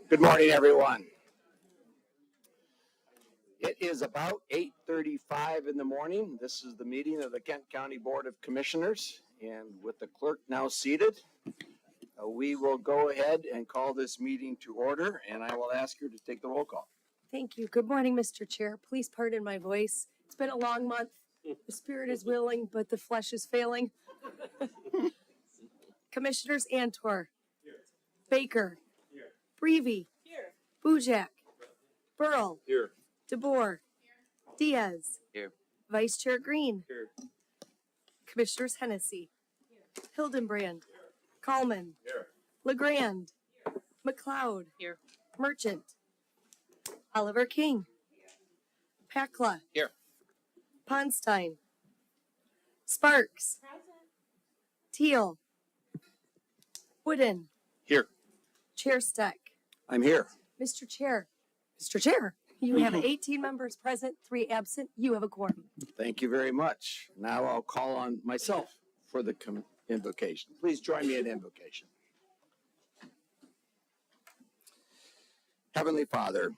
Good morning, everyone. It is about 8:35 in the morning. This is the meeting of the Kent County Board of Commissioners, and with the clerk now seated, we will go ahead and call this meeting to order, and I will ask her to take the roll call. Thank you. Good morning, Mr. Chair. Please pardon my voice. It's been a long month. The spirit is willing, but the flesh is failing. Commissioners Antor, Baker, Breevy, Bujak, Burl, DeBoer, Diaz, Here. Vice Chair Green, Commissioners Hennessy, Hildenbrand, Kallman, LeGrand, McLeod, Merchant, Oliver King, Pakla, Here. Ponstein, Sparks, Teal, Wooden, Here. Chair Steck. I'm here. Mr. Chair, you have 18 members present, 3 absent. You have a quorum. Thank you very much. Now I'll call on myself for the invocation. Please join me in invocation. Heavenly Father,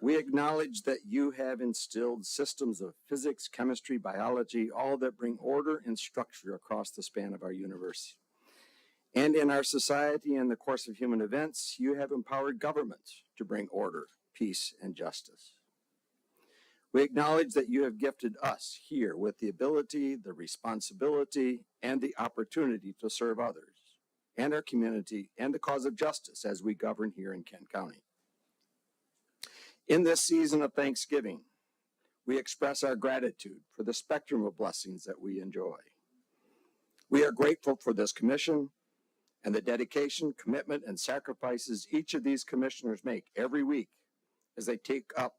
we acknowledge that you have instilled systems of physics, chemistry, biology, all that bring order and structure across the span of our universe. And in our society and the course of human events, you have empowered government to bring order, peace, and justice. We acknowledge that you have gifted us here with the ability, the responsibility, and the opportunity to serve others and our community and the cause of justice as we govern here in Kent County. In this season of Thanksgiving, we express our gratitude for the spectrum of blessings that we enjoy. We are grateful for this commission and the dedication, commitment, and sacrifices each of these commissioners make every week as they take up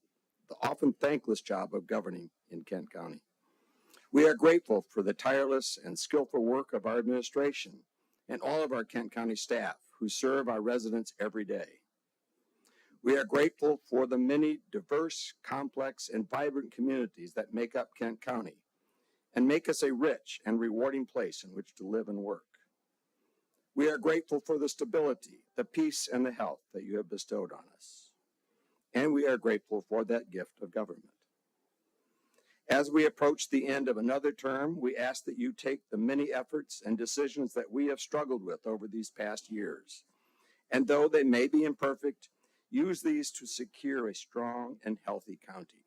the often thankless job of governing in Kent County. We are grateful for the tireless and skillful work of our administration and all of our Kent County staff who serve our residents every day. We are grateful for the many diverse, complex, and vibrant communities that make up Kent County and make us a rich and rewarding place in which to live and work. We are grateful for the stability, the peace, and the health that you have bestowed on us. And we are grateful for that gift of government. As we approach the end of another term, we ask that you take the many efforts and decisions that we have struggled with over these past years, and though they may be imperfect, use these to secure a strong and healthy county.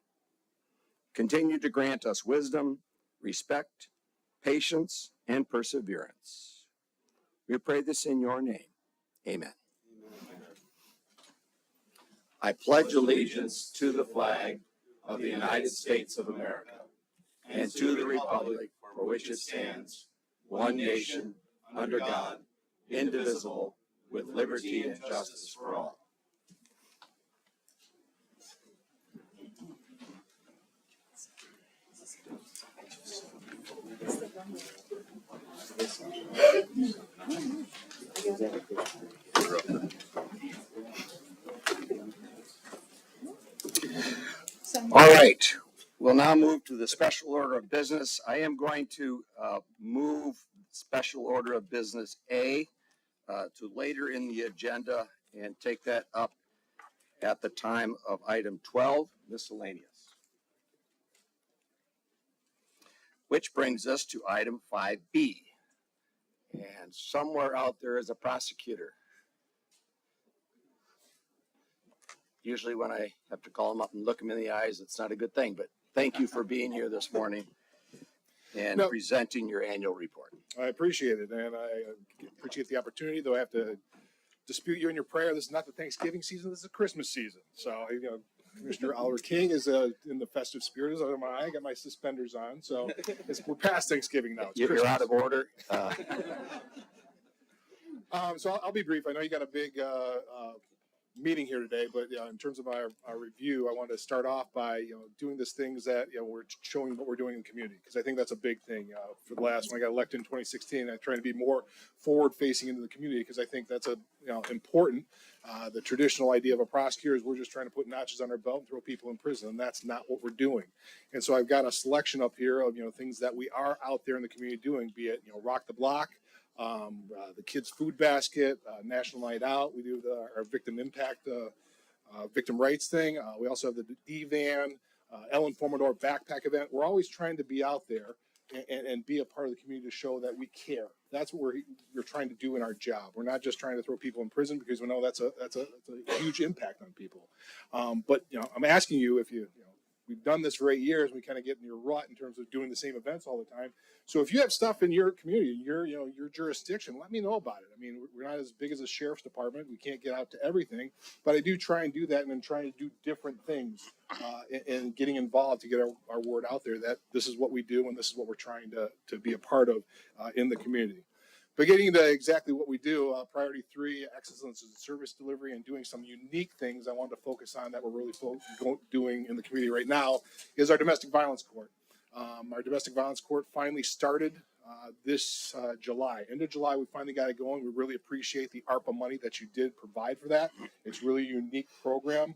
Continue to grant us wisdom, respect, patience, and perseverance. We pray this in your name. Amen. I pledge allegiance to the flag of the United States of America and to the republic for which it stands, one nation, under God, indivisible, with liberty and justice for all. All right, we'll now move to the special order of business. I am going to move special order of business A to later in the agenda and take that up at the time of item 12, miscellaneous. Which brings us to item 5B. And somewhere out there is a prosecutor. Usually when I have to call him up and look him in the eyes, it's not a good thing, but thank you for being here this morning and presenting your annual report. I appreciate it, and I appreciate the opportunity, though I have to dispute you in your prayer. This is not the Thanksgiving season, this is the Christmas season. So, Commissioner Oliver King is in the festive spirit, as am I. I got my suspenders on, so we're past Thanksgiving now. You're out of order. So I'll be brief. I know you got a big meeting here today, but in terms of our review, I wanted to start off by doing these things that we're showing what we're doing in the community, because I think that's a big thing. For the last, when I got elected in 2016, I'm trying to be more forward facing into the community, because I think that's important. The traditional idea of a prosecutor is we're just trying to put notches on our belt and throw people in prison, and that's not what we're doing. And so I've got a selection up here of things that we are out there in the community doing, be it Rock the Block, the Kids Food Basket, National Night Out. We do our Victim Impact, Victim Rights thing. We also have the D-Van, Ellen Formador Backpack event. We're always trying to be out there and be a part of the community to show that we care. That's what we're trying to do in our job. We're not just trying to throw people in prison because we know that's a huge impact on people. But I'm asking you if we've done this for 8 years. We kind of get in your rut in terms of doing the same events all the time. So if you have stuff in your community, your jurisdiction, let me know about it. I mean, we're not as big as a sheriff's department. We can't get out to everything, but I do try and do that, and then trying to do different things and getting involved to get our word out there that this is what we do and this is what we're trying to be a part of in the community. But getting into exactly what we do, priority 3, excellence in service delivery and doing some unique things I wanted to focus on that we're really doing in the community right now is our domestic violence court. Our domestic violence court finally started this July. End of July, we finally got it going. We really appreciate the ARPA money that you did provide for that. It's really a unique program.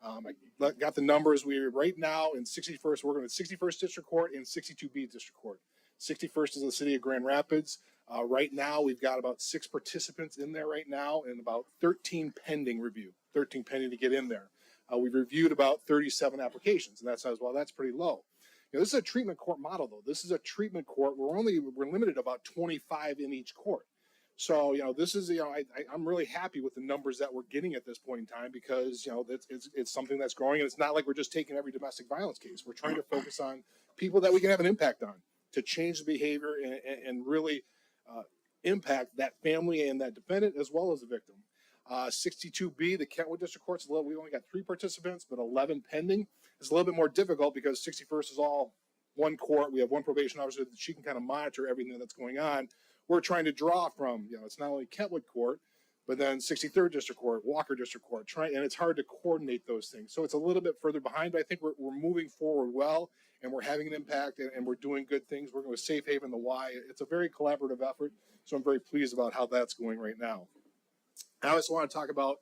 I got the numbers. We're right now in 61st, we're going to 61st District Court and 62B District Court. 61st is the city of Grand Rapids. Right now, we've got about 6 participants in there right now and about 13 pending review, 13 pending to get in there. We've reviewed about 37 applications, and that says, well, that's pretty low. This is a treatment court model, though. This is a treatment court. We're limited to about 25 in each court. So, this is, I'm really happy with the numbers that we're getting at this point in time because, it's something that's growing, and it's not like we're just taking every domestic violence case. We're trying to focus on people that we can have an impact on to change the behavior and really impact that family and that defendant as well as the victim. 62B, the Kentwood District Court's we only got 3 participants, but 11 pending. It's a little bit more difficult because 61st is all one court. We have one probation officer that she can kind of monitor everything that's going on. We're trying to draw from, it's not only Kentwood Court, but then 63rd District Court, Walker District Court, and it's hard to coordinate those things. So it's a little bit further behind, but I think we're moving forward well, and we're having an impact, and we're doing good things. We're going to Safe Haven, the Y. It's a very collaborative effort, so I'm very pleased about how that's going right now. I also want to talk about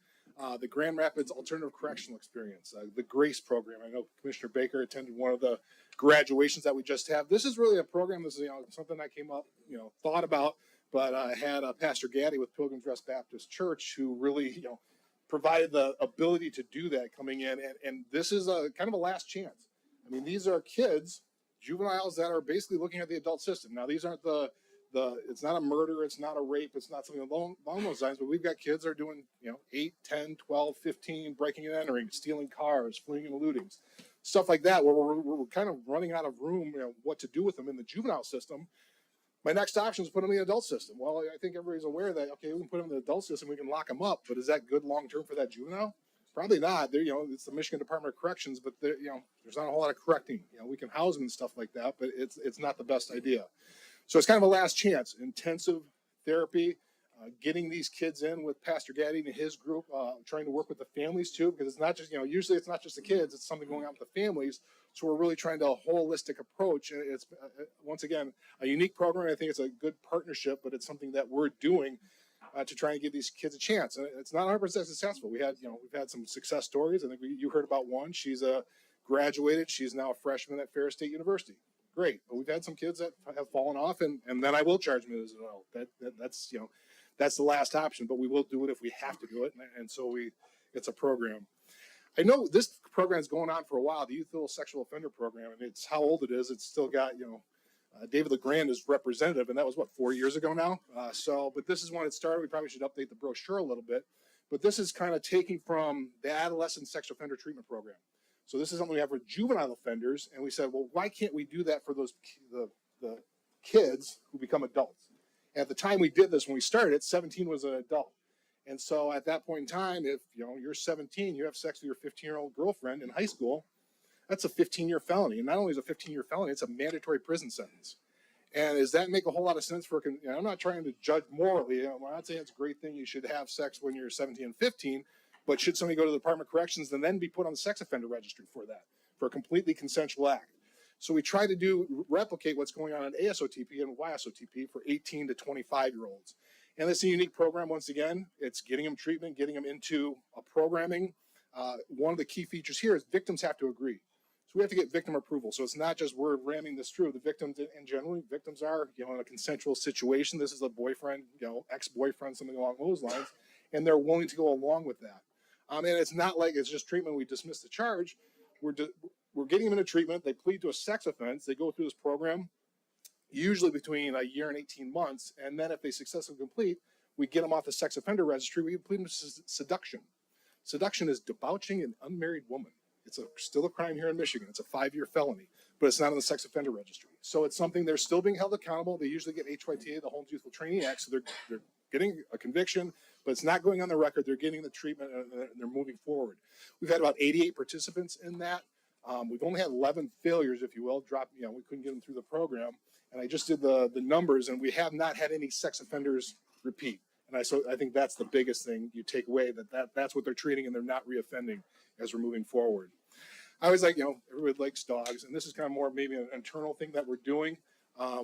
the Grand Rapids Alternative Correctional Experience, the GRACE program. I know Commissioner Baker attended one of the graduations that we just have. This is really a program. This is something I came up, thought about, but I had Pastor Gaddy with Pilgrim's Rest Baptist Church who really, provided the ability to do that coming in, and this is a kind of a last chance. I mean, these are kids, juveniles that are basically looking at the adult system. Now, these aren't it's not a murder, it's not a rape, it's not something along those lines, but we've got kids that are doing, 8, 10, 12, 15, breaking and entering, stealing cars, fleeing and looting, stuff like that, where we're kind of running out of room, what to do with them in the juvenile system. My next option is put them in the adult system. Well, I think everybody's aware that, okay, we can put them in the adult system, we can lock them up, but is that good long-term for that juvenile? Probably not. They're, it's the Michigan Department of Corrections, but there's not a whole lot of correcting. We can house them and stuff like that, but it's not the best idea. So it's kind of a last chance, intensive therapy, getting these kids in with Pastor Gaddy and his group, trying to work with the families too, because it's not just, usually it's not just the kids, it's something going on with the families. So we're really trying to a holistic approach. And it's, once again, a unique program. I think it's a good partnership, but it's something that we're doing to try and give these kids a chance. And it's not 100% successful. We've had some success stories. I think you heard about one. She's graduated. She's now a freshman at Ferris State University. Great, but we've had some kids that have fallen off, and then I will charge them as well. That's the last option, but we will do it if we have to do it, and so it's a program. I know this program's going on for a while, the Youthful Sexual Offender Program, and it's how old it is. It's still got David LeGrand is representative, and that was 4 years ago now. But this is when it started. We probably should update the brochure a little bit, but this is kind of taking from the Adolescent Sexual Offender Treatment Program. So this is something we have for juvenile offenders, and we said, well, why can't we do that for those the kids who become adults? At the time we did this, when we started, 17 was an adult, and so at that point in time, if you're 17, you have sex with your 15-year-old girlfriend in high school, that's a 15-year felony, and not only is it a 15-year felony, it's a mandatory prison sentence. And does that make a whole lot of sense for? I'm not trying to judge morally. I'm not saying it's a great thing you should have sex when you're 17 and 15. But should somebody go to the Department of Corrections and then be put on the sex offender registry for that, for a completely consensual act? So we try to replicate what's going on in ASOTP and YSOTP for 18 to 25-year-olds. And it's a unique program. Once again, it's getting them treatment, getting them into a programming. One of the key features here is victims have to agree. So we have to get victim approval. So it's not just we're ramming this through. The victims, and generally victims are, in a consensual situation. This is a boyfriend, ex-boyfriend, something along those lines, and they're willing to go along with that. And it's not like it's just treatment. We dismiss the charge. We're getting them into treatment. They plead to a sex offense. They go through this program, usually between a year and 18 months. And then if they successfully complete, we get them off the sex offender registry. We plead them to seduction. Seduction is debauching an unmarried woman. It's still a crime here in Michigan. It's a 5-year felony, but it's not on the sex offender registry. So it's something they're still being held accountable. They usually get HYTA, the Holmes Youthful Training Act. So they're getting a conviction, but it's not going on the record. They're getting the treatment and they're moving forward. We've had about 88 participants in that. We've only had 11 failures, if you will. We couldn't get them through the program. And I just did the numbers, and we have not had any sex offenders repeat. And I think that's the biggest thing you take away, that's what they're treating, and they're not reoffending as we're moving forward. I always like, everybody likes dogs, and this is kind of more maybe an internal thing that we're doing.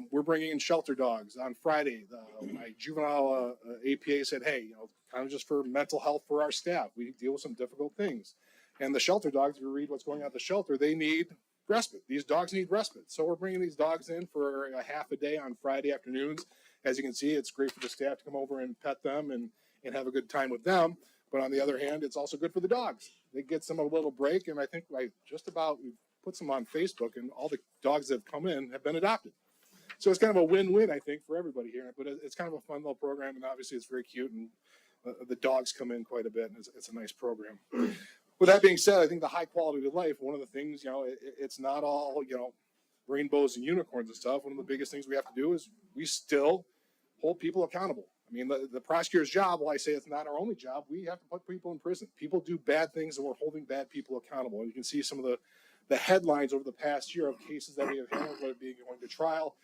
We're bringing in shelter dogs on Friday. My juvenile APA said, hey, kind of just for mental health for our staff, we deal with some difficult things. And the shelter dogs, if you read what's going on at the shelter, they need respite. These dogs need respite. So we're bringing these dogs in for a half a day on Friday afternoons. As you can see, it's great for the staff to come over and pet them and have a good time with them. But on the other hand, it's also good for the dogs. They get some a little break. And I think we put some on Facebook, and all the dogs that have come in have been adopted. So it's kind of a win-win, I think, for everybody here. But it's kind of a fun little program, and obviously it's very cute. And the dogs come in quite a bit, and it's a nice program. With that being said, I think the high quality of life, one of the things, it's not all, rainbows and unicorns and stuff. One of the biggest things we have to do is we still hold people accountable. I mean, the prosecutor's job, while I say it's not our only job, we have to put people in prison. People do bad things, and we're holding bad people accountable. And you can see some of the headlines over the past year of cases that we have handled, whether it be going to trial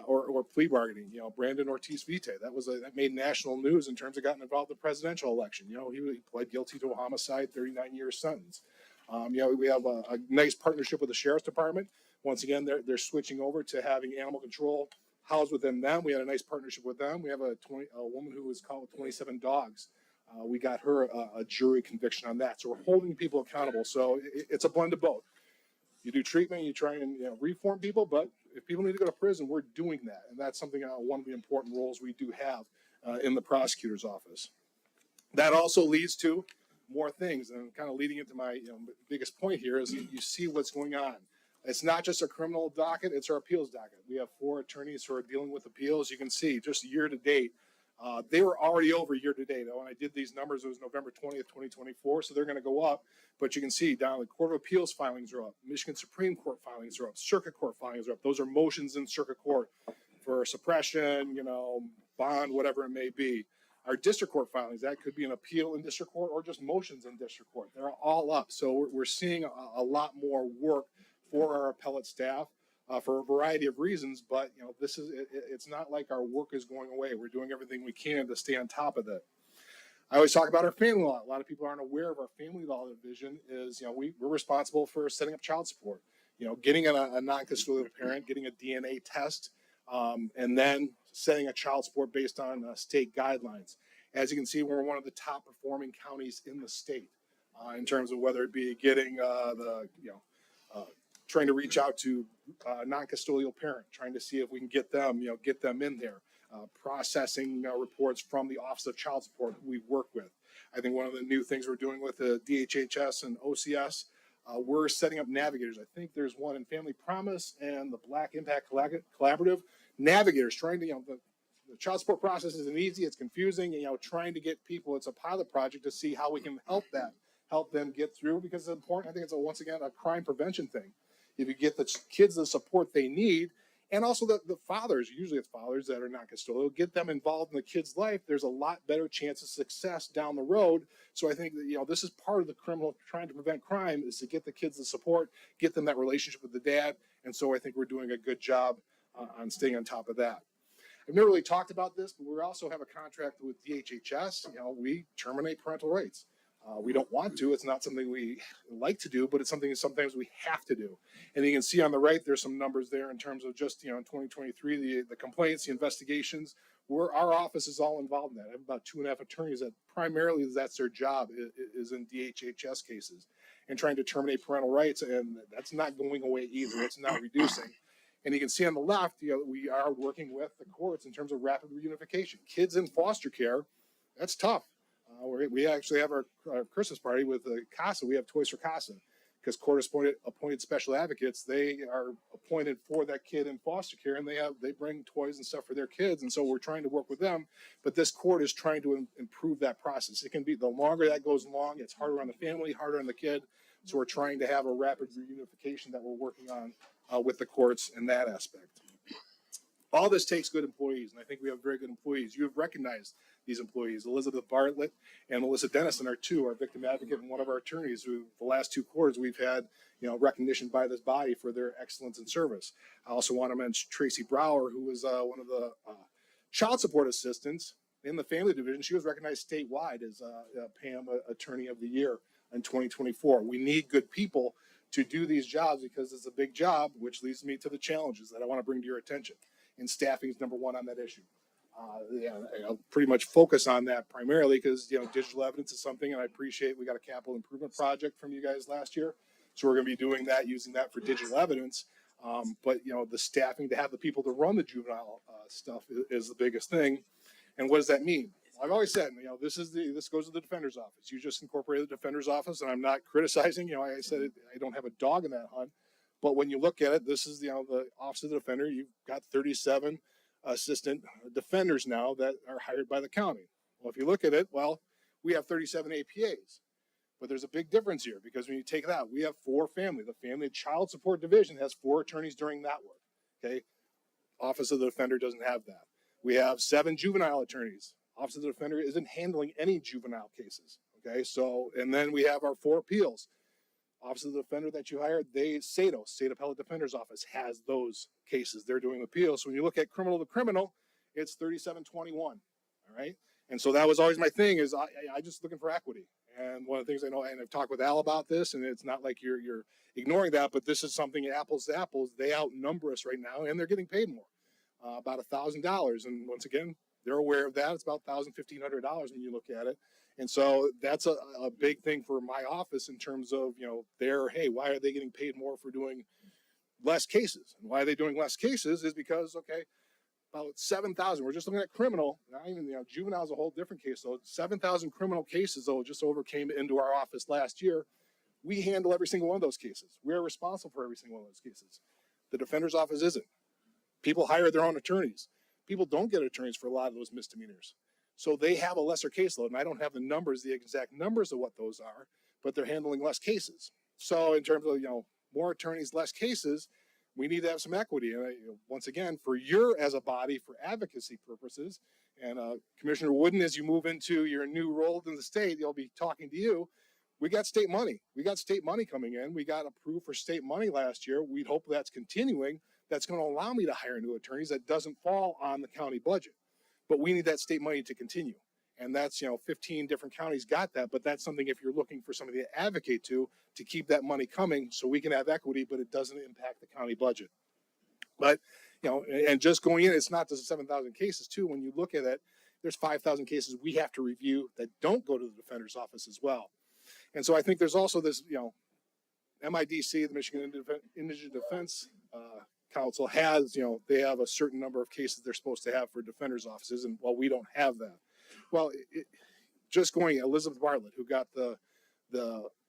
or plea bargaining. Brandon Ortiz Vite, that made national news in terms of getting involved in the presidential election. He pled guilty to a homicide, 39-year sentence. We have a nice partnership with the sheriff's department. Once again, they're switching over to having animal control housed within them. We had a nice partnership with them. We have a woman who was caught with 27 dogs. We got her a jury conviction on that. So we're holding people accountable. So it's a blend of both. You do treatment, you try and reform people, but if people need to go to prison, we're doing that. And that's something, one of the important roles we do have in the prosecutor's office. That also leads to more things, and kind of leading into my biggest point here is you see what's going on. It's not just a criminal docket, it's our appeals docket. We have 4 attorneys who are dealing with appeals. You can see just year to date, they were already over year to date. When I did these numbers, it was November 20th, 2024, so they're going to go up. But you can see down the Court of Appeals filings are up. Michigan Supreme Court filings are up. Circuit Court filings are up. Those are motions in circuit court for suppression, bond, whatever it may be. Our district court filings, that could be an appeal in district court or just motions in district court. They're all up. So we're seeing a lot more work for our appellate staff for a variety of reasons. But, it's not like our work is going away. We're doing everything we can to stay on top of it. I always talk about our family law. A lot of people aren't aware of our family law division is, we're responsible for setting up child support, getting a non-custodial parent, getting a DNA test, and then setting a child support based on state guidelines. As you can see, we're one of the top performing counties in the state in terms of whether it be getting trying to reach out to non-custodial parent, trying to see if we can get them in there. Processing reports from the Office of Child Support who we work with. I think one of the new things we're doing with the DHHS and OCS, we're setting up navigators. I think there's one in Family Promise and the Black Impact Collaborative. Navigators trying to, the child support process isn't easy, it's confusing, trying to get people, it's a pilot project to see how we can help them get through, because it's important. I think it's once again a crime prevention thing. If you get the kids the support they need, and also the fathers, usually it's fathers that are non-custodial, get them involved in the kid's life, there's a lot better chance of success down the road. So I think that, this is part of the criminal trying to prevent crime, is to get the kids the support, get them that relationship with the dad. And so I think we're doing a good job on staying on top of that. I've never really talked about this, but we also have a contract with DHHS. We terminate parental rights. We don't want to. It's not something we like to do, but it's something that sometimes we have to do. And you can see on the right, there's some numbers there in terms of just, in 2023, the complaints, the investigations, our office is all involved in that. I have about 2.5 attorneys that primarily that's their job is in DHHS cases and trying to terminate parental rights. And that's not going away either. It's not reducing. And you can see on the left, we are working with the courts in terms of rapid reunification. Kids in foster care, that's tough. We actually have our Christmas party with CASA. We have Toys for CASA because court appointed special advocates. They are appointed for that kid in foster care, and they bring toys and stuff for their kids. And so we're trying to work with them. But this court is trying to improve that process. It can be the longer that goes along, it's harder on the family, harder on the kid. So we're trying to have a rapid reunification that we're working on with the courts in that aspect. All this takes good employees, and I think we have very good employees. You have recognized these employees. Elizabeth Bartlett and Melissa Dennison are our victim advocate and one of our attorneys who the last 2 quarters we've had, recognition by this body for their excellence in service. I also want to mention Tracy Brower, who was one of the child support assistants in the family division. She was recognized statewide as PAM Attorney of the Year in 2024. We need good people to do these jobs because it's a big job, which leads me to the challenges that I want to bring to your attention. And staffing is number 1 on that issue. I'll pretty much focus on that primarily because digital evidence is something, and I appreciate we got a capital improvement project from you guys last year, so we're going to be doing that, using that for digital evidence. But the staffing to have the people to run the juvenile stuff is the biggest thing. And what does that mean? Well, I've always said, this goes to the defender's office. You just incorporated the defender's office, and I'm not criticizing. I said I don't have a dog in that hunt. But when you look at it, this is the Office of the Defender. You've got 37 assistant defenders now that are hired by the county. Well, if you look at it, we have 37 APAs. But there's a big difference here because when you take that, we have 4 family. The Family Child Support Division has 4 attorneys doing that work. Okay, Office of the Defender doesn't have that. We have 7 juvenile attorneys. Office of the Defender isn't handling any juvenile cases. Okay, so and then we have our 4 appeals. Office of the Defender that you hired, State Appellate Defender's Office has those cases. They're doing appeals. So when you look at criminal to criminal, it's 3721. All right. And so that was always my thing is I just looking for equity. And one of the things I know, and I've talked with Al about this, and it's not like you're ignoring that, but this is something apples to apples. They outnumber us right now, and they're getting paid more, about $1,000. And once again, they're aware of that. It's about $1,000, $1,500 when you look at it. And so that's a big thing for my office in terms of, hey, why are they getting paid more for doing less cases? And why are they doing less cases is because, about 7,000, we're just looking at criminal, not even, juvenile is a whole different case. So 7,000 criminal cases, just came into our office last year. We handle every single one of those cases. We're responsible for every single one of those cases. The defender's office isn't. People hire their own attorneys. People don't get attorneys for a lot of those misdemeanors. So they have a lesser caseload, and I don't have the exact numbers of what those are, but they're handling less cases. So in terms of, more attorneys, less cases, we need to have some equity. And once again, as a body, for advocacy purposes, and Commissioner Wooden, as you move into your new role in the state, they'll be talking to you. We got state money. We got state money coming in. We got approved for state money last year. We'd hope that's continuing. That's going to allow me to hire new attorneys. That doesn't fall on the county budget. But we need that state money to continue. And that's, 15 different counties got that, but that's something if you're looking for somebody to advocate to keep that money coming so we can have equity, but it doesn't impact the county budget. But, and just going in, it's not just 7,000 cases too. When you look at it, there's 5,000 cases we have to review that don't go to the defender's office as well. And so I think there's also this, MIDC, the Michigan Indigent Defense Council has, they have a certain number of cases they're supposed to have for defender's offices, and we don't have that. Well, just going, Elizabeth Bartlett, who got the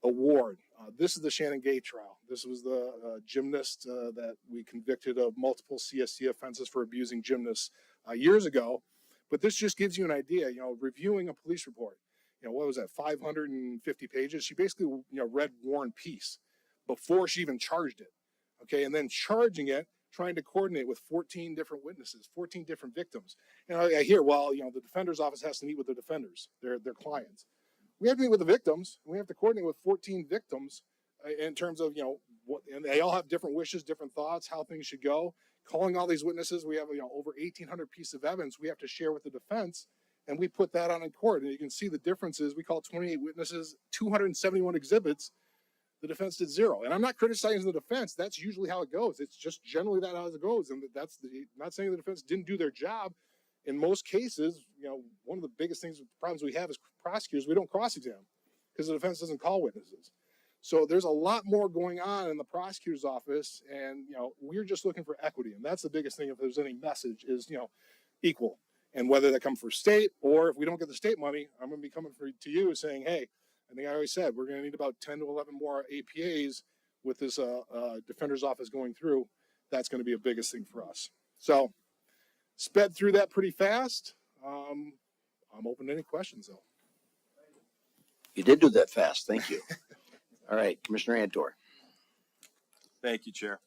award. This is the Shannon Gay trial. This was the gymnast that we convicted of multiple CSC offenses for abusing gymnasts years ago. But this just gives you an idea, reviewing a police report. What was that, 550 pages? She basically, read War and Peace before she even charged it. Okay, and then charging it, trying to coordinate with 14 different witnesses, 14 different victims. And I hear, the defender's office has to meet with the defenders, their clients. We have to meet with the victims. We have to coordinate with 14 victims in terms of, and they all have different wishes, different thoughts, how things should go. Calling all these witnesses, we have, over 1,800 pieces of evidence we have to share with the defense, and we put that on in court. And you can see the differences. We call 28 witnesses, 271 exhibits. The defense did 0. And I'm not criticizing the defense. That's usually how it goes. It's just generally how it goes. And I'm not saying the defense didn't do their job. in most cases, one of the biggest problems we have as prosecutors, we don't cross-examine because the defense doesn't call witnesses. So there's a lot more going on in the prosecutor's office, and we're just looking for equity, and that's the biggest thing. If there's any message, is equal, and whether that comes for state or if we don't get the state money, I'm going to be coming to you saying, hey, I think I always said we're going to need about 10 to 11 more APAs with this defender's office going through. That's going to be a biggest thing for us. So sped through that pretty fast. I'm open to any questions though. You did do that fast. Thank you. All right, Commissioner Antor. Thank you, Chair.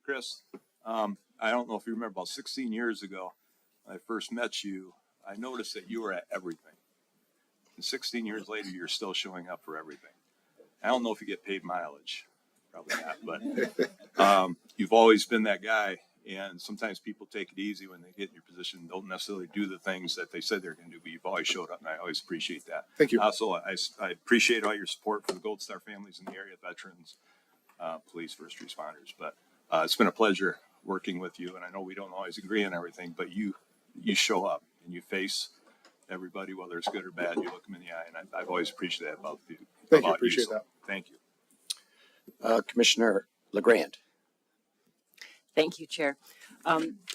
Chris, I don't know if you remember, about 16 years ago, when I first met you, I noticed that you were at everything. And 16 years later, you're still showing up for everything. I don't know if you get paid mileage, probably not, but you've always been that guy. And sometimes people take it easy when they get in your position, don't necessarily do the things that they said they're going to do, but you've always showed up, and I always appreciate that. Thank you. Also, I appreciate all your support for the Gold Star families in the area, veterans, police, first responders. But it's been a pleasure working with you, and I know we don't always agree on everything, but you show up and you face everybody, whether it's good or bad. You look them in the eye, and I've always appreciated that about you. Thank you. Appreciate that. Thank you. Commissioner LeGrand. Thank you, Chair.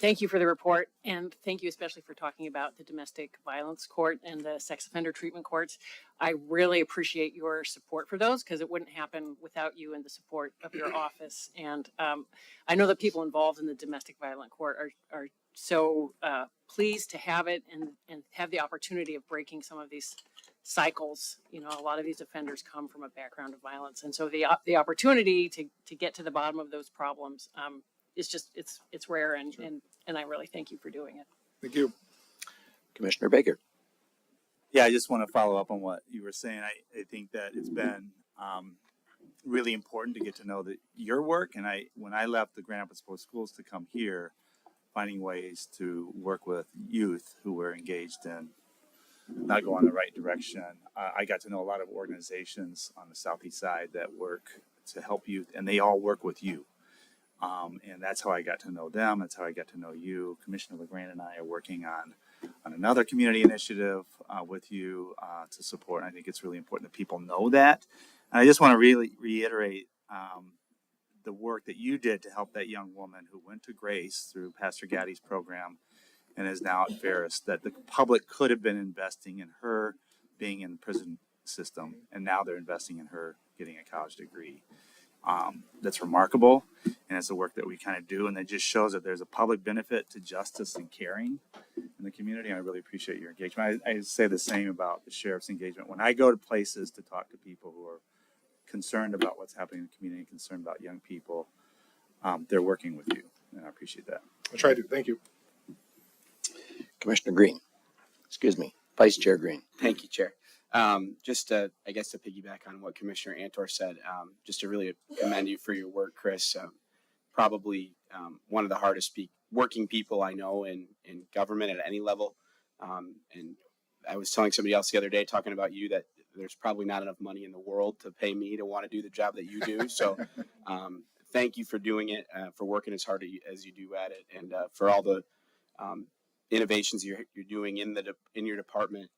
Thank you for the report, and thank you especially for talking about the domestic violence court and the sex offender treatment courts. I really appreciate your support for those, because it wouldn't happen without you and the support of your office. And I know that people involved in the domestic violent court are so pleased to have it and have the opportunity of breaking some of these cycles. A lot of these offenders come from a background of violence, and so the opportunity to get to the bottom of those problems it's rare, and I really thank you for doing it. Thank you. Commissioner Baker. Yeah, I just want to follow up on what you were saying. I think that it's been really important to get to know your work. And when I left the Grand Rapids Public Schools to come here, finding ways to work with youth who were engaged in not going the right direction, I got to know a lot of organizations on the Southeast side that work to help youth, and they all work with you. And that's how I got to know them. That's how I got to know you. Commissioner LeGrand and I are working on another community initiative with you to support. And I think it's really important that people know that. And I just want to really reiterate the work that you did to help that young woman who went to Grace through Pastor Gaddy's program and is now at Ferris, that the public could have been investing in her being in the prison system, and now they're investing in her getting a college degree. That's remarkable, and it's the work that we kind of do, and it just shows that there's a public benefit to justice and caring in the community. And I really appreciate your engagement. I say the same about the sheriff's engagement. When I go to places to talk to people who are concerned about what's happening in the community, concerned about young people, they're working with you, and I appreciate that. I try to. Thank you. Commissioner Green. Excuse me, Vice Chair Green. Thank you, Chair. Just to piggyback on what Commissioner Antor said, just to really commend you for your work, Chris. Probably one of the hardest working people I know in government at any level. And I was telling somebody else the other day, talking about you, that there's probably not enough money in the world to pay me to want to do the job that you do. So thank you for doing it, for working as hard as you do at it, and for all the innovations you're doing in your department,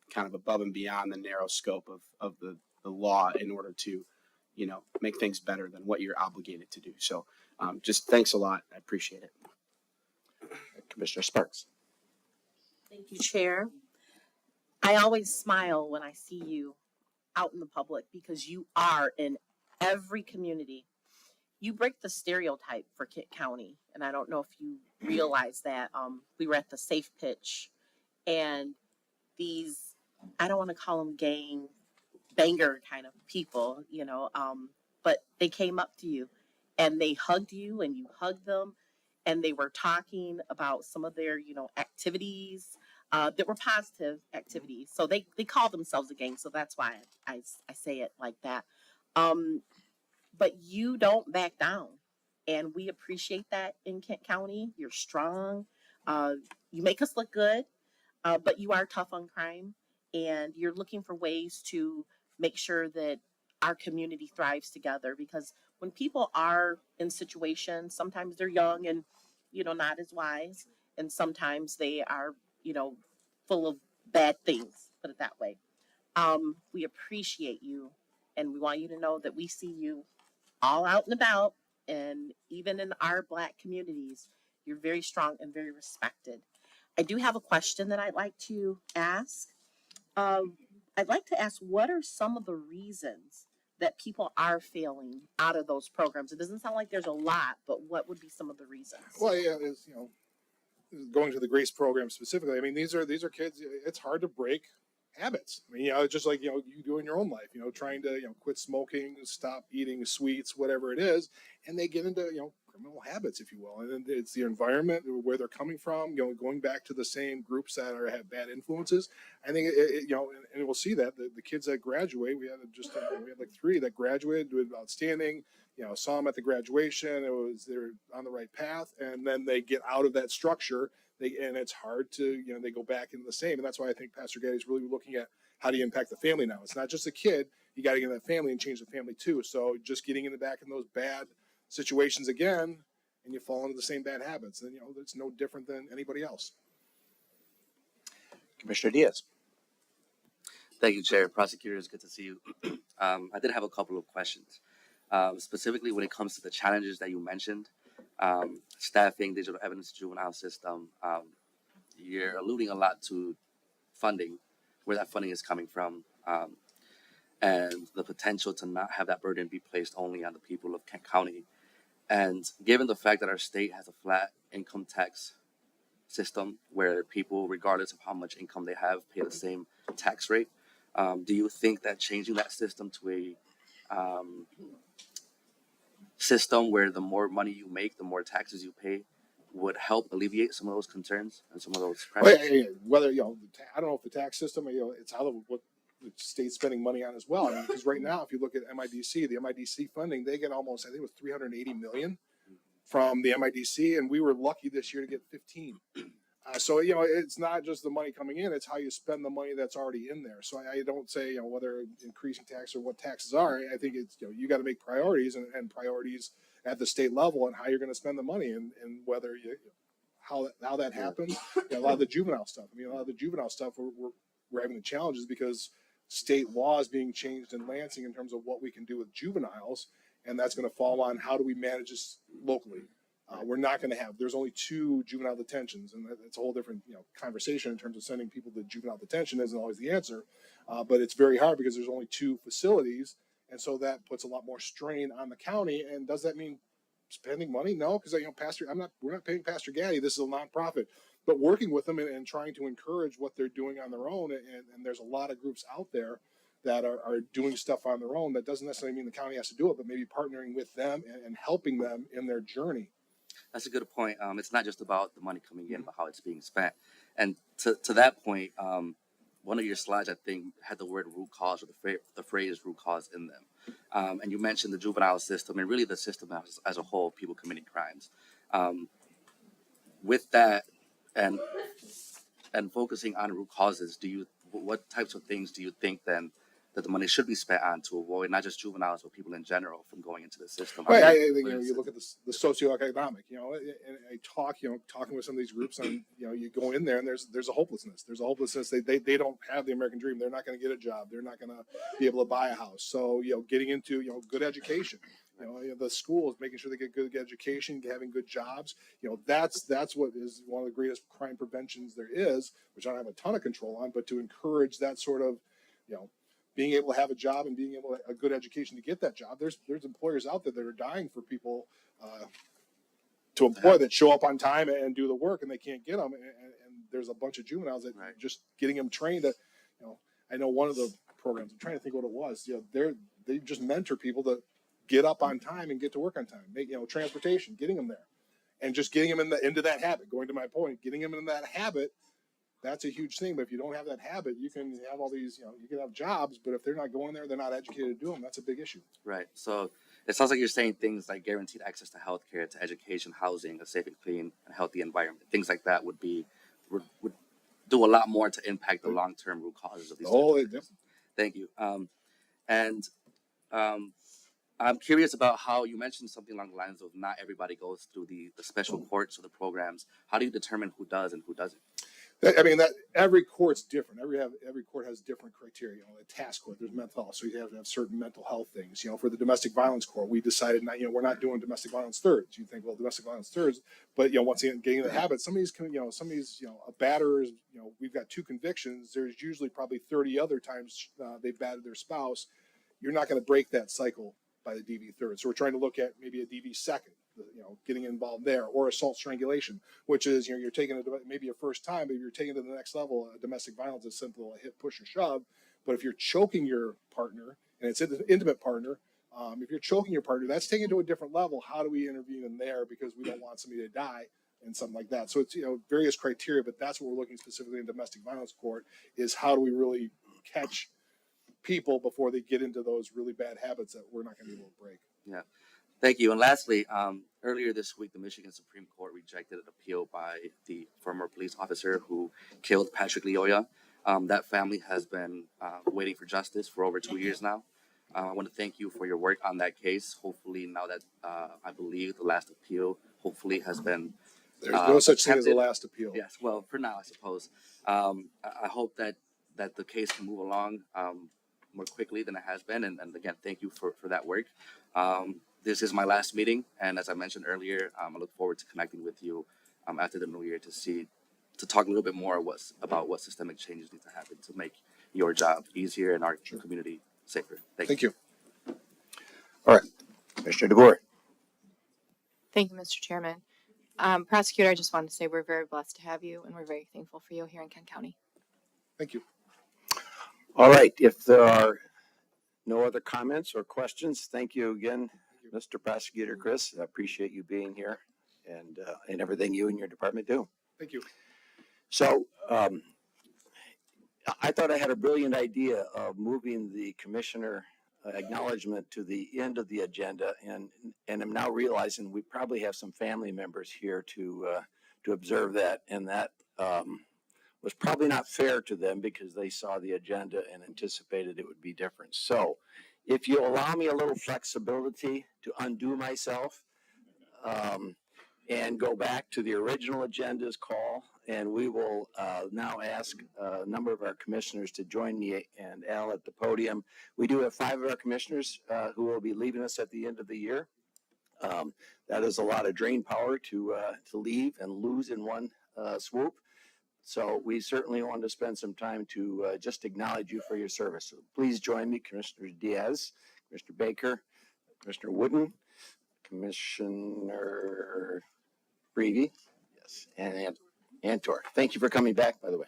kind of above and beyond the narrow scope of the law in order to, make things better than what you're obligated to do. So just thanks a lot. I appreciate it. Commissioner Sparks. Thank you, Chair. I always smile when I see you out in the public, because you are in every community. You break the stereotype for Kent County, and I don't know if you realize that. We were at the Safe Pitch, and these, I don't want to call them gang banger kind of people, but they came up to you and they hugged you and you hugged them, and they were talking about some of their, activities that were positive activities. So they call themselves a gang. So that's why I say it like that. But you don't back down, and we appreciate that in Kent County. You're strong. You make us look good, but you are tough on crime, and you're looking for ways to make sure that our community thrives together. Because when people are in situations, sometimes they're young and, not as wise, and sometimes they are, you know, full of bad things, put it that way. We appreciate you, and we want you to know that we see you all out and about, and even in our Black communities, you're very strong and very respected. I do have a question that I'd like to ask. I'd like to ask, what are some of the reasons that people are failing out of those programs? It doesn't sound like there's a lot, but what would be some of the reasons? Well, yeah, is, you know, going to the GRACE program specifically. I mean, these are kids. It's hard to break habits. I mean, you know, it's just like, you know, you do in your own life. You know, trying to, you know, quit smoking, stop eating sweets, whatever it is, and they get into, you know, criminal habits, if you will. And then it's the environment where they're coming from. You know, going back to the same groups that have bad influences. I think you know, and we'll see that the kids that graduate, we had like 3 that graduated with outstanding. You know, saw them at the graduation. They're on the right path, and then they get out of that structure. And it's hard to, you know, they go back into the same. And that's why I think Pastor Getty is really looking at how do you impact the family now. It's not just a kid. You got to get in that family and change the family too. So just getting in the back in those bad situations again, and you fall into the same bad habits, then, you know, it's no different than anybody else. Commissioner Diaz. Thank you, Chair. Prosecutors, good to see you. I did have a couple of questions. Specifically when it comes to the challenges that you mentioned, staffing, digital evidence, juvenile system, you're alluding a lot to funding, where that funding is coming from, and the potential to not have that burden be placed only on the people of Kent County. And given the fact that our state has a flat income tax system where people, regardless of how much income they have, pay the same tax rate, do you think that changing that system to a system where the more money you make, the more taxes you pay, would help alleviate some of those concerns and some of those Well, pressures? yeah, whether, you know, I don't know if the tax system, you know, it's how what the state's spending money on as well. I mean, because right now, if you look at MIDC, the MIDC funding, they get almost, I think it was 380 million from the MIDC, and we were lucky this year to get 15. So, you know, it's not just the money coming in, it's how you spend the money that's already in there. So I don't say, you know, whether increasing tax or what taxes are. I think it's, you know, you got to make priorities and priorities at the state level and how you're going to spend the money, and whether you, how that happens. You know, a lot of the juvenile stuff. I mean, a lot of the juvenile stuff we're having the challenges because state law is being changed in Lansing in terms of what we can do with juveniles, and that's going to fall on how do we manage this locally. We're not going to have. There's only 2 juvenile detentions, and it's a whole different, you know, conversation in terms of sending people to juvenile detention isn't always the answer, but it's very hard because there's only 2 facilities, and so that puts a lot more strain on the county. And does that mean spending money? No, because, you know, we're not paying Pastor Gaddy. This is a nonprofit, but working with them and trying to encourage what they're doing on their own. And there's a lot of groups out there that are doing stuff on their own. That doesn't necessarily mean the county has to do it, but maybe partnering with them and helping them in their journey. That's a good point. It's not just about the money coming in, but how it's being spent. And to that point, one of your slides, I think, had the word root cause or the phrase root cause in them. And you mentioned the juvenile system and really the system as a whole, people committing crimes. With that and focusing on root causes, what types of things do you think then that the money should be spent on to avoid not just juveniles but people in general from going into the system? Right, I think, you know, you look at the socioeconomic, you know, and I talk, you know, talking with some of these groups, and, you know, you go in there and there's a hopelessness. There's a hopelessness. They don't have the American dream. They're not going to get a job. They're not going to be able to buy a house. So, you know, getting into, you know, good education, you know, the schools, making sure they get good education, having good jobs, you know, that's what is one of the greatest crime preventions there is, which I don't have a ton of control on, but to encourage that sort of, you know, being able to have a job and being able to a good education to get that job. There's employers out there that are dying for people to employ that show up on time and do the work, and they can't get them. And there's a bunch of juveniles that just getting them trained. You know, I know one of the programs. I'm trying to think what it was. You know, they just mentor people to get up on time and get to work on time. Make, you know, transportation, getting them there, and just getting them into that habit. Going to my point, getting them in that habit. That's a huge thing. But if you don't have that habit, you can have all these, you know, you can have jobs, but if they're not going there, they're not educated to do them. That's a big issue. Right. So it sounds like you're saying things like guaranteed access to healthcare, to education, housing, a safe and clean and healthy environment. Things like that would do a lot more to impact the long-term root causes of these. Oh, types of things. Thank you. And, you mentioned the juvenile system. And really the system as a whole, people committing crimes. And you I'm curious about how you mentioned something along the lines of not everybody goes through the special courts or the programs. How do you determine who does and who doesn't? I mean, that every court's different. Every court has different criteria. You know, the task court, there's mental health, so you have to have certain mental health things. You know, for the domestic violence court, we decided not. You know, we're not doing domestic violence thirds. You think, well, domestic violence thirds, but you know, once again, getting in the habit, some of these, a batter is, you know, we've got 2 convictions. There's usually probably 30 other times they've battered their spouse. You're not going to break that cycle by the DV third. So we're trying to look at maybe a DV second, you know, getting involved there, or assault strangulation, which is, you know, you're taking it maybe a first time, but you're taking it to the next level. Domestic violence is simple, a hit, push, or shove. But if you're choking your partner, and it's an intimate partner, if you're choking your partner, that's taken to a different level. How do we intervene in there, because we don't want somebody to die and something like that? So it's, you know, various criteria, but that's what we're looking specifically in domestic violence court, is how do we really catch people before they get into those really bad habits that we're not going to be able to break. Yeah. Thank you. And lastly, earlier this week, the Michigan Supreme Court rejected an appeal by the former police officer who killed Patrick Lyoya. That family has been waiting for justice for over 2 years now. I want to thank you for your work on that case. Hopefully, now that I believe the last appeal hopefully has been There's no such thing as a accepted. last appeal. Yes, well, for now, I suppose. I hope that the case can move along more quickly than it has been. And again, thank you for that work. This is my last meeting, and as I mentioned earlier, I look forward to connecting with you after the new year to talk a little bit more about what systemic changes need to happen to make your job easier and our community safer. Thank you. All right, Commissioner DeBoer. Thank you, Mr. Chairman. Prosecutor, I just want to say we're very blessed to have you, and we're very thankful for you here in Kent County. Thank you. All right, if there are no other comments or questions, thank you again, Mr. Prosecutor Chris. I appreciate you being here and everything you and your department do. Thank you. So I thought I had a brilliant idea of moving the commissioner acknowledgement to the end of the agenda, and I'm now realizing we probably have some family members here to observe that, and that was probably not fair to them because they saw the agenda and anticipated it would be different. So if you allow me a little flexibility to undo myself and go back to the original agenda's call, and we will now ask a number of our commissioners to join me and Al at the podium. We do have 5 of our commissioners who will be leaving us at the end of the year. That is a lot of drain power to leave and lose in one swoop. So we certainly want to spend some time to just acknowledge you for your service. So please join me, Commissioner Diaz, Commissioner Baker, Commissioner Wooden, Commissioner Breedy, yes, and Antor. Thank you for coming back, by the way.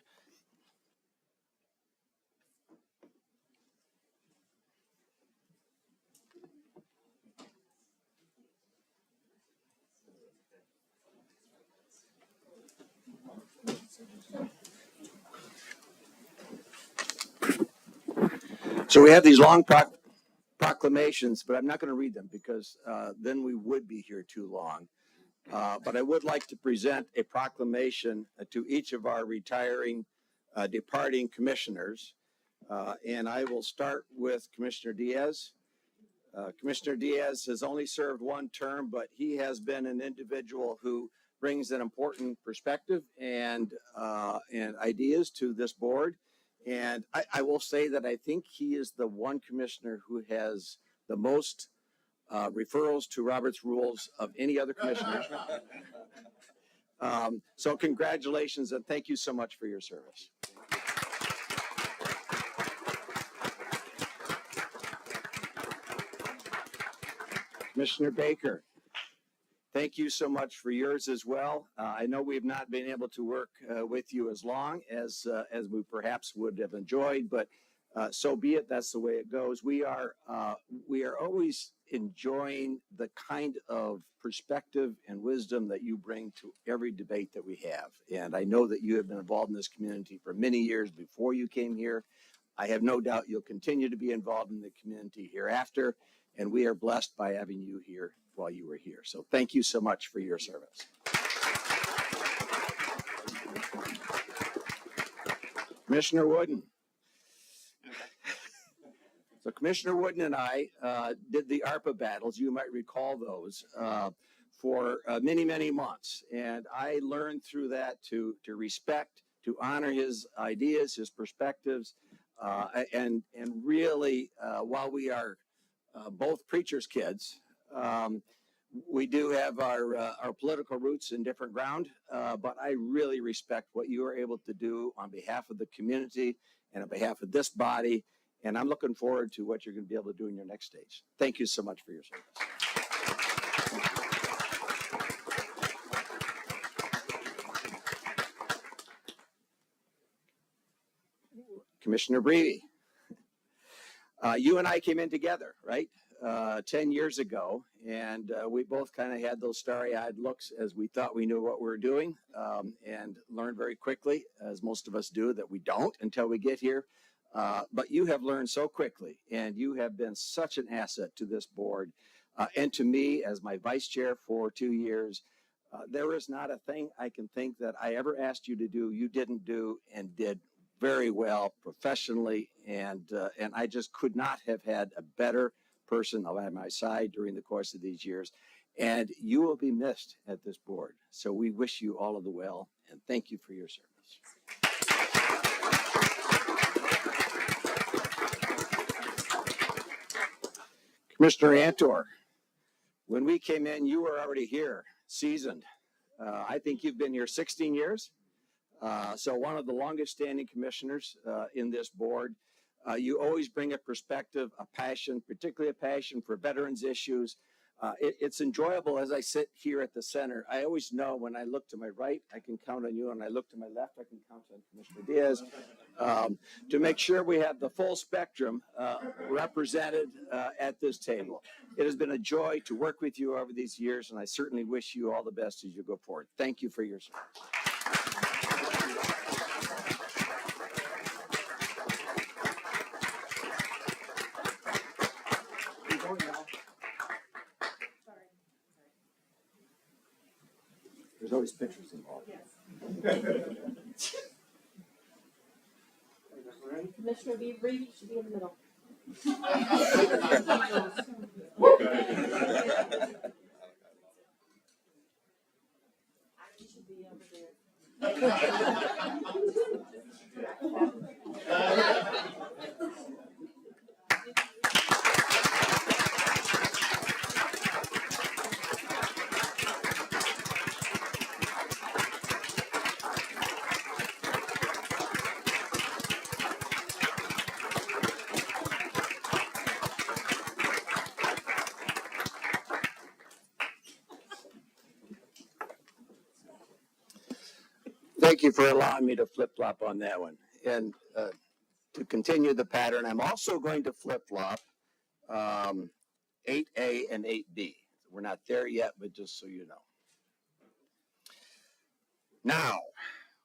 So we have these long proclamations, but I'm not going to read them because then we would be here too long. But I would like to present a proclamation to each of our departing commissioners. And I will start with Commissioner Diaz. Commissioner Diaz has only served 1 term, but he has been an individual who brings an important perspective and ideas to this board. And I will say that I think he is the one commissioner who has the most referrals to Robert's rules of any other commissioner. So congratulations and thank you so much for your service. Commissioner Baker, thank you so much for yours as well. I know we have not been able to work with you as long as we perhaps would have enjoyed, but so be it. That's the way it goes. We are always enjoying the kind of perspective and wisdom that you bring to every debate that we have. And I know that you have been involved in this community for many years before you came here. I have no doubt you'll continue to be involved in the community hereafter. And we are blessed by having you here while you were here. So thank you so much for your service. Commissioner Wooden. So Commissioner Wooden and I did the ARPA battles. You might recall those for many, many months. And I learned through that to respect, to honor his ideas, his perspectives, and really, while we are both preachers' kids, we do have our political roots in different ground, but I really respect what you are able to do on behalf of the community and on behalf of this body. And I'm looking forward to what you're going to be able to do in your next stage. Thank you so much for your service. Commissioner Breedy, you and I came in together, right? 10 years ago, and we both kind of had those starry-eyed looks as we thought we knew what we were doing, and learned very quickly, as most of us do, that we don't until we get here. But you have learned so quickly, and you have been such an asset to this board and to me as my vice chair for 2 years. There is not a thing I can think that I ever asked you to do you didn't do, and did very well professionally, and I just could not have had a better person by my side during the course of these years. And you will be missed at this board. So we wish you all of the well, and thank you for your service. Commissioner Antor, when we came in, you were already here, seasoned. I think you've been here 16 years. So one of the longest standing commissioners in this board. You always bring a perspective, a passion, particularly a passion for veterans issues. It's enjoyable as I sit here at the center. I always know when I look to my right, I can count on you, and I look to my left, I can count on Commissioner Diaz to make sure we have the full spectrum represented at this table. It has been a joy to work with you over these years, and I certainly wish you all the best as you go forward. Thank you for your service. There's always pictures involved. Commissioner Reed should be in the middle. Thank you for allowing me to flip-flop on that one. And to continue the pattern, I'm also going to flip-flop 8A and 8B. We're not there yet, but just so you know. Now,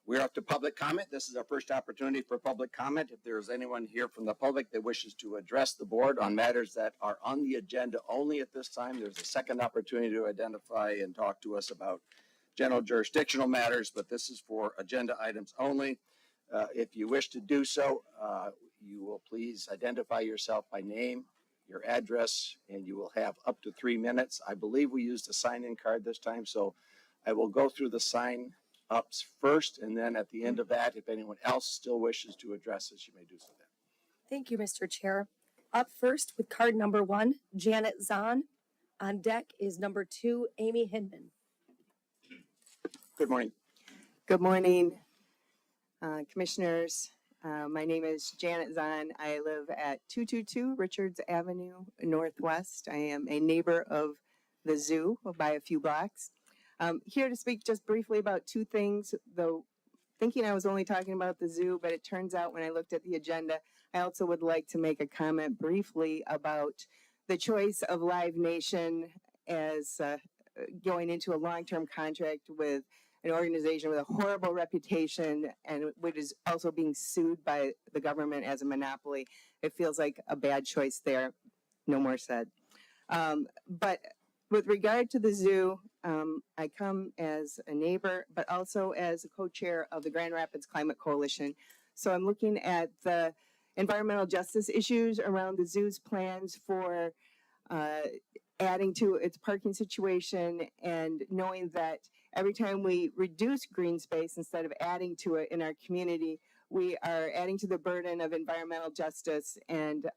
we're up to public comment. This is our first opportunity for public comment. If there is anyone here from the public that wishes to address the board on matters that are on the agenda only at this time, there's a second opportunity to identify and talk to us about general jurisdictional matters, but this is for agenda items only. If you wish to do so, you will please identify yourself by name, your address, and you will have up to 3 minutes. I believe we used a sign-in card this time, so I will go through the sign-ups first, and then at the end of that, if anyone else still wishes to address us, you may do so then. Thank you, Mr. Chair. Up first with card number 1, Janet Zahn. On deck is number 2, Amy Hinman. Good morning. Good morning, commissioners. My name is Janet Zahn. I live at 222 Richards Avenue Northwest. I am a neighbor of the zoo by a few blocks. Here to speak just briefly about 2 things, though thinking I was only talking about the zoo, but it turns out when I looked at the agenda, I also would like to make a comment briefly about the choice of Live Nation as going into a long-term contract with an organization with a horrible reputation and which is also being sued by the government as a monopoly. It feels like a bad choice there. No more said. But with regard to the zoo, I come as a neighbor, but also as a co-chair of the Grand Rapids Climate Coalition. So I'm looking at the environmental justice issues around the zoo's plans for adding to its parking situation, and knowing that every time we reduce green space instead of adding to it in our community, we are adding to the burden of environmental justice. And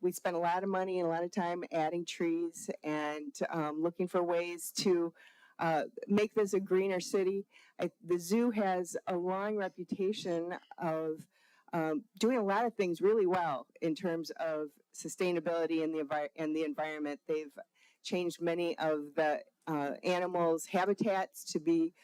we spend a lot of money and a lot of time adding trees and looking for ways to make this a greener city. The zoo has a long reputation of doing a lot of things really well in terms of sustainability in the environment. They've changed many of the animals' habitats to be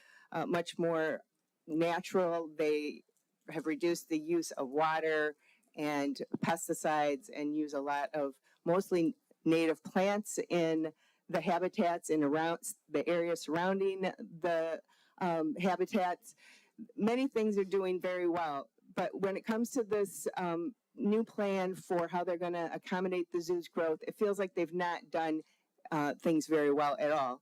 much more natural. They have reduced the use of water and pesticides and use a lot of mostly native plants in the habitats and around the area surrounding the habitats. Many things are doing very well. But when it comes to this new plan for how they're going to accommodate the zoo's growth, it feels like they've not done things very well at all.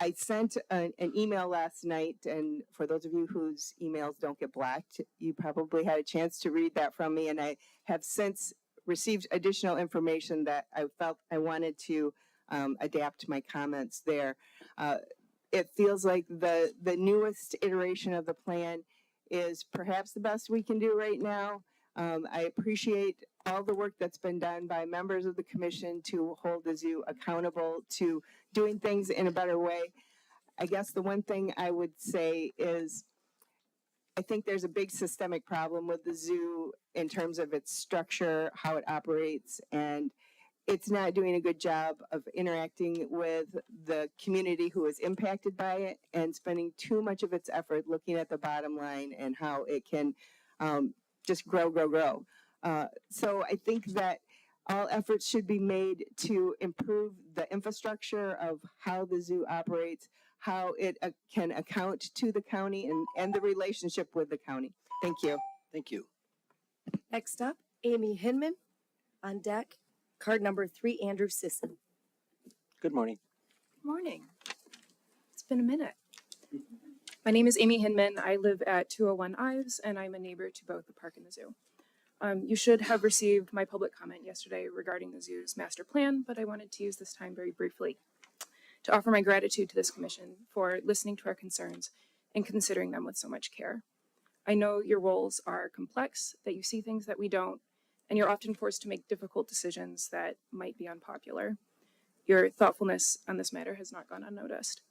I sent an email last night, and for those of you whose emails don't get blocked, you probably had a chance to read that from me, and I have since received additional information that I felt I wanted to adapt my comments there. It feels like the newest iteration of the plan is perhaps the best we can do right now. I appreciate all the work that's been done by members of the commission to hold the zoo accountable to doing things in a better way. I guess the one thing I would say is I think there's a big systemic problem with the zoo in terms of its structure, how it operates, and it's not doing a good job of interacting with the community who is impacted by it and spending too much of its effort looking at the bottom line and how it can just grow. So I think that all efforts should be made to improve the infrastructure of how the zoo operates, how it can account to the county and the relationship with the county. Thank you. Thank you. Next up, Amy Hinman on deck. Card number 3, Andrew Sisson. Good morning. Morning. It's been a minute. My name is Amy Hinman. I live at 201 Ives, and I'm a neighbor to both the park and the zoo. You should have received my public comment yesterday regarding the zoo's master plan, but I wanted to use this time very briefly to offer my gratitude to this commission for listening to our concerns and considering them with so much care. I know your roles are complex, that you see things that we don't, and you're often forced to make difficult decisions that might be unpopular. Your thoughtfulness on this matter has not gone unnoticed.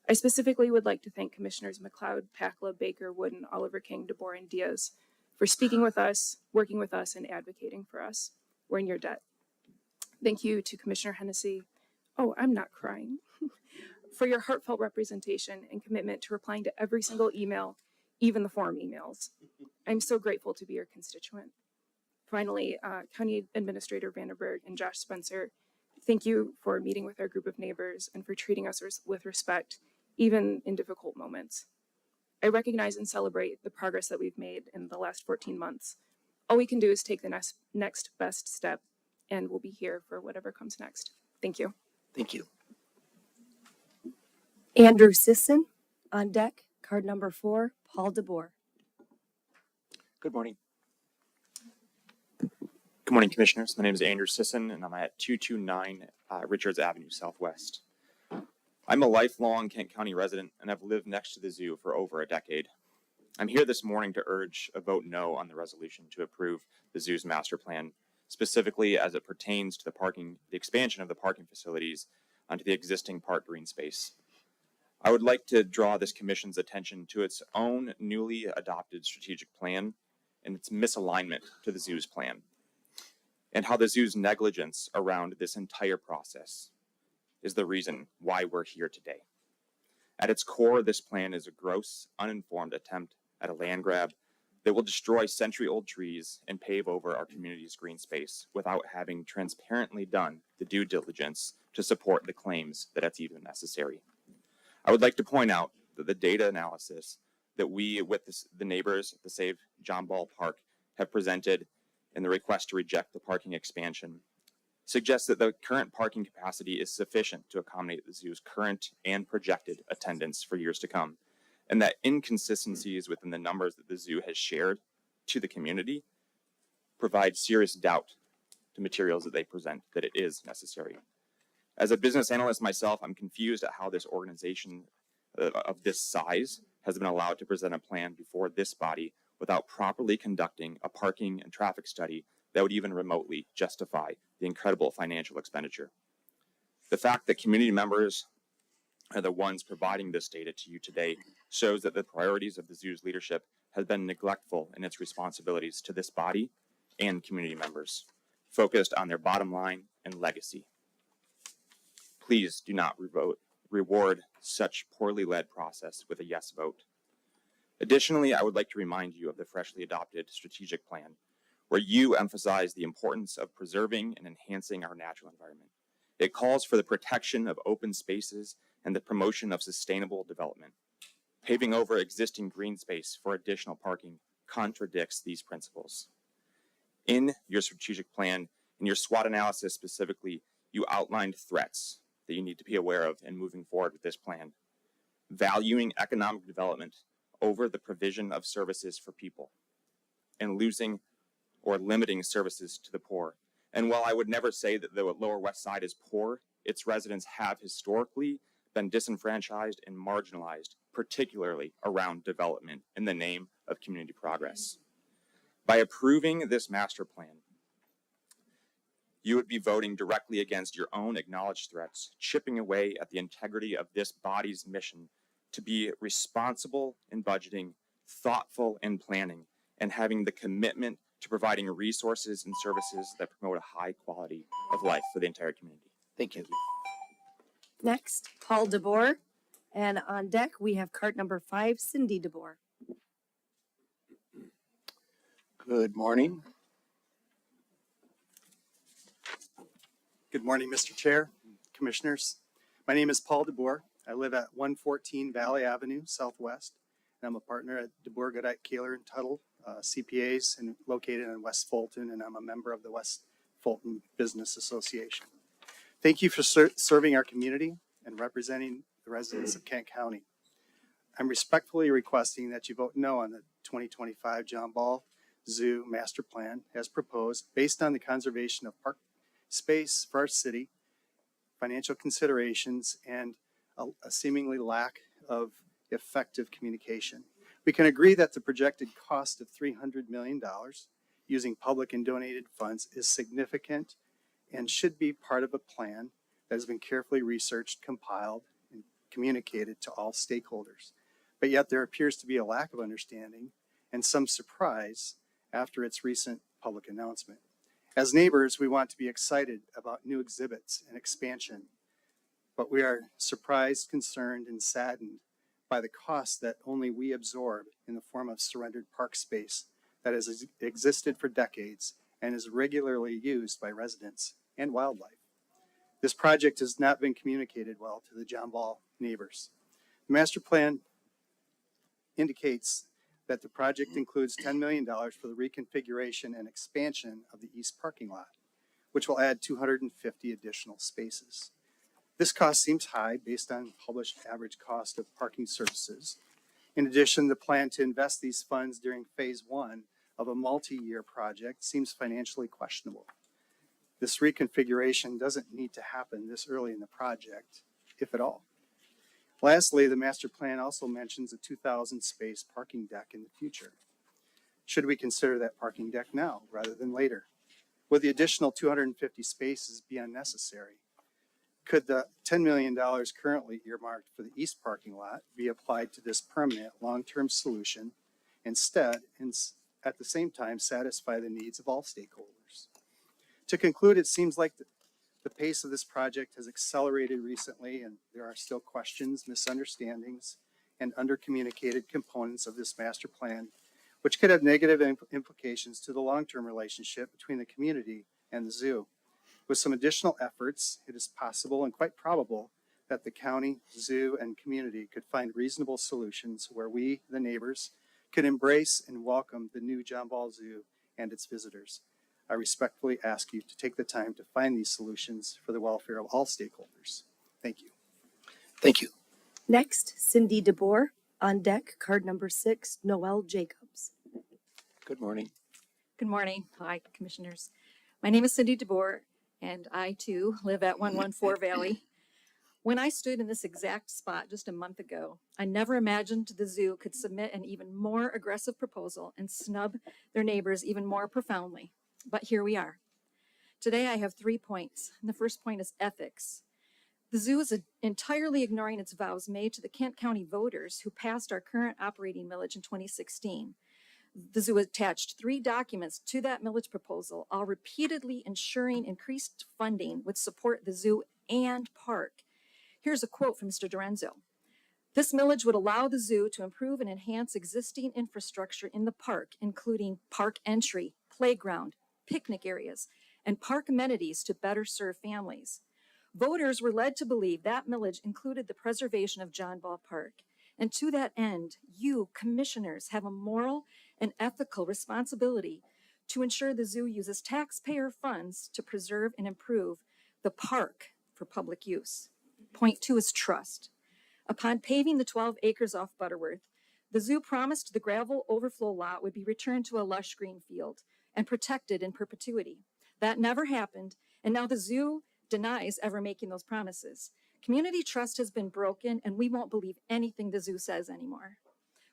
I specifically would like to thank Commissioners McLeod, Pakla, Baker, Wood, and Oliver King, DeBoer, and Diaz for speaking with us, working with us, and advocating for us. We're in your debt. Thank you to Commissioner Hennessy. Oh, I'm not crying. For your heartfelt representation and commitment to replying to every single email, even the forum emails. I'm so grateful to be your constituent. Finally, County Administrator Vanderberg and Josh Spencer, thank you for meeting with our group of neighbors and for treating us with respect, even in difficult moments. I recognize and celebrate the progress that we've made in the last 14 months. All we can do is take the next best step, and we'll be here for whatever comes next. Thank you. Thank you. Andrew Sisson on deck. Card number 4, Paul DeBoer. Good morning. Good morning, Commissioners. My name is Andrew Sisson, and I'm at 229 Richards Avenue Southwest. I'm a lifelong Kent County resident, and I've lived next to the zoo for over a decade. I'm here this morning to urge a vote no on the resolution to approve the zoo's master plan, specifically as it pertains to the expansion of the parking facilities onto the existing park green space. I would like to draw this commission's attention to its own newly adopted strategic plan and its misalignment to the zoo's plan, and how the zoo's negligence around this entire process is the reason why we're here today. At its core, this plan is a gross, uninformed attempt at a land grab that will destroy century-old trees and pave over our community's green space without having transparently done the due diligence to support the claims that it's even necessary. I would like to point out that the data analysis that we, with the neighbors at the Save John Ball Park, have presented in the request to reject the parking expansion suggests that the current parking capacity is sufficient to accommodate the zoo's current and projected attendance for years to come, and that inconsistencies within the numbers that the zoo has shared to the community provide serious doubt to materials that they present that it is necessary. As a business analyst myself, I'm confused at how this organization of this size has been allowed to present a plan before this body without properly conducting a parking and traffic study that would even remotely justify the incredible financial expenditure. The fact that community members are the ones providing this data to you today shows that the priorities of the zoo's leadership has been neglectful in its responsibilities to this body and community members, focused on their bottom line and legacy. Please do not reward such poorly led process with a yes vote. Additionally, I would like to remind you of the freshly adopted strategic plan, where you emphasize the importance of preserving and enhancing our natural environment. It calls for the protection of open spaces and the promotion of sustainable development. Paving over existing green space for additional parking contradicts these principles. In your strategic plan, in your SWOT analysis specifically, you outlined threats that you need to be aware of in moving forward with this plan. Valuing economic development over the provision of services for people, and losing or limiting services to the poor. And while I would never say that the Lower West Side is poor, its residents have historically been disenfranchised and marginalized, particularly around development in the name of community progress. By approving this master plan, you would be voting directly against your own acknowledged threats, chipping away at the integrity of this body's mission to be responsible in budgeting, thoughtful in planning, and having the commitment to providing resources and services that promote a high quality of life for the entire community. Thank you. Next, Paul DeBoer. And on deck, we have cart number 5, Cindy DeBoer. Good morning. Good morning, Mr. Chair, Commissioners. My name is Paul DeBoer. I live at 114 Valley Avenue, Southwest, and I'm a partner at DeBoer, Goodite, Kaler, and Tuttle CPAs, and located in West Fulton, and I'm a member of the West Fulton Business Association. Thank you for serving our community and representing the residents of Kent County. I'm respectfully requesting that you vote no on the 2025 John Ball Zoo Master Plan as proposed, based on the conservation of park space for our city, financial considerations, and a seemingly lack of effective communication. We can agree that the projected cost of $300 million using public and donated funds is significant and should be part of a plan that has been carefully researched, compiled, and communicated to all stakeholders. But yet there appears to be a lack of understanding and some surprise after its recent public announcement. As neighbors, we want to be excited about new exhibits and expansion, but we are surprised, concerned, and saddened by the cost that only we absorb in the form of surrendered park space that has existed for decades and is regularly used by residents and wildlife. This project has not been communicated well to the John Ball neighbors. The master plan indicates that the project includes $10 million for the reconfiguration and expansion of the east parking lot, which will add 250 additional spaces. This cost seems high based on published average cost of parking services. In addition, the plan to invest these funds during phase 1 of a multi-year project seems financially questionable. This reconfiguration doesn't need to happen this early in the project, if at all. Lastly, the master plan also mentions a 2,000 space parking deck in the future. Should we consider that parking deck now rather than later? Would the additional 250 spaces be unnecessary? Could the $10 million currently earmarked for the east parking lot be applied to this permanent long-term solution instead, and at the same time satisfy the needs of all stakeholders? To conclude, it seems like the pace of this project has accelerated recently, and there are still questions, misunderstandings, and undercommunicated components of this master plan, which could have negative implications to the long-term relationship between the community and the zoo. With some additional efforts, it is possible and quite probable that the county, zoo, and community could find reasonable solutions where we, the neighbors, could embrace and welcome the new John Ball Zoo and its visitors. I respectfully ask you to take the time to find these solutions for the welfare of all stakeholders. Thank you. Thank you. Next, Cindy DeBoer. On deck, card number 6, Noel Jacobs. Good morning. Good morning. Hi, Commissioners. My name is Cindy DeBoer, and I too live at 114 Valley. When I stood in this exact spot just a month ago, I never imagined the zoo could submit an even more aggressive proposal and snub their neighbors even more profoundly. But here we are. Today I have 3 points. And the first point is ethics. The zoo is entirely ignoring its vows made to the Kent County voters who passed our current operating millage in 2016. The zoo attached 3 documents to that millage proposal, all repeatedly ensuring increased funding would support the zoo and park. Here's a quote from Mr. Dorenzo. This millage would allow the zoo to improve and enhance existing infrastructure in the park, including park entry, playground, picnic areas, and park amenities to better serve families. Voters were led to believe that millage included the preservation of John Ball Park. And to that end, you, commissioners, have a moral and ethical responsibility to ensure the zoo uses taxpayer funds to preserve and improve the park for public use. Point 2 is trust. Upon paving the 12 acres off Butterworth, the zoo promised the gravel overflow lot would be returned to a lush green field and protected in perpetuity. That never happened, and now the zoo denies ever making those promises. Community trust has been broken, and we won't believe anything the zoo says anymore.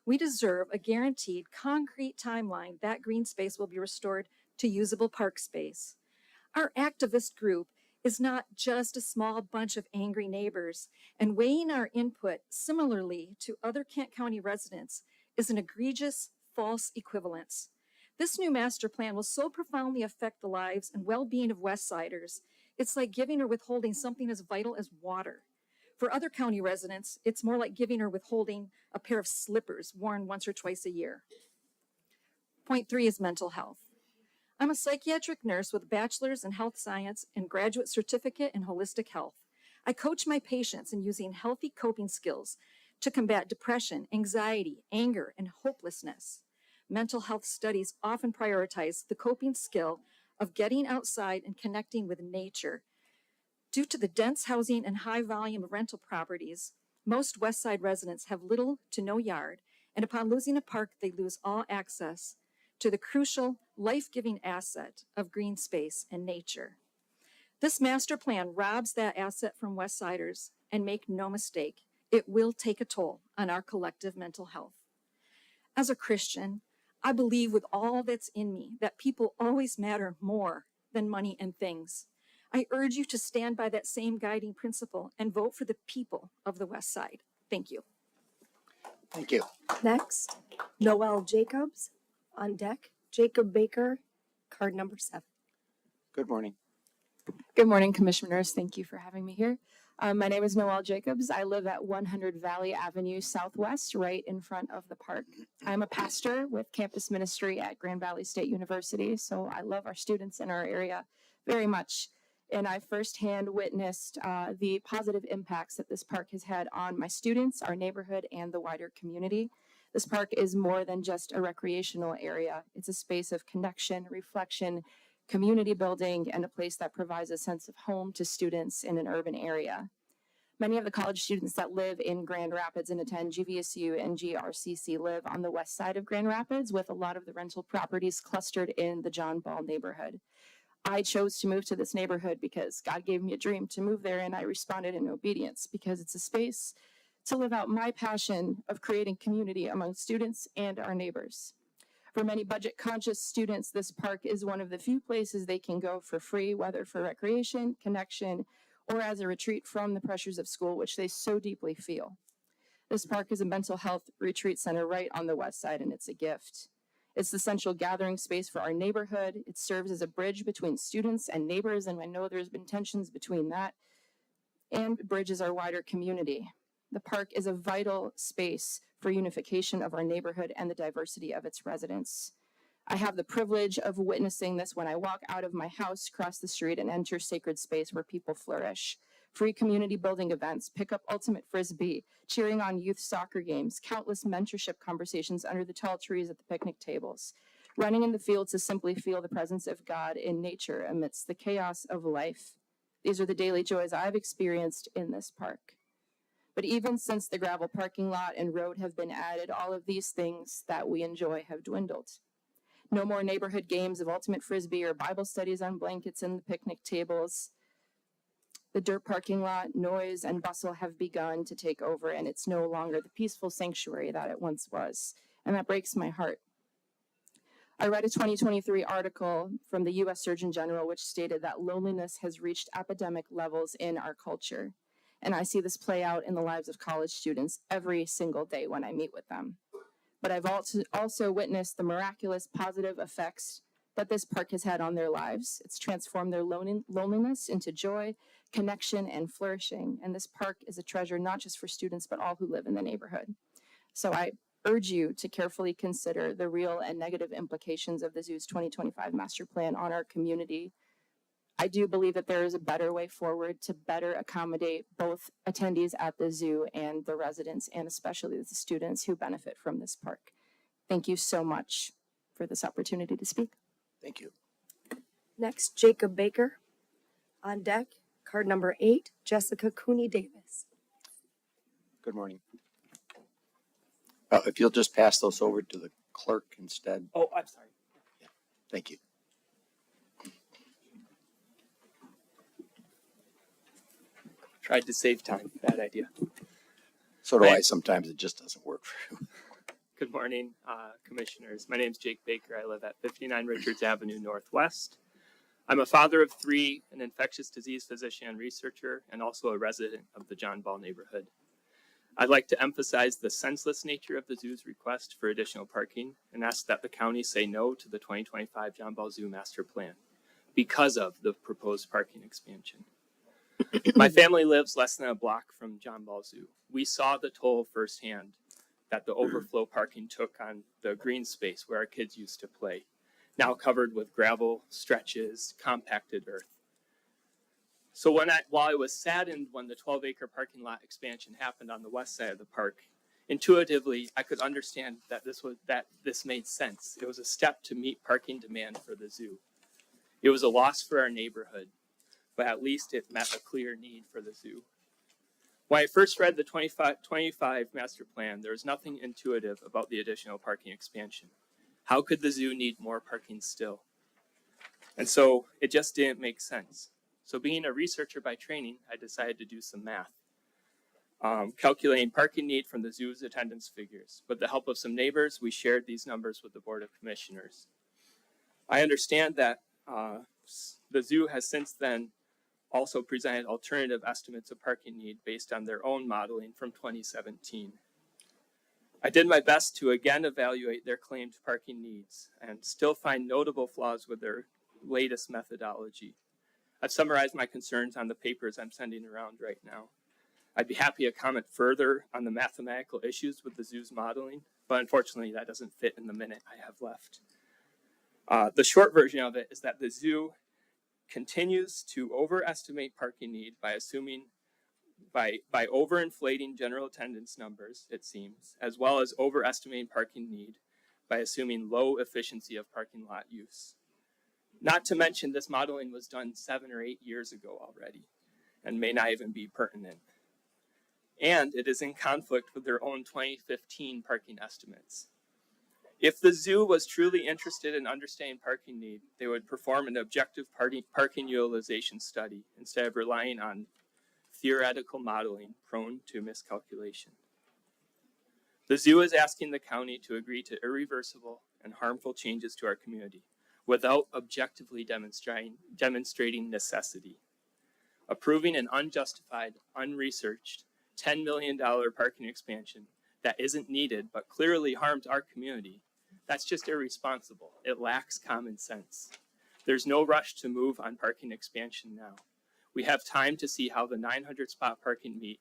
We deserve a guaranteed, concrete timeline that green space will be restored to usable park space. Our activist group is not just a small bunch of angry neighbors, and weighing our input similarly to other Kent County residents is an egregious false equivalence. This new master plan will so profoundly affect the lives and well-being of Westsiders, it's like giving or withholding something as vital as water. For other county residents, it's more like giving or withholding a pair of slippers worn once or twice a year. Point 3 is mental health. I'm a psychiatric nurse with a bachelor's in health science and graduate certificate in holistic health. I coach my patients in using healthy coping skills to combat depression, anxiety, anger, and hopelessness. Mental health studies often prioritize the coping skill of getting outside and connecting with nature. Due to the dense housing and high volume of rental properties, most West Side residents have little to no yard, and upon losing a park, they lose all access to the crucial, life-giving asset of green space and nature. This master plan robs that asset from West Siders, and make no mistake, it will take a toll on our collective mental health. As a Christian, I believe with all that's in me that people always matter more than money and things. I urge you to stand by that same guiding principle and vote for the people of the West Side. Thank you. Thank you. Next, Noel Jacobs. On deck, Jacob Baker, card number 7. Good morning. Good morning, Commissioners. Thank you for having me here. My name is Noelle Jacobs. I live at 100 Valley Avenue Southwest, right in front of the park. I'm a pastor with campus ministry at Grand Valley State University, so I love our students in our area very much. And I firsthand witnessed the positive impacts that this park has had on my students, our neighborhood, and the wider community. This park is more than just a recreational area. It's a space of connection, reflection, community building, and a place that provides a sense of home to students in an urban area. Many of the college students that live in Grand Rapids and attend GVSU and GRCC live on the west side of Grand Rapids, with a lot of the rental properties clustered in the John Ball neighborhood. I chose to move to this neighborhood because God gave me a dream to move there, and I responded in obedience because it's a space to live out my passion of creating community among students and our neighbors. For many budget-conscious students, this park is one of the few places they can go for free, whether for recreation, connection, or as a retreat from the pressures of school, which they so deeply feel. This park is a mental health retreat center right on the west side, and it's a gift. It's the central gathering space for our neighborhood. It serves as a bridge between students and neighbors, and I know there's been tensions between that, and bridges our wider community. The park is a vital space for unification of our neighborhood and the diversity of its residents. I have the privilege of witnessing this when I walk out of my house, cross the street, and enter sacred space where people flourish. Free community building events, pick up ultimate frisbee, cheering on youth soccer games, countless mentorship conversations under the tall trees at the picnic tables, running in the fields to simply feel the presence of God in nature amidst the chaos of life. These are the daily joys I've experienced in this park. But even since the gravel parking lot and road have been added, all of these things that we enjoy have dwindled. No more neighborhood games of ultimate frisbee or Bible studies on blankets and the picnic tables. The dirt parking lot, noise, and bustle have begun to take over, and it's no longer the peaceful sanctuary that it once was. And that breaks my heart. I read a 2023 article from the US Surgeon General, which stated that loneliness has reached epidemic levels in our culture. And I see this play out in the lives of college students every single day when I meet with them. But I've also witnessed the miraculous positive effects that this park has had on their lives. It's transformed their loneliness into joy, connection, and flourishing. And this park is a treasure not just for students, but all who live in the neighborhood. So I urge you to carefully consider the real and negative implications of the zoo's 2025 master plan on our community. I do believe that there is a better way forward to better accommodate both attendees at the zoo and the residents, and especially the students who benefit from this park. Thank you so much for this opportunity to speak. Thank you. Next, Jacob Baker. On deck, card number 8, Jessica Cooney Davis. Good morning. If you'll just pass those over to the clerk instead. Oh, I'm sorry. Thank you. Tried to save time. Bad idea. So do I sometimes. It just doesn't work for you. Good morning, commissioners. My name is Jake Baker. I live at 59 Richards Avenue Northwest. I'm a father of 3, an infectious disease physician and researcher, and also a resident of the John Ball neighborhood. I'd like to emphasize the senseless nature of the zoo's request for additional parking and ask that the county say no to the 2025 John Ball Zoo Master Plan because of the proposed parking expansion. My family lives less than a block from John Ball Zoo. We saw the toll firsthand that the overflow parking took on the green space where our kids used to play, now covered with gravel, stretches, compacted earth. So while I was saddened when the 12-acre parking lot expansion happened on the west side of the park, intuitively I could understand that this made sense. It was a step to meet parking demand for the zoo. It was a loss for our neighborhood, but at least it met a clear need for the zoo. When I first read the 25 master plan, there was nothing intuitive about the additional parking expansion. How could the zoo need more parking still? And so it just didn't make sense. So being a researcher by training, I decided to do some math, calculating parking need from the zoo's attendance figures. With the help of some neighbors, we shared these numbers with the Board of Commissioners. I understand that the zoo has since then also presented alternative estimates of parking need based on their own modeling from 2017. I did my best to again evaluate their claimed parking needs and still find notable flaws with their latest methodology. I've summarized my concerns on the papers I'm sending around right now. I'd be happy to comment further on the mathematical issues with the zoo's modeling, but unfortunately that doesn't fit in the minute I have left. The short version of it is that the zoo continues to overestimate parking need by overinflating general attendance numbers, it seems, as well as overestimating parking need by assuming low efficiency of parking lot use. Not to mention this modeling was done 7 or 8 years ago already and may not even be pertinent. And it is in conflict with their own 2015 parking estimates. If the zoo was truly interested in understanding parking need, they would perform an objective parking utilization study instead of relying on theoretical modeling prone to miscalculation. The zoo is asking the county to agree to irreversible and harmful changes to our community without objectively demonstrating necessity. Approving an unjustified, unresearched $10 million parking expansion that isn't needed but clearly harms our community, that's just irresponsible. It lacks common sense. There's no rush to move on parking expansion now. We have time to see how the 900 spot parking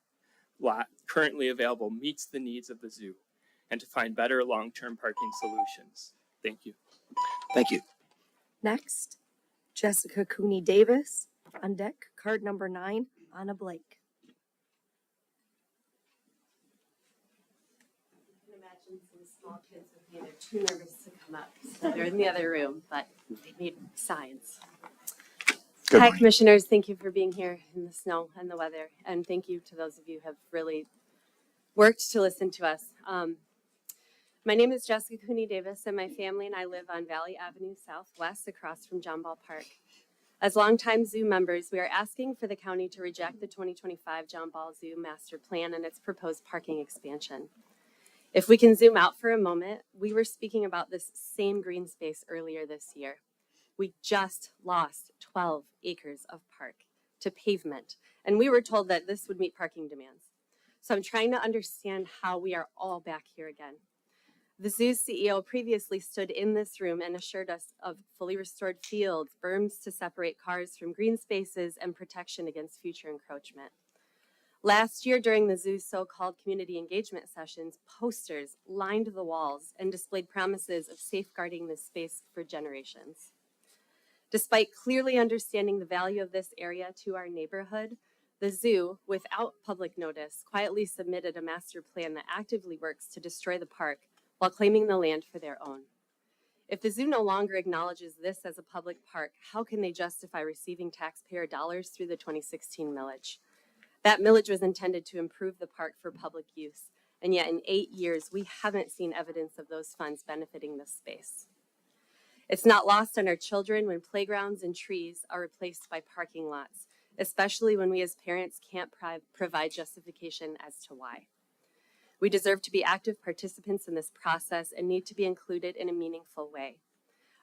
lot currently available meets the needs of the zoo and to find better long-term parking solutions. Thank you. Thank you. Next, Jessica Cooney Davis. On deck, card number 9, Anna Blake. I can imagine some small kids with me, they're too nervous to come up. So they're in the other room, but they need science. Good Hi, morning. commissioners. Thank you for being here in the snow and the weather. And thank you to those of you who have really worked to listen to us. My name is Jessica Cooney Davis, and my family and I live on Valley Avenue Southwest across from John Ball Park. As longtime zoo members, we are asking for the county to reject the 2025 John Ball Zoo Master Plan and its proposed parking expansion. If we can zoom out for a moment, we were speaking about this same green space earlier this year. We just lost 12 acres of park to pavement, and we were told that this would meet parking demands. So I'm trying to understand how we are all back here again. The zoo's CEO previously stood in this room and assured us of fully restored fields, berms to separate cars from green spaces, and protection against future encroachment. Last year, during the zoo's so-called community engagement sessions, posters lined the walls and displayed promises of safeguarding this space for generations. Despite clearly understanding the value of this area to our neighborhood, the zoo, without public notice, quietly submitted a master plan that actively works to destroy the park while claiming the land for their own. If the zoo no longer acknowledges this as a public park, how can they justify receiving taxpayer dollars through the 2016 millage? That millage was intended to improve the park for public use, and yet in 8 years, we haven't seen evidence of those funds benefiting this space. It's not lost on our children when playgrounds and trees are replaced by parking lots, especially when we as parents can't provide justification as to why. We deserve to be active participants in this process and need to be included in a meaningful way.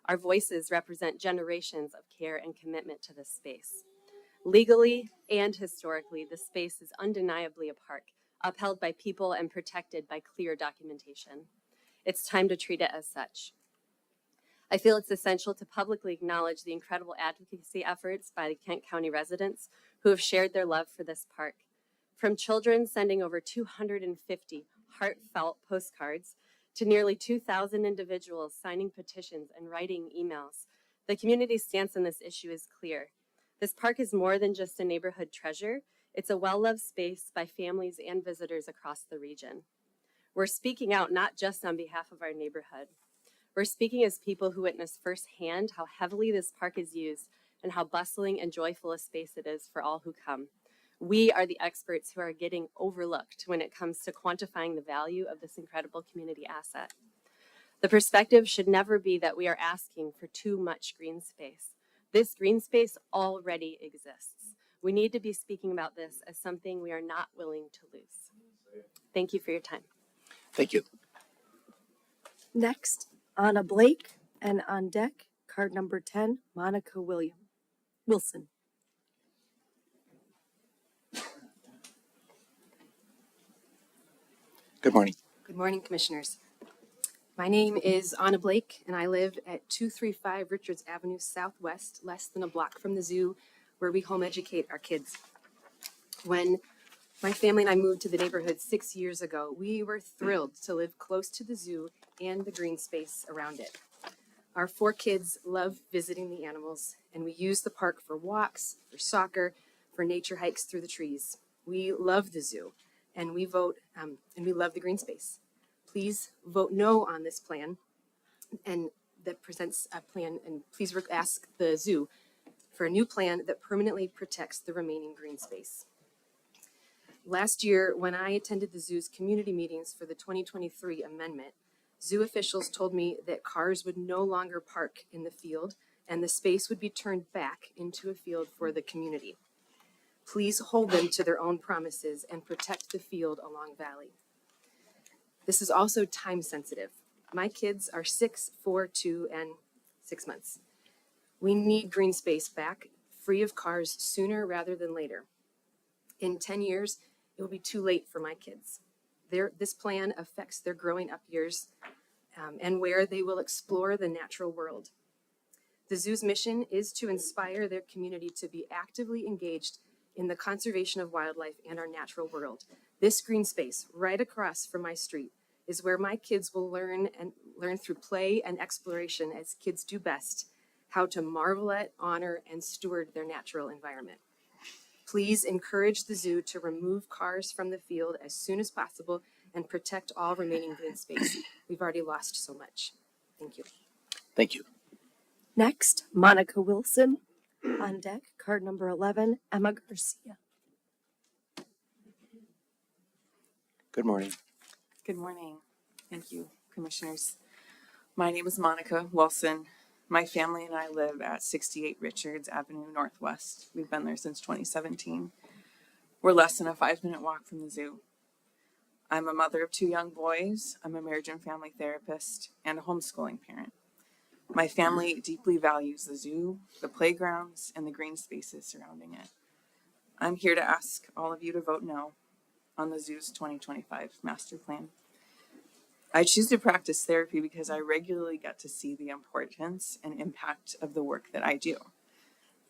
Our voices represent generations of care and commitment to this space. Legally and historically, the space is undeniably a park, upheld by people and protected by clear documentation. It's time to treat it as such. I feel it's essential to publicly acknowledge the incredible advocacy efforts by the Kent County residents who have shared their love for this park. From children sending over 250 heartfelt postcards to nearly 2,000 individuals signing petitions and writing emails, the community's stance on this issue is clear. This park is more than just a neighborhood treasure. It's a well-loved space by families and visitors across the region. We're speaking out not just on behalf of our neighborhood. We're speaking as people who witness firsthand how heavily this park is used and how bustling and joyful a space it is for all who come. We are the experts who are getting overlooked when it comes to quantifying the value of this incredible community asset. The perspective should never be that we are asking for too much green space. This green space already exists. We need to be speaking about this as something we are not willing to lose. Thank you for your time. Thank you. Next, Anna Blake, and on deck, card number 10, Monica Wilson. Good morning. Good morning, Commissioners. My name is Anna Blake, and I live at 235 Richards Avenue Southwest, less than a block from the zoo, where we home educate our kids. When my family and I moved to the neighborhood 6 years ago, we were thrilled to live close to the zoo and the green space around it. Our 4 kids love visiting the animals, and we use the park for walks, for soccer, for nature hikes through the trees. We love the zoo, and we vote, and we love the green space. Please vote no on this plan, and that presents a plan, and please ask the zoo for a new plan that permanently protects the remaining green space. Last year, when I attended the zoo's community meetings for the 2023 amendment, zoo officials told me that cars would no longer park in the field and the space would be turned back into a field for the community. Please hold them to their own promises and protect the field along Valley. This is also time sensitive. My kids are 6, 4, 2, and 6 months. We need green space back, free of cars sooner rather than later. In 10 years, it will be too late for my kids. This plan affects their growing up years and where they will explore the natural world. The zoo's mission is to inspire their community to be actively engaged in the conservation of wildlife and our natural world. This green space right across from my street is where my kids will learn through play and exploration, as kids do best, how to marvel at, honor, and steward their natural environment. Please encourage the zoo to remove cars from the field as soon as possible and protect all remaining green space. We've already lost so much. Thank you. Thank you. Next, Monica Wilson. On deck, card number 11, Emma Garcia. Good morning. Good morning. Thank you, Commissioners. My name is Monica Wilson. My family and I live at 68 Richards Avenue Northwest. We've been there since 2017. We're less than a 5-minute walk from the zoo. I'm a mother of 2 young boys. I'm a marriage and family therapist and a homeschooling parent. My family deeply values the zoo, the playgrounds, and the green spaces surrounding it. I'm here to ask all of you to vote no on the zoo's 2025 master plan. I choose to practice therapy because I regularly get to see the importance and impact of the work that I do.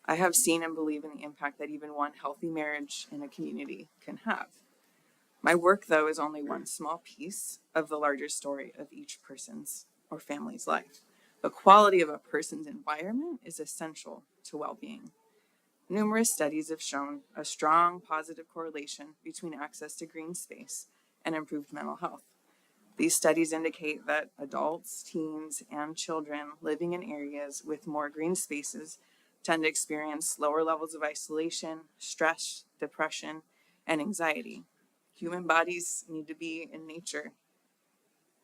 I have seen and believe in the impact that even one healthy marriage in a community can have. My work, though, is only one small piece of the larger story of each person's or family's life. The quality of a person's environment is essential to well-being. Numerous studies have shown a strong positive correlation between access to green space and improved mental health. These studies indicate that adults, teens, and children living in areas with more green spaces tend to experience lower levels of isolation, stress, depression, and anxiety. Human bodies need to be in nature.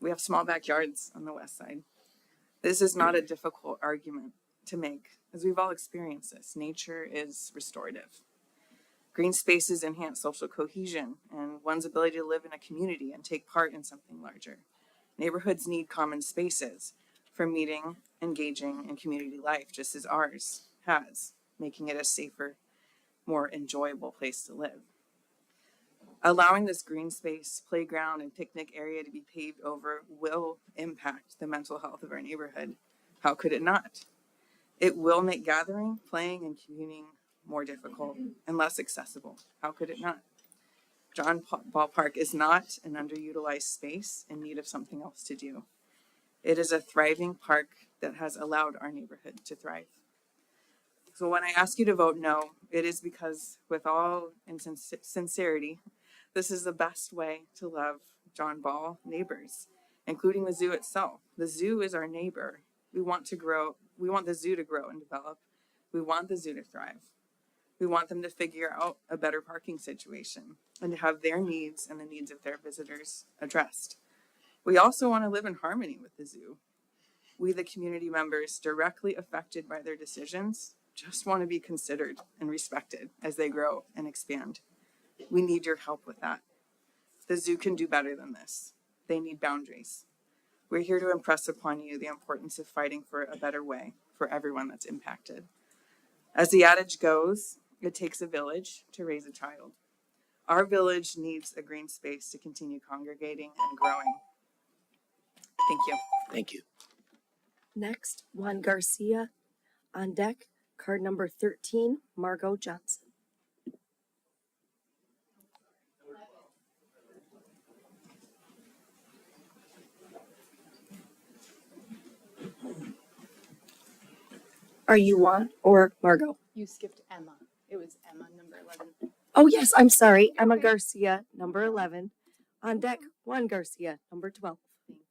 We have small backyards on the west side. This is not a difficult argument to make, as we've all experienced this. Nature is restorative. Green spaces enhance social cohesion and one's ability to live in a community and take part in something larger. Neighborhoods need common spaces for meeting, engaging, and community life, just as ours has, making it a safer, more enjoyable place to live. Allowing this green space, playground, and picnic area to be paved over will impact the mental health of our neighborhood. How could it not? It will make gathering, playing, and communing more difficult and less accessible. How could it not? John Ball Park is not an underutilized space in need of something else to do. It is a thriving park that has allowed our neighborhood to thrive. So when I ask you to vote no, it is because, with all sincerity, this is the best way to love John Ball neighbors, including the zoo itself. The zoo is our neighbor. We want the zoo to grow and develop. We want the zoo to thrive. We want them to figure out a better parking situation and to have their needs and the needs of their visitors addressed. We also want to live in harmony with the zoo. We, the community members directly affected by their decisions, just want to be considered and respected as they grow and expand. We need your help with that. The zoo can do better than this. They need boundaries. We're here to impress upon you the importance of fighting for a better way for everyone that's impacted. As the adage goes, it takes a village to raise a child. Our village needs a green space to continue congregating and growing. Thank you. Thank you. Next, Juan Garcia on deck, card number 13, Margot Johnson. Are you Juan or Margot? You skipped Emma. It was Emma, number 11. Oh, yes, I'm sorry. Emma Garcia, number 11. On deck, Juan Garcia, number 12. Thank you.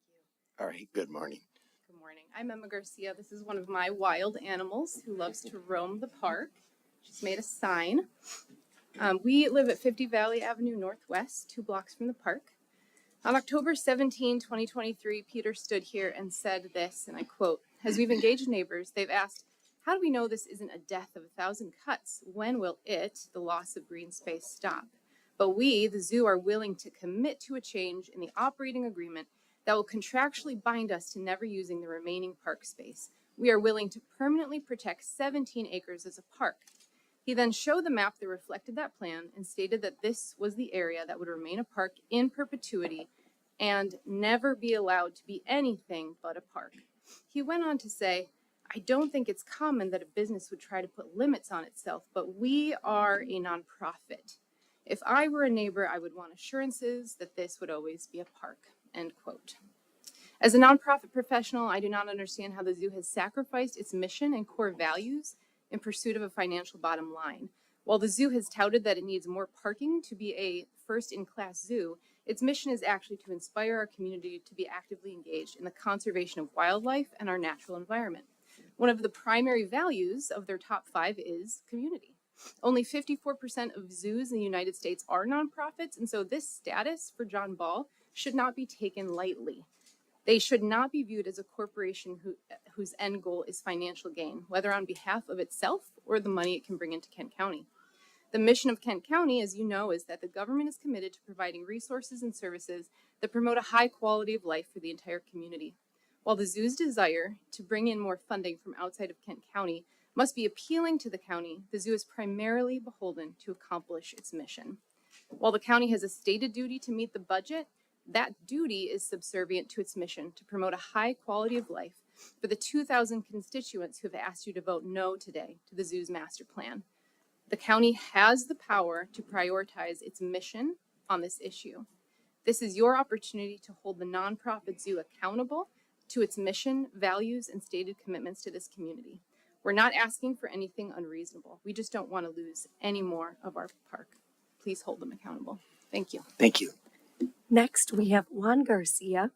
All right, good morning. Good morning. I'm Emma Garcia. This is one of my wild animals who loves to roam the park. She's made a sign. We live at 50 Valley Avenue Northwest, 2 blocks from the park. On October 17, 2023, Peter stood here and said this, and I quote, "As we've engaged neighbors, they've asked, how do we know this isn't a death of 1,000 cuts? When will the loss of green space, stop? But we, the zoo, are willing to commit to a change in the operating agreement that will contractually bind us to never using the remaining park space. We are willing to permanently protect 17 acres as a park." He then showed the map that reflected that plan and stated that this was the area that would remain a park in perpetuity and never be allowed to be anything but a park. He went on to say, "I don't think it's common that a business would try to put limits on itself, but we are a nonprofit. If I were a neighbor, I would want assurances that this would always be a park," end quote. As a nonprofit professional, I do not understand how the zoo has sacrificed its mission and core values in pursuit of a financial bottom line. While the zoo has touted that it needs more parking to be a first-in-class zoo, its mission is actually to inspire our community to be actively engaged in the conservation of wildlife and our natural environment. One of the primary values of their top 5 is community. Only 54% of zoos in the United States are nonprofits, and so this status for John Ball should not be taken lightly. They should not be viewed as a corporation whose end goal is financial gain, whether on behalf of itself or the money it can bring into Kent County. The mission of Kent County, as you know, is that the government is committed to providing resources and services that promote a high quality of life for the entire community. While the zoo's desire to bring in more funding from outside of Kent County must be appealing to the county, the zoo is primarily beholden to accomplish its mission. While the county has a stated duty to meet the budget, that duty is subservient to its mission to promote a high quality of life for the 2,000 constituents who have asked you to vote no today to the zoo's master plan. The county has the power to prioritize its mission on this issue. This is your opportunity to hold the nonprofit zoo accountable to its mission, values, and stated commitments to this community. We're not asking for anything unreasonable. We just don't want to lose any more of our park. Please hold them accountable. Thank you. Thank you. Next, we have Juan Garcia,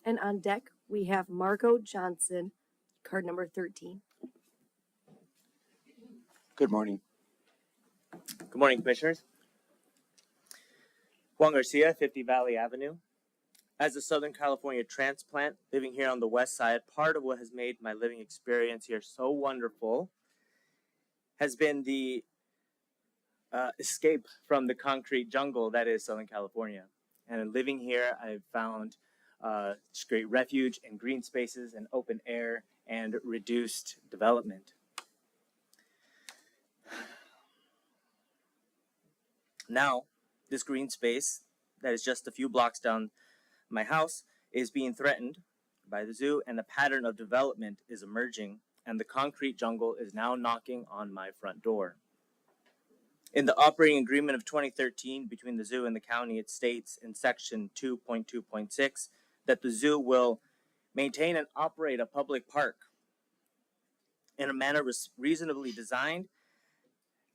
and on deck, we have Margot Johnson, card number 13. Good morning. Good morning, Commissioners. Juan Garcia, 50 Valley Avenue. As a Southern California transplant living here on the west side, part of what has made my living experience here so wonderful has been the escape from the concrete jungle that is Southern California. And in living here, I've found just great refuge and green spaces and open air and reduced development. Now, this green space that is just a few blocks down my house is being threatened by the zoo, and the pattern of development is emerging, and the concrete jungle is now knocking on my front door. In the operating agreement of 2013 between the zoo and the county, it states in section 2.2.6 that the zoo will maintain and operate a public park in a manner reasonably designed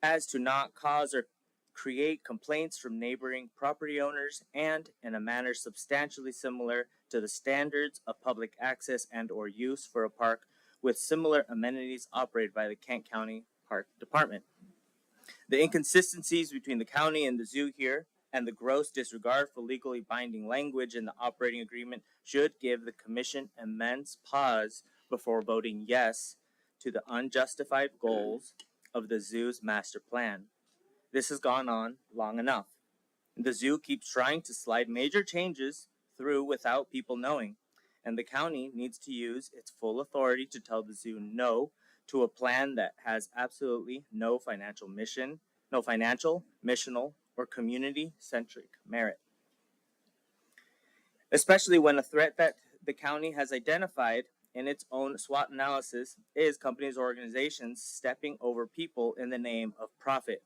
as to not cause or create complaints from neighboring property owners, and in a manner substantially similar to the standards of public access and or use for a park with similar amenities operated by the Kent County Park Department. The inconsistencies between the county and the zoo here and the gross disregard for legally binding language in the operating agreement should give the commission immense pause before voting yes to the unjustified goals of the zoo's master plan. This has gone on long enough. The zoo keeps trying to slide major changes through without people knowing, and the county needs to use its full authority to tell the zoo no to a plan that has absolutely no financial, missional, or community-centric merit. Especially when a threat that the county has identified in its own SWOT analysis is companies or organizations stepping over people in the name of profit.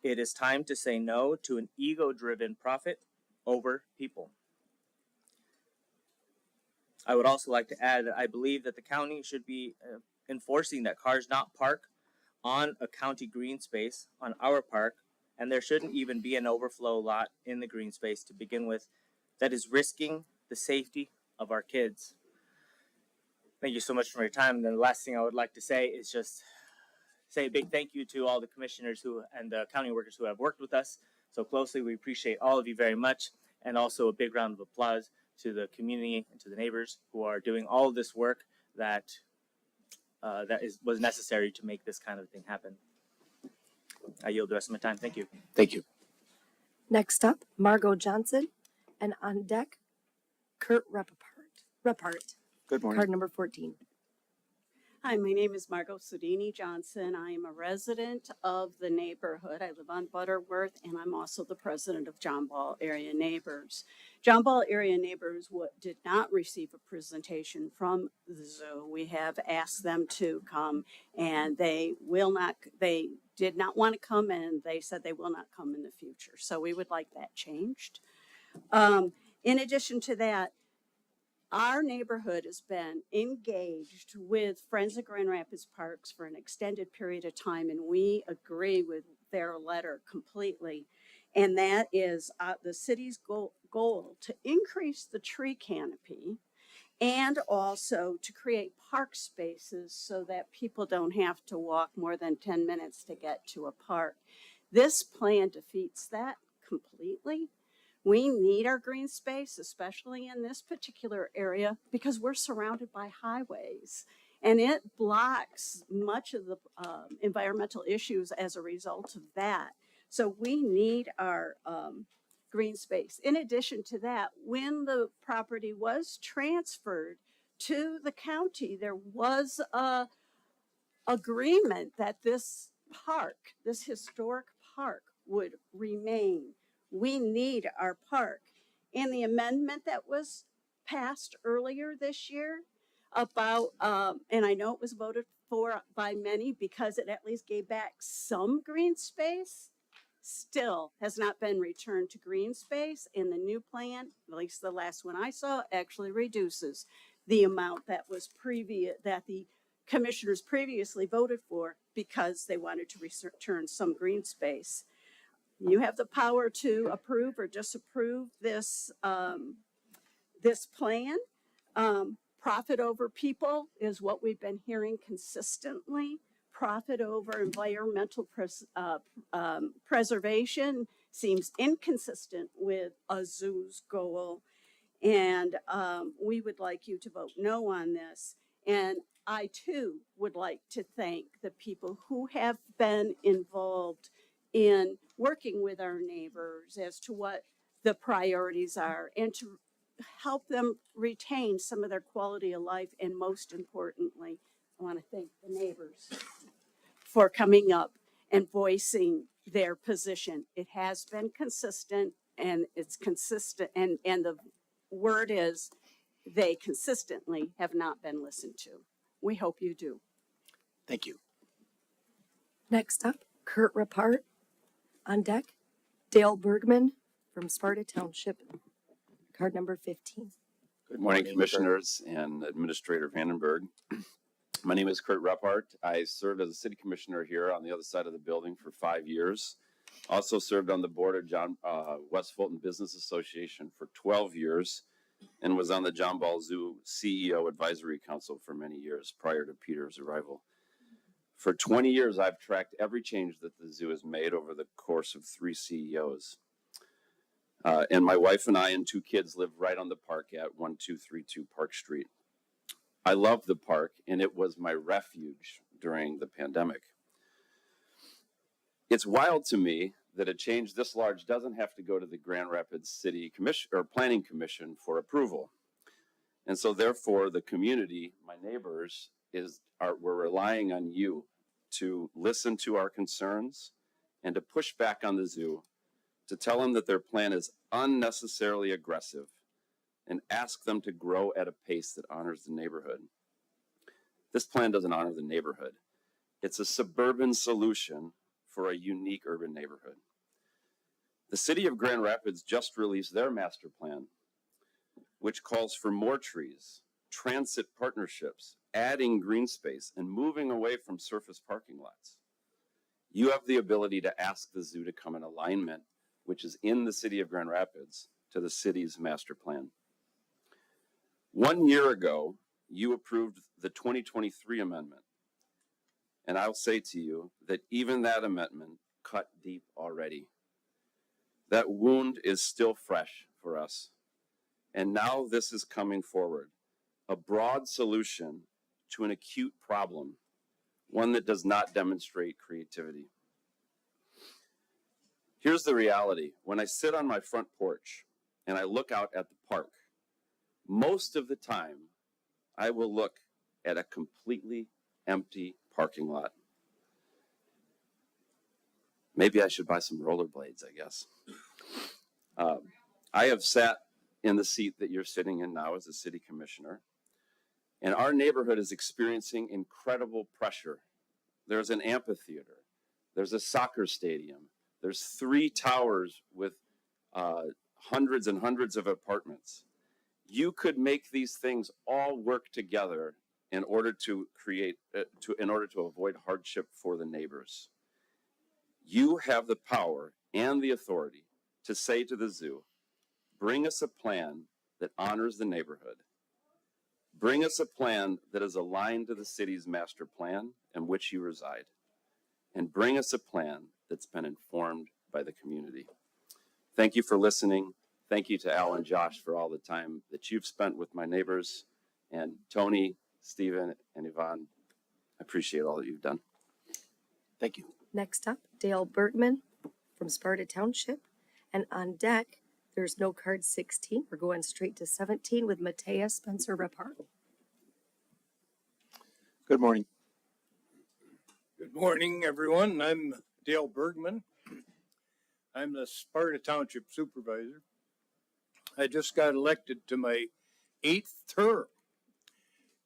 It is time to say no to an ego-driven profit over people. I would also like to add that I believe that the county should be enforcing that cars not park on a county green space on our park, and there shouldn't even be an overflow lot in the green space to begin with that is risking the safety of our kids. Thank you so much for your time. And then the last thing I would like to say is just say a big thank you to all the commissioners and the county workers who have worked with us so closely. We appreciate all of you very much, and also a big round of applause to the community and to the neighbors who are doing all of this work that was necessary to make this kind of thing happen. I yield the rest of my time. Thank you. Thank you. Next up, Margot Johnson, and on deck, Kurt Repart. Good morning. Card number 14. Hi, my name is Margot Sudini Johnson. I am a resident of the neighborhood. I live on Butterworth, and I'm also the president of John Ball Area Neighbors. John Ball Area Neighbors did not receive a presentation from the zoo. We have asked them to come, and they did not want to come, and they said they will not come in the future. So we would like that changed. In addition to that, our neighborhood has been engaged with Friends of Grand Rapids Parks for an extended period of time, and we agree with their letter completely. And that is the city's goal to increase the tree canopy and also to create park spaces so that people don't have to walk more than 10 minutes to get to a park. This plan defeats that completely. We need our green space, especially in this particular area, because we're surrounded by highways. And it blocks much of the environmental issues as a result of that. So we need our green space. In addition to that, when the property was transferred to the county, there was a agreement that this park, this historic park, would remain. We need our park. And the amendment that was passed earlier this year about, and I know it was voted for by many because it at least gave back some green space, still has not been returned to green space. And the new plan, at least the last one I saw, actually reduces the amount that was that the commissioners previously voted for because they wanted to return some green space. You have the power to approve or disapprove this this plan. Profit over people is what we've been hearing consistently. Profit over environmental preservation seems inconsistent with a zoo's goal. And we would like you to vote no on this. And I too would like to thank the people who have been involved in working with our neighbors as to what the priorities are and to help them retain some of their quality of life. And most importantly, I want to thank the neighbors for coming up and voicing their position. It has been consistent and it's consistent, and the word is they consistently have not been listened to. We hope you do. Thank you. Next up, Kurt Rapart on deck. Dale Bergman from Sparta Township, card number 15. Good morning, Commissioners and Administrator Vandenberg. My name is Kurt Repart. I served as a city commissioner here on the other side of the building for 5 years. Also served on the board of West Fulton Business Association for 12 years and was on the John Ball Zoo CEO Advisory Council for many years prior to Peter's arrival. For 20 years, I've tracked every change that the zoo has made over the course of 3 CEOs. And my wife and I and 2 kids live right on the park at 1232 Park Street. I love the park, and it was my refuge during the pandemic. It's wild to me that a change this large doesn't have to go to the Grand Rapids City Commission or Planning Commission for approval. And so therefore the community, my neighbors, we're relying on you to listen to our concerns and to push back on the zoo, to tell them that their plan is unnecessarily aggressive and ask them to grow at a pace that honors the neighborhood. This plan doesn't honor the neighborhood. It's a suburban solution for a unique urban neighborhood. The city of Grand Rapids just released their master plan, which calls for more trees, transit partnerships, adding green space, and moving away from surface parking lots. You have the ability to ask the zoo to come in alignment, which is in the city of Grand Rapids, to the city's master plan. 1 year ago, you approved the 2023 amendment. And I'll say to you that even that amendment cut deep already. That wound is still fresh for us. And now this is coming forward, a broad solution to an acute problem, one that does not demonstrate creativity. Here's the reality. When I sit on my front porch and I look out at the park, most of the time I will look at a completely empty parking lot. Maybe I should buy some rollerblades, I guess. I have sat in the seat that you're sitting in now as a city commissioner, and our neighborhood is experiencing incredible pressure. There's an amphitheater, there's a soccer stadium, there's 3 towers with hundreds and hundreds of apartments. You could make these things all work together in order to avoid hardship for the neighbors. You have the power and the authority to say to the zoo, bring us a plan that honors the neighborhood. Bring us a plan that is aligned to the city's master plan in which you reside. And bring us a plan that's been informed by the community. Thank you for listening. thank you to Al and Josh for all the time that you've spent with my neighbors, and Tony, Stephen, and Yvonne. I appreciate all that you've done. Thank you. Next up, Dale Bergman from Sparta Township. And on deck, there's no card 16. We're going straight to 17 with Matea Spencer Repart. Good morning. Good morning, everyone. I'm Dale Bergman. I'm the Sparta Township Supervisor. I just got elected to my 8th term,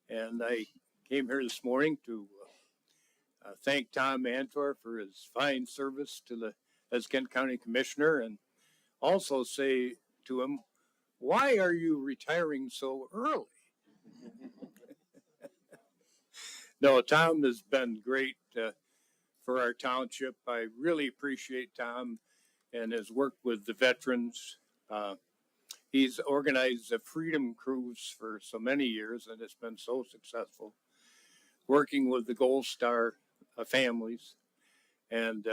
and I came here this morning to thank Tom Antor for his fine service as Kent County Commissioner, and also say to him, why are you retiring so early? No, Tom has been great for our township. I really appreciate Tom and his work with the veterans. He's organized the Freedom Cruise for so many years, and it's been so successful. Working with the Gold Star families, and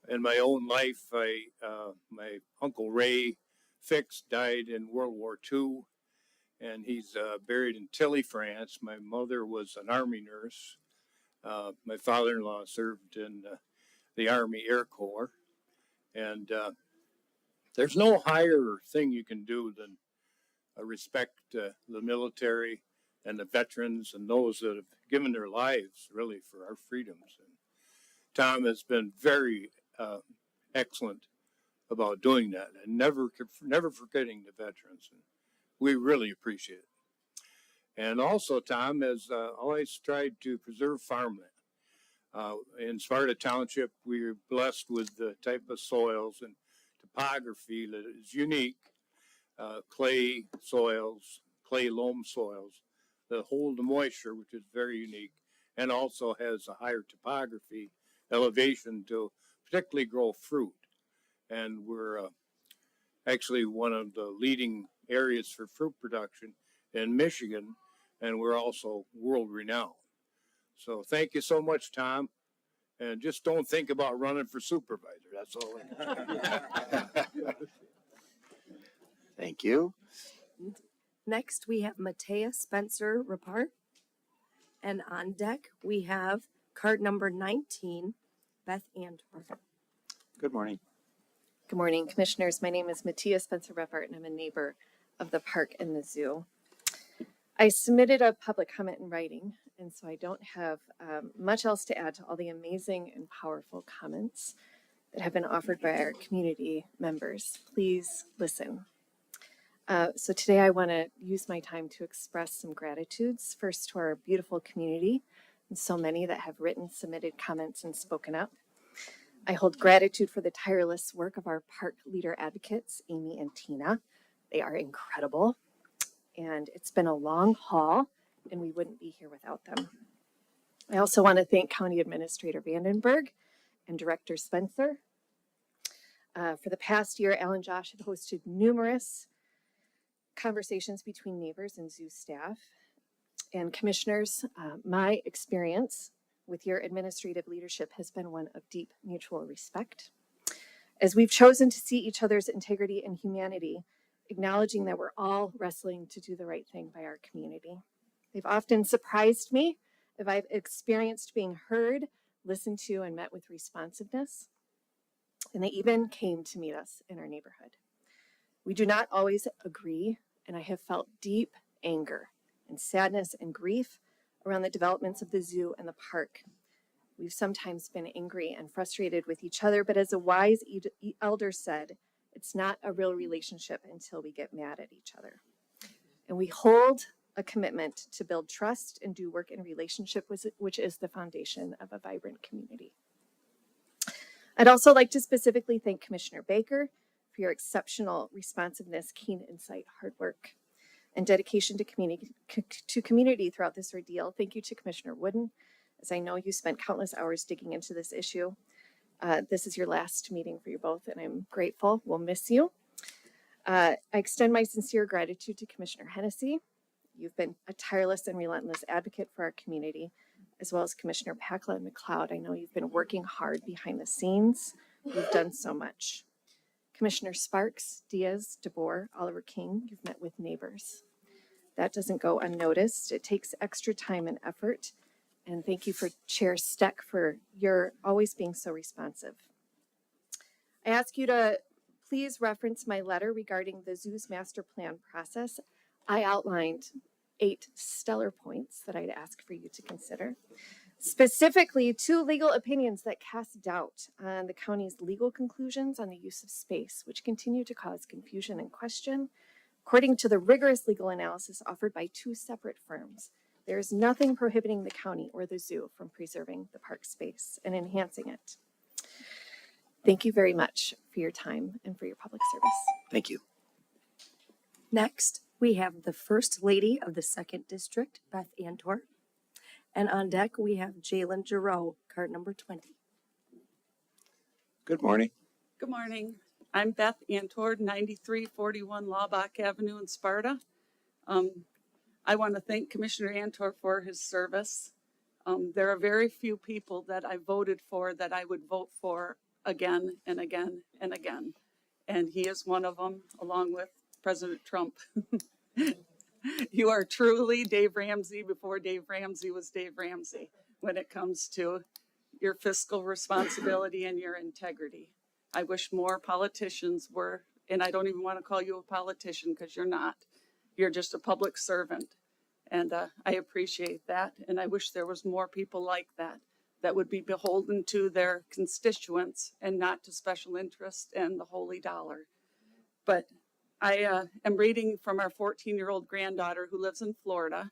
in my own life, my Uncle Ray Fix died in World War II, and he's buried in Tilly, France. My mother was an Army nurse. My father-in-law served in the Army Air Corps, and there's no higher thing you can do than respect the military and the veterans and those that have given their lives really for our freedoms. And Tom has been very excellent about doing that and never forgetting the veterans. And we really appreciate it. And also, Tom has always tried to preserve farmland. In Sparta Township, we're blessed with the type of soils and topography that is unique. Clay soils, clay loam soils that hold the moisture, which is very unique, and also has a higher topography elevation to particularly grow fruit. And we're actually one of the leading areas for fruit production in Michigan, and we're also world renowned. So thank you so much, Tom. And just don't think about running for supervisor. That's all. Thank you. Next, we have Matea Spencer Repart. And on deck, we have card number 19, Beth Antor. Good morning. Good morning, Commissioners. My name is Matea Spencer Repart, and I'm a neighbor of the park and the zoo. I submitted a public comment in writing, and so I don't have much else to add to all the amazing and powerful comments that have been offered by our community members. Please listen. So today I want to use my time to express some gratitudes, first to our beautiful community, and so many that have written, submitted comments, and spoken up. I hold gratitude for the tireless work of our park leader advocates, Amy and Tina. They are incredible. And it's been a long haul, and we wouldn't be here without them. I also want to thank County Administrator Vandenberg and Director Spencer. For the past year, Al and Josh have hosted numerous conversations between neighbors and zoo staff. And commissioners, my experience with your administrative leadership has been one of deep mutual respect. As we've chosen to see each other's integrity and humanity, acknowledging that we're all wrestling to do the right thing by our community. They've often surprised me if I've experienced being heard, listened to, and met with responsiveness. And they even came to meet us in our neighborhood. We do not always agree, and I have felt deep anger and sadness and grief around the developments of the zoo and the park. We've sometimes been angry and frustrated with each other, but as a wise elder said, it's not a real relationship until we get mad at each other. And we hold a commitment to build trust and do work in relationship, which is the foundation of a vibrant community. I'd also like to specifically thank Commissioner Baker for your exceptional responsiveness, keen insight, hard work, and dedication to community throughout this ordeal. Thank you to Commissioner Wooden, as I know you spent countless hours digging into this issue. This is your last meeting for you both, and I'm grateful. We'll miss you. I extend my sincere gratitude to Commissioner Hennessy. You've been a tireless and relentless advocate for our community, as well as Commissioner Pakla and McLeod. I know you've been working hard behind the scenes. You've done so much. Commissioner Sparks, Diaz, DeBoer, Oliver King, you've met with neighbors. That doesn't go unnoticed. It takes extra time and effort. And thank you for Chair Steck for your always being so responsive. I ask you to please reference my letter regarding the zoo's master plan process. I outlined 8 stellar points that I'd ask for you to consider. Specifically, 2 legal opinions that cast doubt on the county's legal conclusions on the use of space, which continue to cause confusion and question. According to the rigorous legal analysis offered by 2 separate firms, there is nothing prohibiting the county or the zoo from preserving the park space and enhancing it. Thank you very much for your time and for your public service. Thank you. Next, we have the First Lady of the Second District, Beth Antor. And on deck, we have Jalen Giroux, card number 20. Good morning. Good morning. I'm Beth Antord, 9341 Lawbach Avenue in Sparta. I want to thank Commissioner Antor for his service. There are very few people that I voted for that I would vote for again and again and again. And he is one of them, along with President Trump. You are truly Dave Ramsey before Dave Ramsey was Dave Ramsey when it comes to your fiscal responsibility and your integrity. I wish more politicians were, and I don't even want to call you a politician because you're not. You're just a public servant. And I appreciate that. And I wish there was more people like that, that would be beholden to their constituents and not to special interest and the holy dollar. But I am reading from our 14-year-old granddaughter who lives in Florida.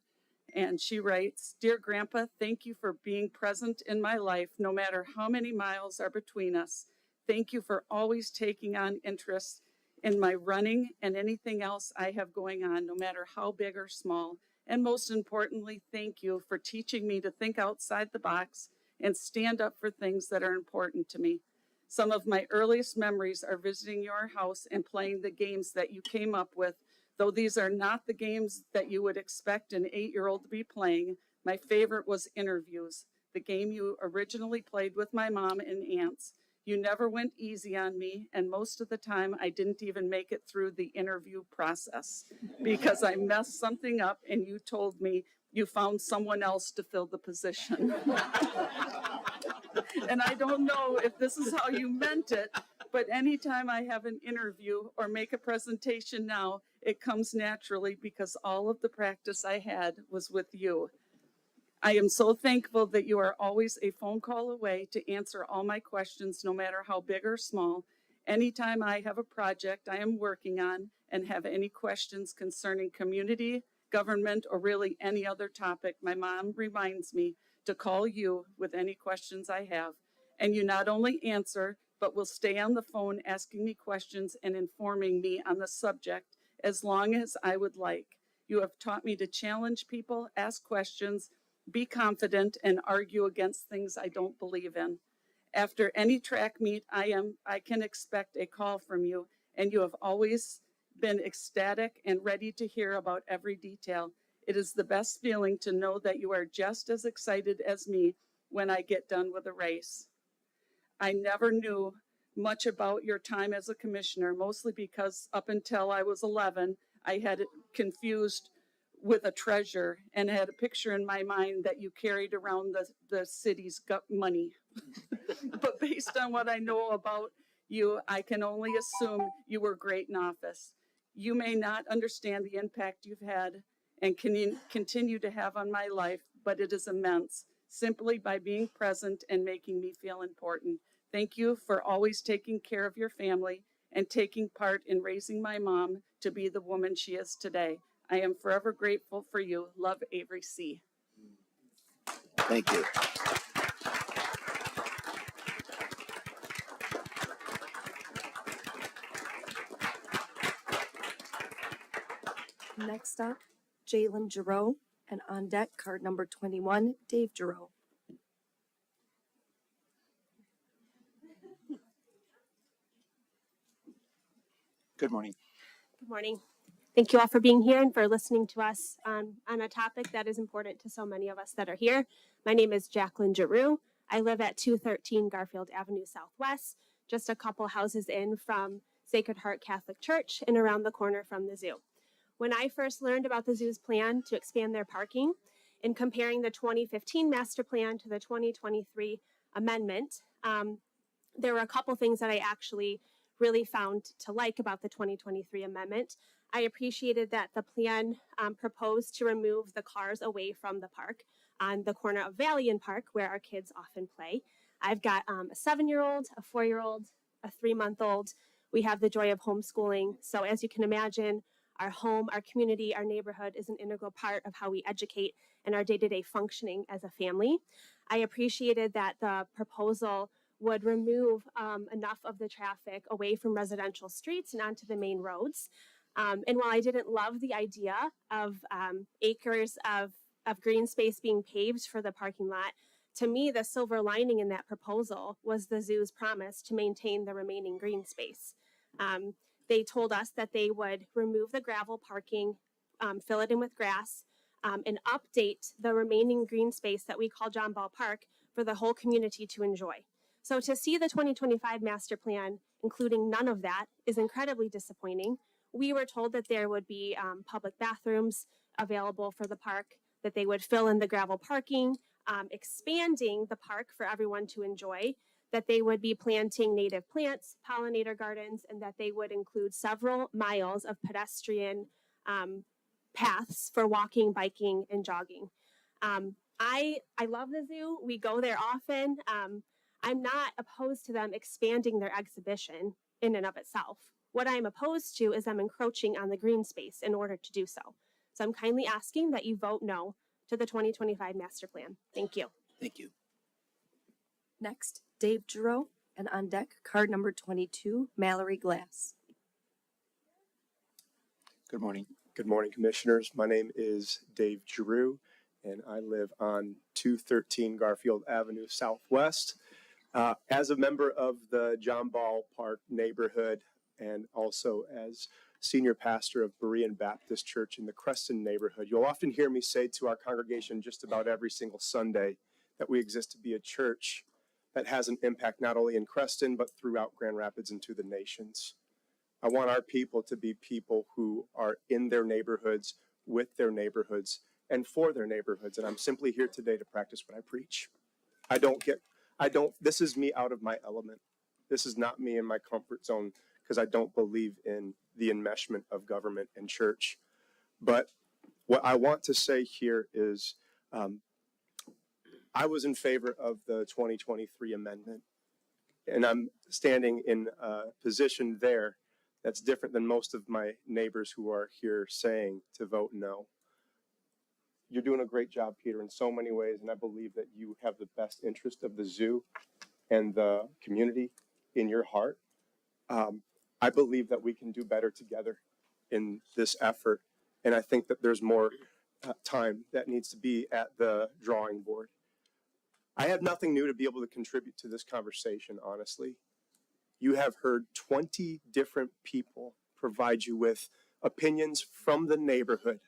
And she writes, "Dear Grandpa, thank you for being present in my life, no matter how many miles are between us. Thank you for always taking on interest in my running and anything else I have going on, no matter how big or small. And most importantly, thank you for teaching me to think outside the box and stand up for things that are important to me. Some of my earliest memories are visiting your house and playing the games that you came up with. Though these are not the games that you would expect an 8-year-old to be playing, my favorite was Interviews, the game you originally played with my mom and aunts. You never went easy on me, and most of the time I didn't even make it through the interview process because I messed something up and you told me you found someone else to fill the position." And I don't know if this is how you meant it, but anytime I have an interview or make a presentation now, it comes naturally because all of the practice I had was with you. I am so thankful that you are always a phone call away to answer all my questions, no matter how big or small. Anytime I have a project I am working on and have any questions concerning community, government, or really any other topic, my mom reminds me to call you with any questions I have. And you not only answer, but will stay on the phone asking me questions and informing me on the subject as long as I would like. You have taught me to challenge people, ask questions, be confident, and argue against things I don't believe in. After any track meet I can expect a call from you, and you have always been ecstatic and ready to hear about every detail. It is the best feeling to know that you are just as excited as me when I get done with a race. I never knew much about your time as a commissioner, mostly because up until I was 11, I had it confused with a treasure and had a picture in my mind that you carried around the city's money. But based on what I know about you, I can only assume you were great in office. You may not understand the impact you've had and can continue to have on my life, but it is immense, simply by being present and making me feel important. Thank you for always taking care of your family and taking part in raising my mom to be the woman she is today. I am forever grateful for you. Love, Avery C. Thank you. Next up, Jalen Giroux, and on deck, card number 21, Dave Giroux. Good morning. Good morning. Thank you all for being here and for listening to us on a topic that is important to so many of us that are here. My name is Jacqueline Giroux. I live at 213 Garfield Avenue Southwest, just a couple houses in from Sacred Heart Catholic Church and around the corner from the zoo. When I first learned about the zoo's plan to expand their parking and comparing the 2015 master plan to the 2023 amendment, there were a couple things that I actually really found to like about the 2023 amendment. I appreciated that the plan proposed to remove the cars away from the park on the corner of Valley and Park, where our kids often play. I've got a 7-year-old, a 4-year-old, a 3-month-old. We have the joy of homeschooling. So as you can imagine, our home, our community, our neighborhood is an integral part of how we educate and our day-to-day functioning as a family. I appreciated that the proposal would remove enough of the traffic away from residential streets and onto the main roads. And while I didn't love the idea of acres of green space being paved for the parking lot, to me, the silver lining in that proposal was the zoo's promise to maintain the remaining green space. They told us that they would remove the gravel parking, fill it in with grass, and update the remaining green space that we call John Ball Park for the whole community to enjoy. So to see the 2025 master plan, including none of that, is incredibly disappointing. We were told that there would be public bathrooms available for the park, that they would fill in the gravel parking, expanding the park for everyone to enjoy, that they would be planting native plants, pollinator gardens, and that they would include several miles of pedestrian paths for walking, biking, and jogging. I love the zoo. We go there often. I'm not opposed to them expanding their exhibition in and of itself. What I'm opposed to is them encroaching on the green space in order to do so. So I'm kindly asking that you vote no to the 2025 master plan. Thank you. Thank you. Next, Dave Giroux, and on deck, card number 22, Mallory Glass. Good morning. Good morning, Commissioners. My name is Dave Giroux, and I live on 213 Garfield Avenue Southwest. As a member of the John Ball Park neighborhood and also as senior pastor of Berean Baptist Church in the Creston neighborhood, you'll often hear me say to our congregation just about every single Sunday that we exist to be a church that has an impact not only in Creston, but throughout Grand Rapids and to the nations. I want our people to be people who are in their neighborhoods, with their neighborhoods, and for their neighborhoods. And I'm simply here today to practice what I preach. This is me out of my element. This is not me in my comfort zone because I don't believe in the enmeshment of government and church. But what I want to say here is I was in favor of the 2023 amendment, and I'm standing in a position there that's different than most of my neighbors who are here saying to vote no. You're doing a great job, Peter, in so many ways, and I believe that you have the best interest of the zoo and the community in your heart. I believe that we can do better together in this effort, and I think that there's more time that needs to be at the drawing board. I have nothing new to be able to contribute to this conversation, honestly. You have heard 20 different people provide you with opinions from the neighborhood.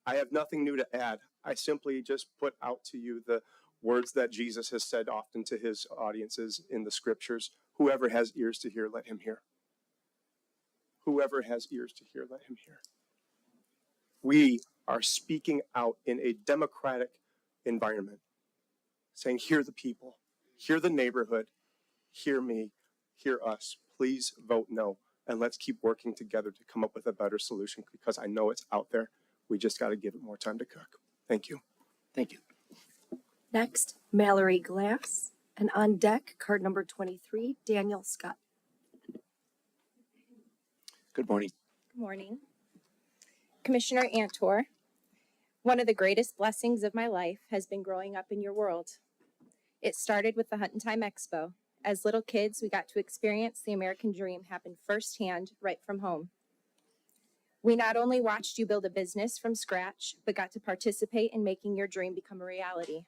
I have nothing new to add. I simply just put out to you the words that Jesus has said often to his audiences in the scriptures. Whoever has ears to hear, let him hear. Whoever has ears to hear, let him hear. We are speaking out in a democratic environment, saying, hear the people, hear the neighborhood, hear me, hear us. Please vote no, and let's keep working together to come up with a better solution because I know it's out there. We just got to give it more time to cook. Thank you. Thank you. Next, Mallory Glass, and on deck, card number 23, Daniel Scott. Good morning. Good morning. Commissioner Antor, one of the greatest blessings of my life has been growing up in your world. It started with the Hunt and Time Expo. As little kids, we got to experience the American dream happen firsthand right from home. We not only watched you build a business from scratch, but got to participate in making your dream become a reality.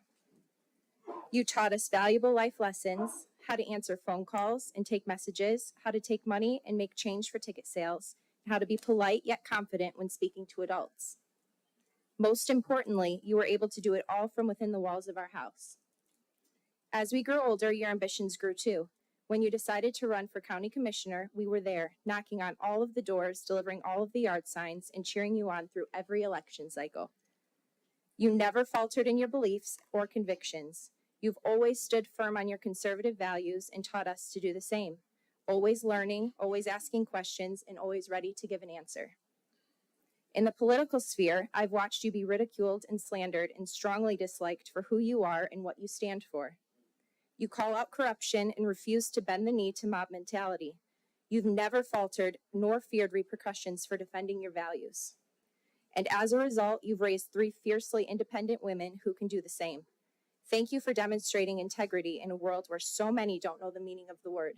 You taught us valuable life lessons, how to answer phone calls and take messages, how to take money and make change for ticket sales, and how to be polite yet confident when speaking to adults. Most importantly, you were able to do it all from within the walls of our house. As we grew older, your ambitions grew too. When you decided to run for county commissioner, we were there, knocking on all of the doors, delivering all of the yard signs, and cheering you on through every election cycle. You never faltered in your beliefs or convictions. You've always stood firm on your conservative values and taught us to do the same. Always learning, always asking questions, and always ready to give an answer. In the political sphere, I've watched you be ridiculed and slandered and strongly disliked for who you are and what you stand for. You call out corruption and refuse to bend the knee to mob mentality. You've never faltered nor feared repercussions for defending your values. And as a result, you've raised 3 fiercely independent women who can do the same. Thank you for demonstrating integrity in a world where so many don't know the meaning of the word.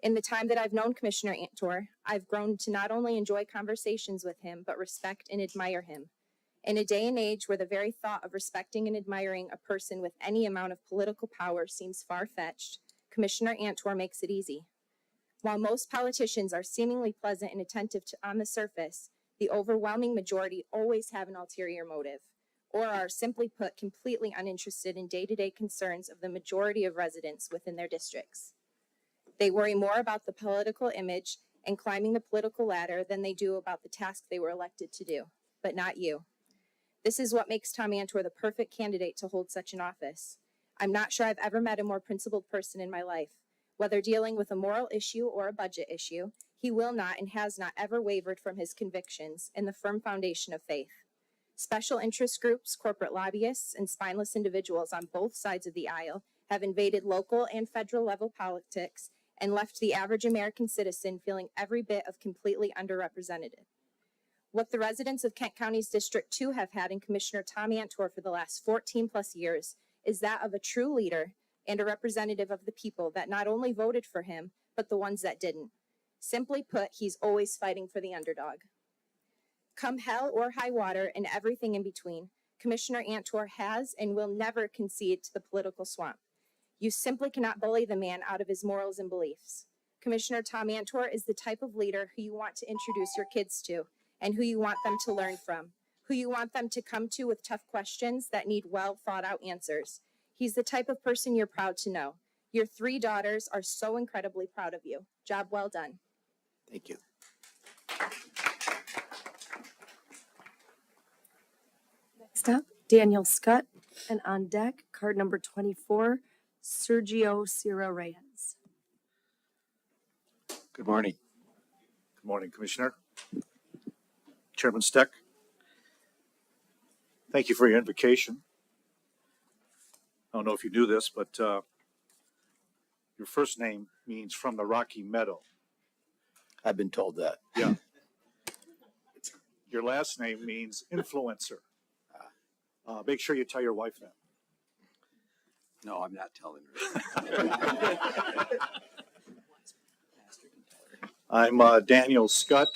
In the time that I've known Commissioner Antor, I've grown to not only enjoy conversations with him, but respect and admire him. In a day and age where the very thought of respecting and admiring a person with any amount of political power seems far-fetched, Commissioner Antor makes it easy. While most politicians are seemingly pleasant and attentive on the surface, the overwhelming majority always have an ulterior motive, or are, simply put, completely uninterested in day-to-day concerns of the majority of residents within their districts. They worry more about the political image and climbing the political ladder than they do about the task they were elected to do, but not you. This is what makes Tom Antor the perfect candidate to hold such an office. I'm not sure I've ever met a more principled person in my life. Whether dealing with a moral issue or a budget issue, he will not and has not ever wavered from his convictions and the firm foundation of faith. Special interest groups, corporate lobbyists, and spineless individuals on both sides of the aisle have invaded local and federal level politics and left the average American citizen feeling every bit of completely underrepresented. What the residents of Kent County's District 2 have had in Commissioner Tom Antor for the last 14 plus years is that of a true leader and a representative of the people that not only voted for him, but the ones that didn't. Simply put, he's always fighting for the underdog. Come hell or high water and everything in between, Commissioner Antor has and will never concede to the political swamp. You simply cannot bully the man out of his morals and beliefs. Commissioner Tom Antor is the type of leader who you want to introduce your kids to and who you want them to learn from, who you want them to come to with tough questions that need well thought out answers. He's the type of person you're proud to know. Your 3 daughters are so incredibly proud of you. Job well done. Thank you. Next up, Daniel Scott, and on deck, card number 24, Sergio Sierra Reyes. Good morning. Good morning, Commissioner. Chairman Steck, thank you for your invocation. I don't know if you knew this, but your first name means from the Rocky Meadow. I've been told that. Yeah. Your last name means influencer. Make sure you tell your wife that. No, I'm not telling her. I'm Daniel Scott,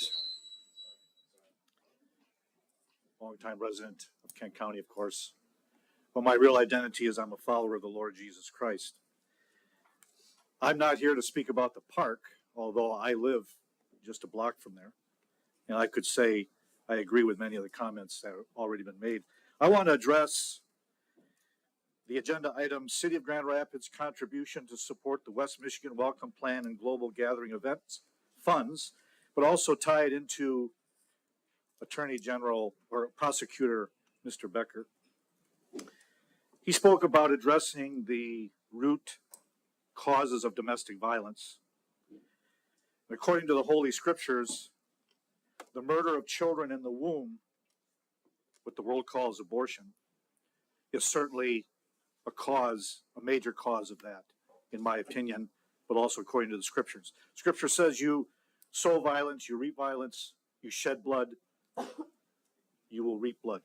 longtime resident of Kent County, of course. But my real identity is I'm a follower of the Lord Jesus Christ. I'm not here to speak about the park, although I live just a block from there. And I could say I agree with many of the comments that have already been made. I want to address the agenda item, City of Grand Rapids contribution to support the West Michigan Welcome Plan and Global Gathering Events funds, but also tie it into Attorney General or Prosecutor Mr. Becker. He spoke about addressing the root causes of domestic violence. According to the Holy Scriptures, the murder of children in the womb, what the world calls abortion, is certainly a cause, a major cause of that, in my opinion, but also according to the Scriptures. Scripture says you sow violence, you reap violence, you shed blood, you will reap blood.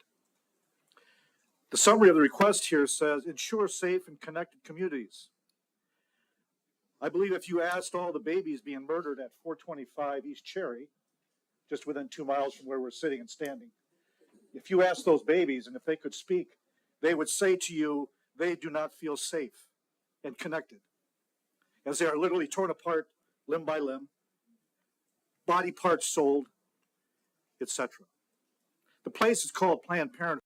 The summary of the request here says, ensure safe and connected communities. I believe if you asked all the babies being murdered at 425 East Cherry, just within 2 miles from where we're sitting and standing, if you asked those babies and if they could speak, they would say to you, they do not feel safe and connected, as they are literally torn apart limb by limb, body parts sold, etc. The place is called Planned Parenthood.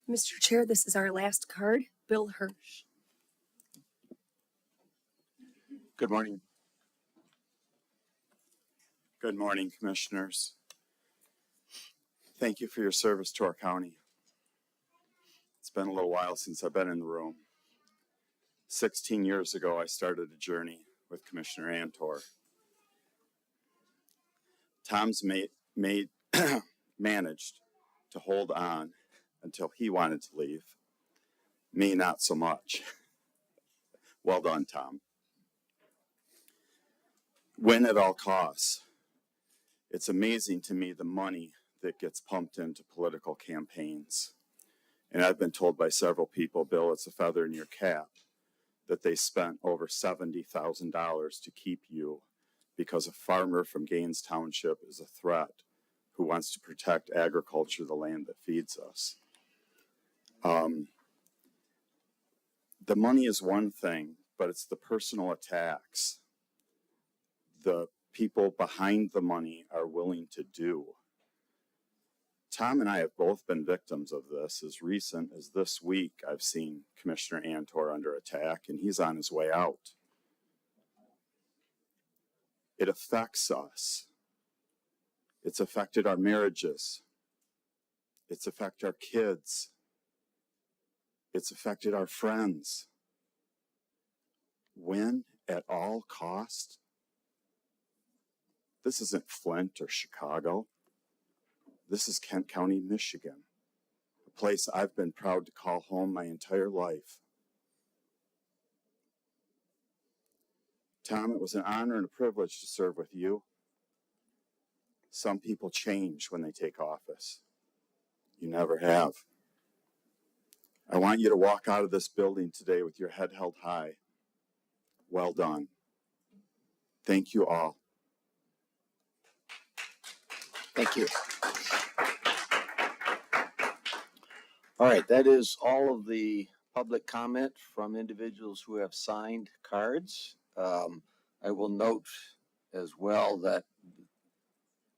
Mr. Chair, this is our last card. Bill Hirsch. Good morning. Good morning, Commissioners. Thank you for your service to our county. It's been a little while since I've been in the room. 16 years ago, I started a journey with Commissioner Antor. Tom's managed to hold on until he wanted to leave. Me, not so much. Well done, Tom. Win at all costs. It's amazing to me the money that gets pumped into political campaigns. And I've been told by several people, Bill, it's a feather in your cap, that they spent over $70,000 to keep you because a farmer from Gaines Township is a threat who wants to protect agriculture, the land that feeds us. The money is one thing, but it's the personal attacks the people behind the money are willing to do. Tom and I have both been victims of this. As recent as this week, I've seen Commissioner Antor under attack, and he's on his way out. It affects us. It's affected our marriages. It's affected our kids. It's affected our friends. Win at all cost? This isn't Flint or Chicago. This is Kent County, Michigan, a place I've been proud to call home my entire life. Tom, it was an honor and a privilege to serve with you. Some people change when they take office. You never have. I want you to walk out of this building today with your head held high. Well done. Thank you all. Thank you. All right, that is all of the public comment from individuals who have signed cards. I will note as well that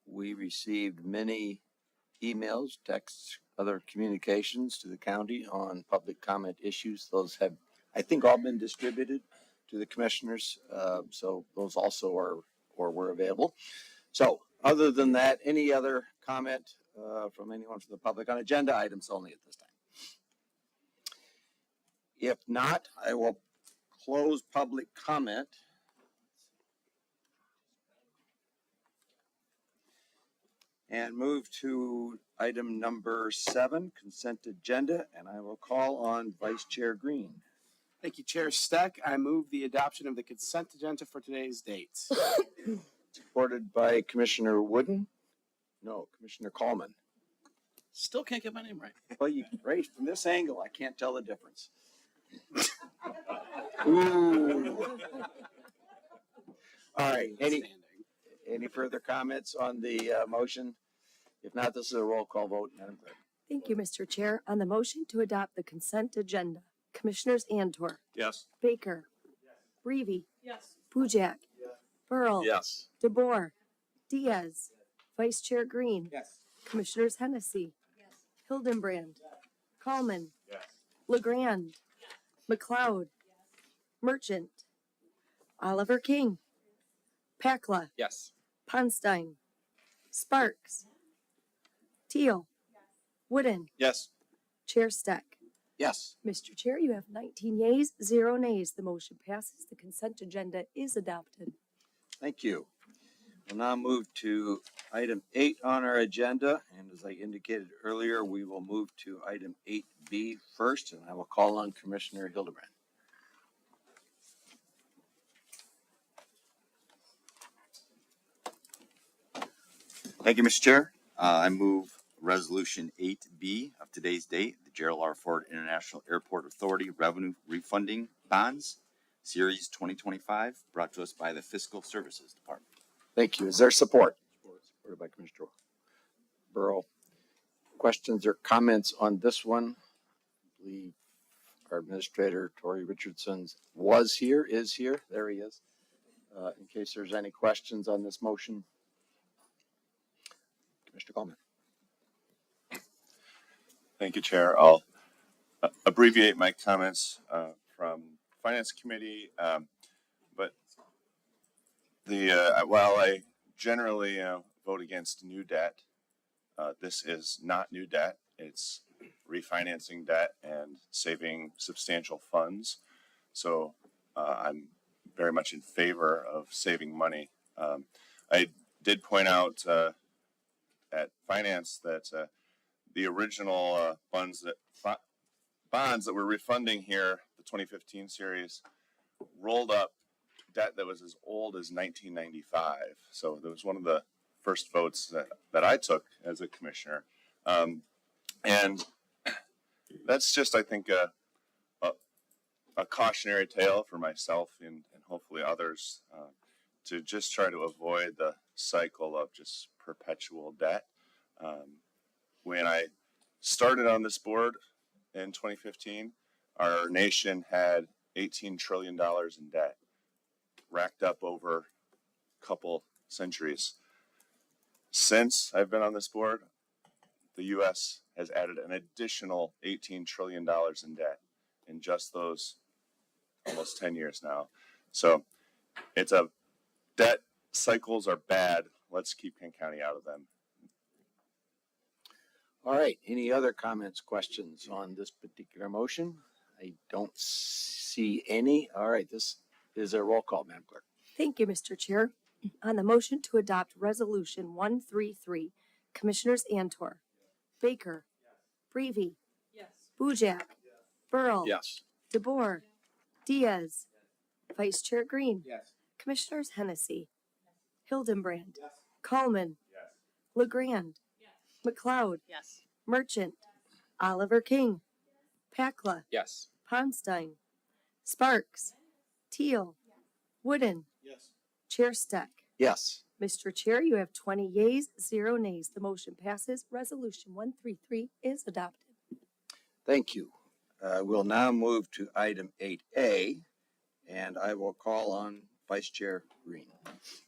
we received many emails, texts, other communications to the county on public comment issues. Those have, I think, all been distributed to the commissioners. So those also are or were available. So other than that, any other comment from anyone from the public on agenda items only at this time? If not, I will close public comment. And move to item number 7, consent agenda, and I will call on Vice Chair Green. Thank you, Chair Steck. I move the adoption of the consent agenda for today's date. Supported by Commissioner Wooden. No, Commissioner Coleman. Still can't get my name right. Well, you right from this angle, I can't tell the difference. Ooh. All right. Any further comments on the motion? If not, this is a roll call vote, Madam Clerk. Thank you, Mr. Chair. On the motion to adopt the consent agenda, Commissioners Antor, Yes. Baker, Reavy, Yes. Pujak, Burl, Yes. DeBoer, Diaz, Vice Chair Green, Yes. Commissioners Hennessy, Hildenbrand, Coleman, LeGrand, McLeod, Merchant, Oliver King, Pakla, Yes. Ponstein, Sparks, Teal, Wooden, Yes. Chair Steck. Yes. Mr. Chair, you have 19 yeas, 0 nays. The motion passes. The consent agenda is adopted. Thank you. We'll now move to item 8 on our agenda. And as I indicated earlier, we will move to item 8B first, and I will call on Commissioner Hildebrand. Thank you, Mr. Chair. I move Resolution 8B of today's date, the Gerald R. Ford International Airport Authority Revenue Refunding Bonds, Series 2025, brought to us by the Fiscal Services Department. Thank you. Is there support? Supported by Commissioner Burrow. Questions or comments on this one? I believe our Administrator, Tori Richardson, is here. There he is. In case there's any questions on this motion. Commissioner Coleman. Thank you, Chair. I'll abbreviate my comments from Finance Committee, but while I generally vote against new debt, this is not new debt. It's refinancing debt and saving substantial funds. So I'm very much in favor of saving money. I did point out at Finance that the original bonds that we're refunding here, the 2015 series, rolled up debt that was as old as 1995. So that was one of the first votes that I took as a commissioner. And that's just, I think, a cautionary tale for myself and hopefully others to just try to avoid the cycle of just perpetual debt. When I started on this board in 2015, our nation had $18 trillion in debt, racked up over a couple centuries. Since I've been on this board, the U.S. has added an additional $18 trillion in debt in just those almost 10 years now. So it's debt cycles are bad. Let's keep Kent County out of them. All right, any other comments, questions on this particular motion? I don't see any. All right, this is a roll call, Madam Clerk. Thank you, Mr. Chair. On the motion to adopt Resolution 133, Commissioners Antor, Baker, Breavy, Bujak, Burl, Yes. DeBoer, Diaz, Vice Chair Green, Yes. Commissioners Hennessy, Hildenbrand, Coleman, LeGrand, McLeod, Merchant, Oliver King, Pakla, Yes. Ponstein, Sparks, Teal, Wooden, Chair Steck. Yes. Mr. Chair, you have 20 yeas, 0 nays. The motion passes. Resolution 133 is adopted. Thank you. We'll now move to item 8A, and I will call on Vice Chair Green.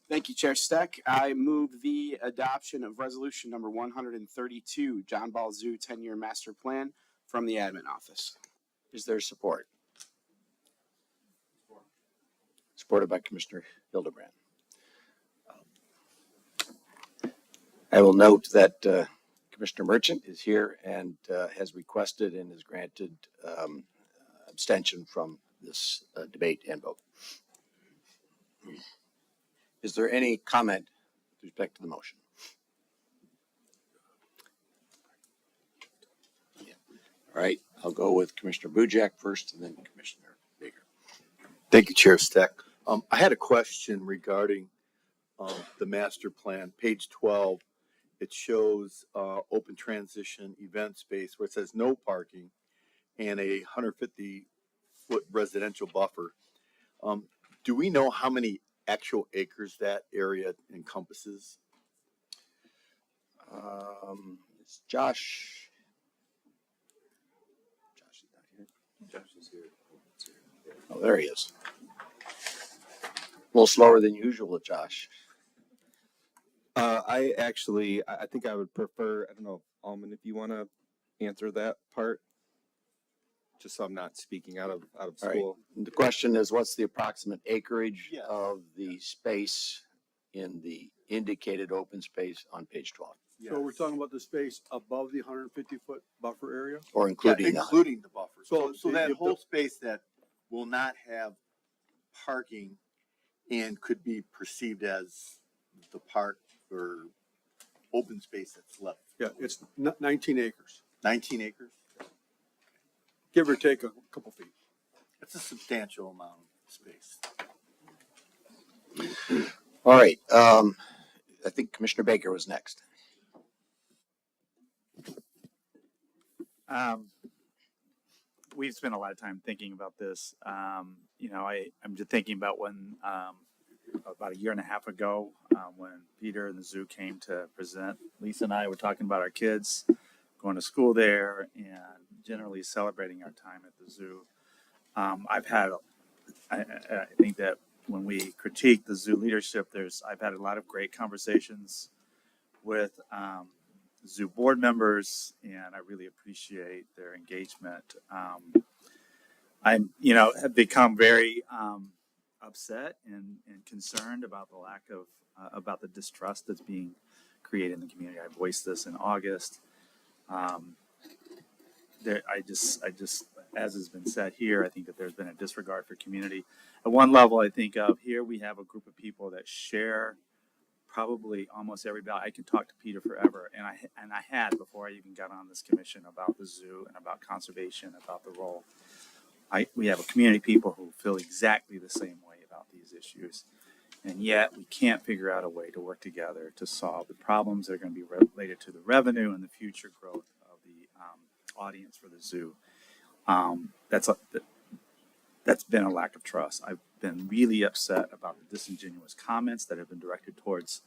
Thank you, Chair Steck. I move the adoption of resolution number 132, John Ball Zoo 10-year master plan from the admin office. Is there support? Supported by Commissioner Hildebrand. I will note that Commissioner Merchant is here and has requested and is granted abstention from this debate and vote. Is there any comment with respect to the motion? All right, I'll go with Commissioner Bujak first and then Commissioner Baker. Thank you, Chair Steck. I had a question regarding the master plan, page 12. It shows open transition event space where it says no parking and a 150-foot residential buffer. Do we know how many actual acres that area encompasses? It's Josh. Josh is not here. Josh is here. Oh, there he is. A little slower than usual, Josh. I think I would prefer, I don't know, Alman, if you want to answer that part, just so I'm not speaking out of All school. right. The question is, what's the approximate acreage of the space in the indicated open space on page 12? So we're talking about the space above the 150-foot buffer area? Or including that? Including the buffer. So So that the- whole space that will not have parking and could be perceived as the park or open space that's left. Yeah, it's 19 acres, 19 acres? give or take a couple feet. That's a substantial amount of space. All right. I think Commissioner Baker was next. We've spent a lot of time thinking about this. I'm just thinking about when, about a year and a half ago, when Peter and the zoo came to present, Lisa and I were talking about our kids going to school there and generally celebrating our time at the zoo. I think that when we critique the zoo leadership, I've had a lot of great conversations with zoo board members, and I really appreciate their engagement. Have become very upset and concerned about the lack of, about the distrust that's being created in the community. I voiced this in August. I just, as has been said here, I think that there's been a disregard for community. At one level, I think of here we have a group of people that share probably almost every value. I can talk to Peter forever, and I had before I even got on this commission about the zoo and about conservation, about the role. We have a community of people who feel exactly the same way about these issues, and yet we can't figure out a way to work together to solve the problems that are going to be related to the revenue and the future growth of the audience for the zoo. That's been a lack of trust. I've been really upset about the disingenuous comments that have been directed towards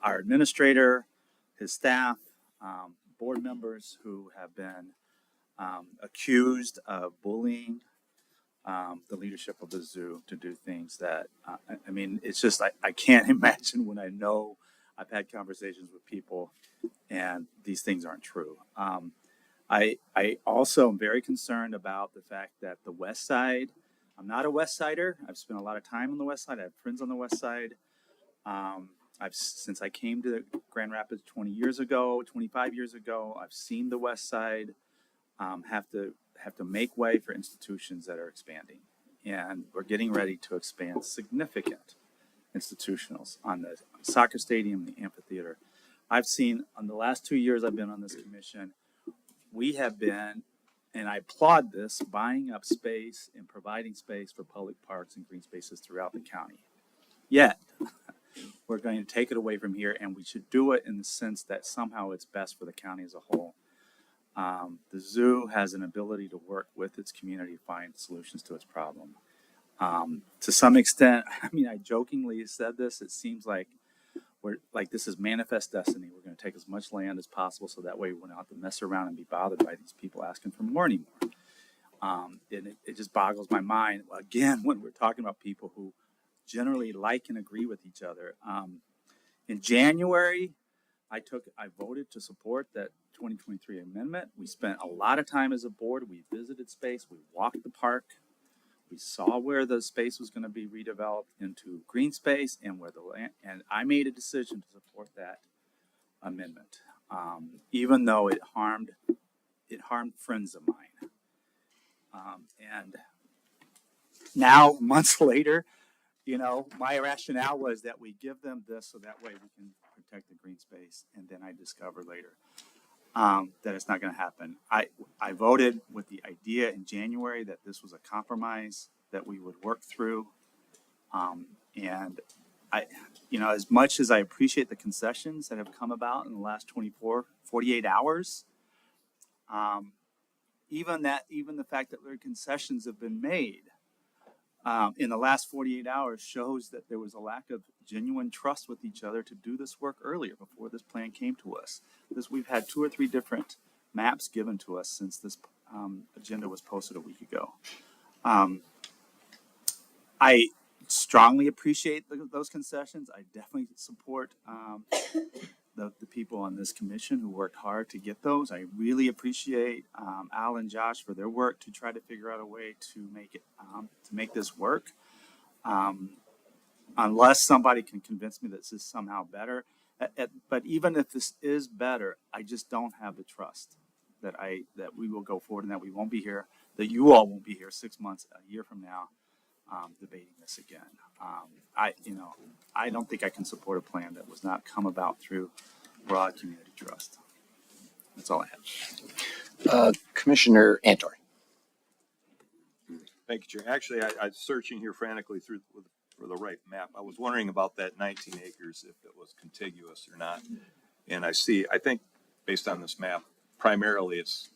our administrator, his staff, board members who have been accused of bullying the leadership of the zoo to do things that, it's just, I can't imagine when I know I've had conversations with people and these things aren't true. I also am very concerned about the fact that the West Side, I'm not a West Sider. I've spent a lot of time on the West Side. I have friends on the West Side. Since I came to Grand Rapids 25 years ago, I've seen the West Side have to make way for institutions that are expanding. And we're getting ready to expand significant institutionals on the soccer stadium, the amphitheater. I've seen, in the last 2 years I've been on this commission, we have been, and I applaud this, buying up space and providing space for public parks and green spaces throughout the county. Yet, we're going to take it away from here, and we should do it in the sense that somehow it's best for the county as a whole. The zoo has an ability to work with its community to find solutions to its problem. To some extent, I jokingly said this, it seems like this is manifest destiny. We're going to take as much land as possible so that way we don't have to mess around and be bothered by these people asking for more anymore. And it just boggles my mind, again, when we're talking about people who generally like and agree with each other. In January, I voted to support that 2023 amendment. We spent a lot of time as a board. We visited space. We walked the park. We saw where the space was going to be redeveloped into green space and where the land, and I made a decision to support that amendment, even though it harmed friends of mine. And now, months later, my rationale was that we give them this so that way we can protect the green space. And then I discovered later that it's not going to happen. I voted with the idea in January that this was a compromise that we would work through. And as much as I appreciate the concessions that have come about in the last 48 hours, even the fact that their concessions have been made in the last 48 hours shows that there was a lack of genuine trust with each other to do this work earlier before this plan came to us. We've had 2 or 3 different maps given to us since this agenda was posted a week ago. I strongly appreciate those concessions. I definitely support the people on this commission who worked hard to get those. I really appreciate Al and Josh for their work to try to figure out a way to make this work. Unless somebody can convince me that this is somehow better. But even if this is better, I just don't have the trust that we will go forward and that we won't be here, that you all won't be here 6 months, a year from now, debating this again. I don't think I can support a plan that was not come about through broad community trust. That's all I have. Commissioner Antor. Thank you, Chair. Actually, I was searching here frantically for the right map. I was wondering about that 19 acres, if it was contiguous or not. And I think based on this map, primarily it's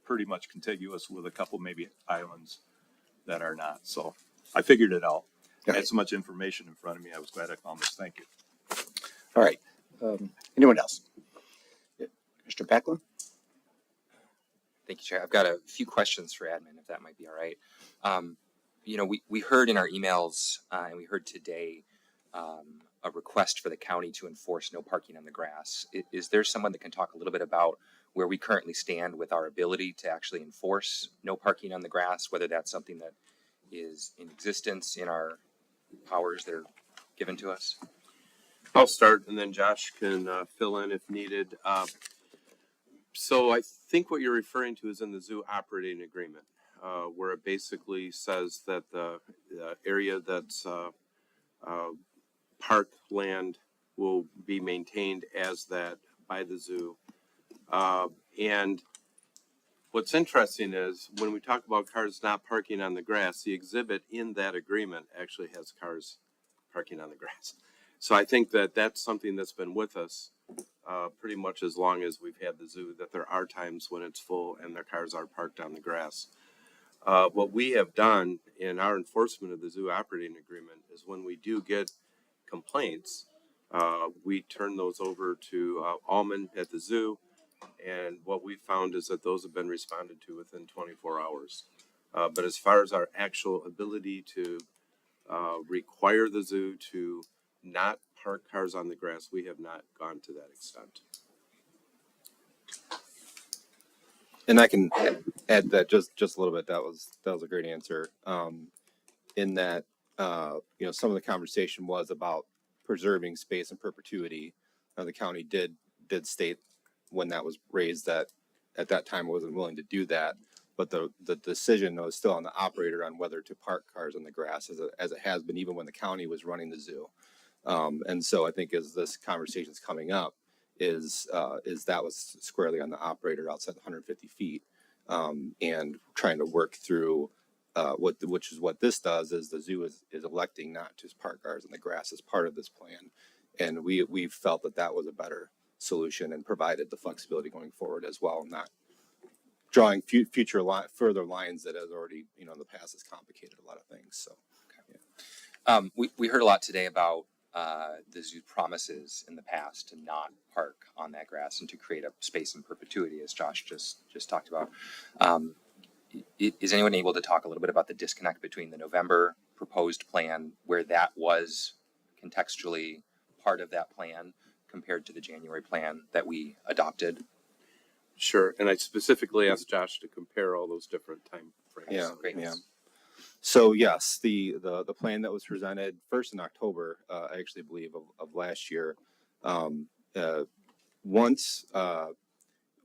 pretty much contiguous with a couple maybe islands that are not. So I figured it out. I had so much information in front of me. I was glad I found this. Thank you. All right. Anyone else? Mr. Packlin? Thank you, Chair. I've got a few questions for admin, if that might be all right. We heard in our emails and we heard today a request for the county to enforce no parking on the grass. Is there someone that can talk a little bit about where we currently stand with our ability to actually enforce no parking on the grass, whether that's something that is in existence in our powers that are given to us? I'll start and then Josh can fill in if needed. So I think what you're referring to is in the zoo operating agreement, where it basically says that the area that's park land will be maintained as that by the zoo. And what's interesting is when we talk about cars not parking on the grass, the exhibit in that agreement actually has cars parking on the grass. So I think that that's something that's been with us pretty much as long as we've had the zoo, that there are times when it's full and their cars are parked on the grass. What we have done in our enforcement of the zoo operating agreement is when we do get complaints, we turn those over to Alman at the zoo. And what we found is that those have been responded to within 24 hours. But as far as our actual ability to require the zoo to not park cars on the grass, we have not gone to that extent. And I can add that just a little bit. That was a great answer. In that, some of the conversation was about preserving space in perpetuity. The county did state when that was raised that at that time I wasn't willing to do that. But the decision was still on the operator on whether to park cars on the grass, as it has been even when the county was running the zoo. And so I think as this conversation is coming up, is that was squarely on the operator outside the 150 feet, and trying to work through which is what this does is the zoo is electing not to park cars on the grass as part of this plan, and we felt that was a better solution and provided the flexibility going forward as well, not drawing further lines that has already in the past has complicated a lot of things. So We heard a lot today about the zoo promises in the past to not park on that grass and to create a space in perpetuity, as Josh just talked about. Is anyone able to talk a little bit about the disconnect between the November proposed plan, where that was contextually part of that plan, compared to the January plan that we adopted? Sure, and I specifically asked Josh to compare all those different time frames. Yeah, Great. yeah. So yes, the plan that was presented first in October, I actually believe of last year. Once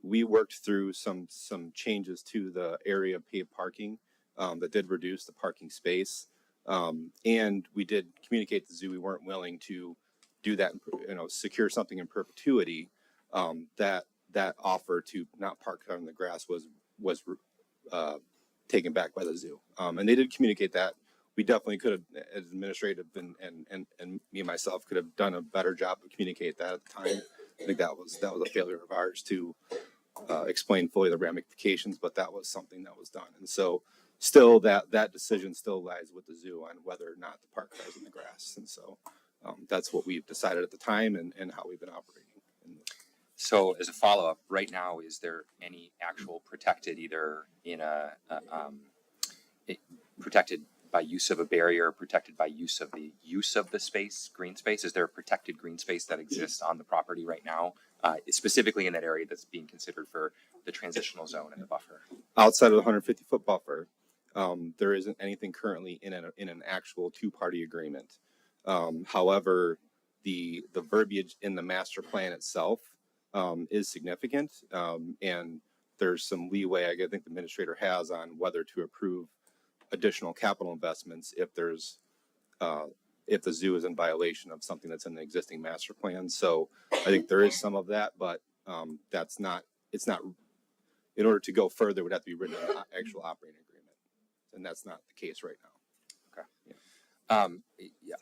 we worked through some changes to the area of paved parking that did reduce the parking space, and we did communicate to the zoo we weren't willing to do that, secure something in perpetuity. That offer to not park on the grass was taken back by the zoo, and they did communicate that. We definitely could have, as administrative and me and myself, could have done a better job of communicate that at the time. I think that was a failure of ours to explain fully the ramifications, but that was something that was done. And so still that decision still lies with the zoo on whether or not to park cars in the grass. And so that's what we've decided at the time and how we've been operating. So as a follow-up, right now, is there any actual protected, either in protected by use of a barrier, protected by use of the space, green space? Is there a protected green space that exists on the property right now, specifically in that area that's being considered for the transitional zone and the buffer? Outside of the 150-foot buffer, there isn't anything currently in an actual two-party agreement. However, the verbiage in the master plan itself is significant, and there's some leeway I think the administrator has on whether to approve additional capital investments if the zoo is in violation of something that's in the existing master plan. So I think there is some of that, but it's not in order to go further, it would have to be written in an actual operating agreement, and that's not the case right now. Okay. Yeah.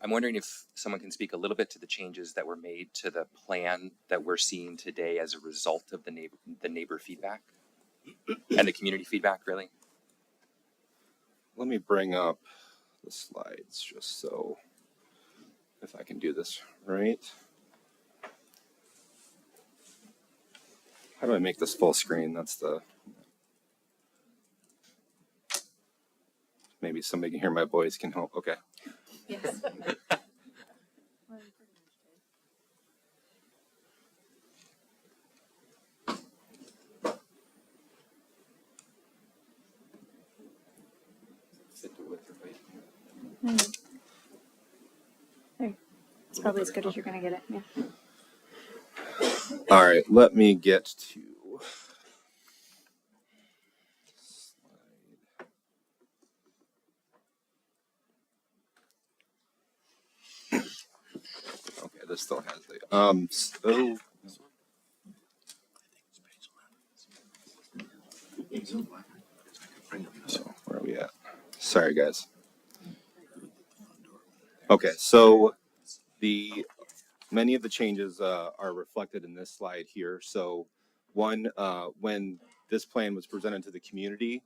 I'm wondering if someone can speak a little bit to the changes that were made to the plan that we're seeing today as a result of the neighbor feedback and the community feedback, really. Let me bring up the slides just so if I can do this right. How do I make this full screen? Maybe somebody can hear my voice can help. Okay. Yes. It's probably as good as you're gonna get it, yeah. All right, let me get to. Okay, this still has the so where are we at? Sorry, guys. Okay, so many of the changes are reflected in this slide here. So one, when this plan was presented to the community,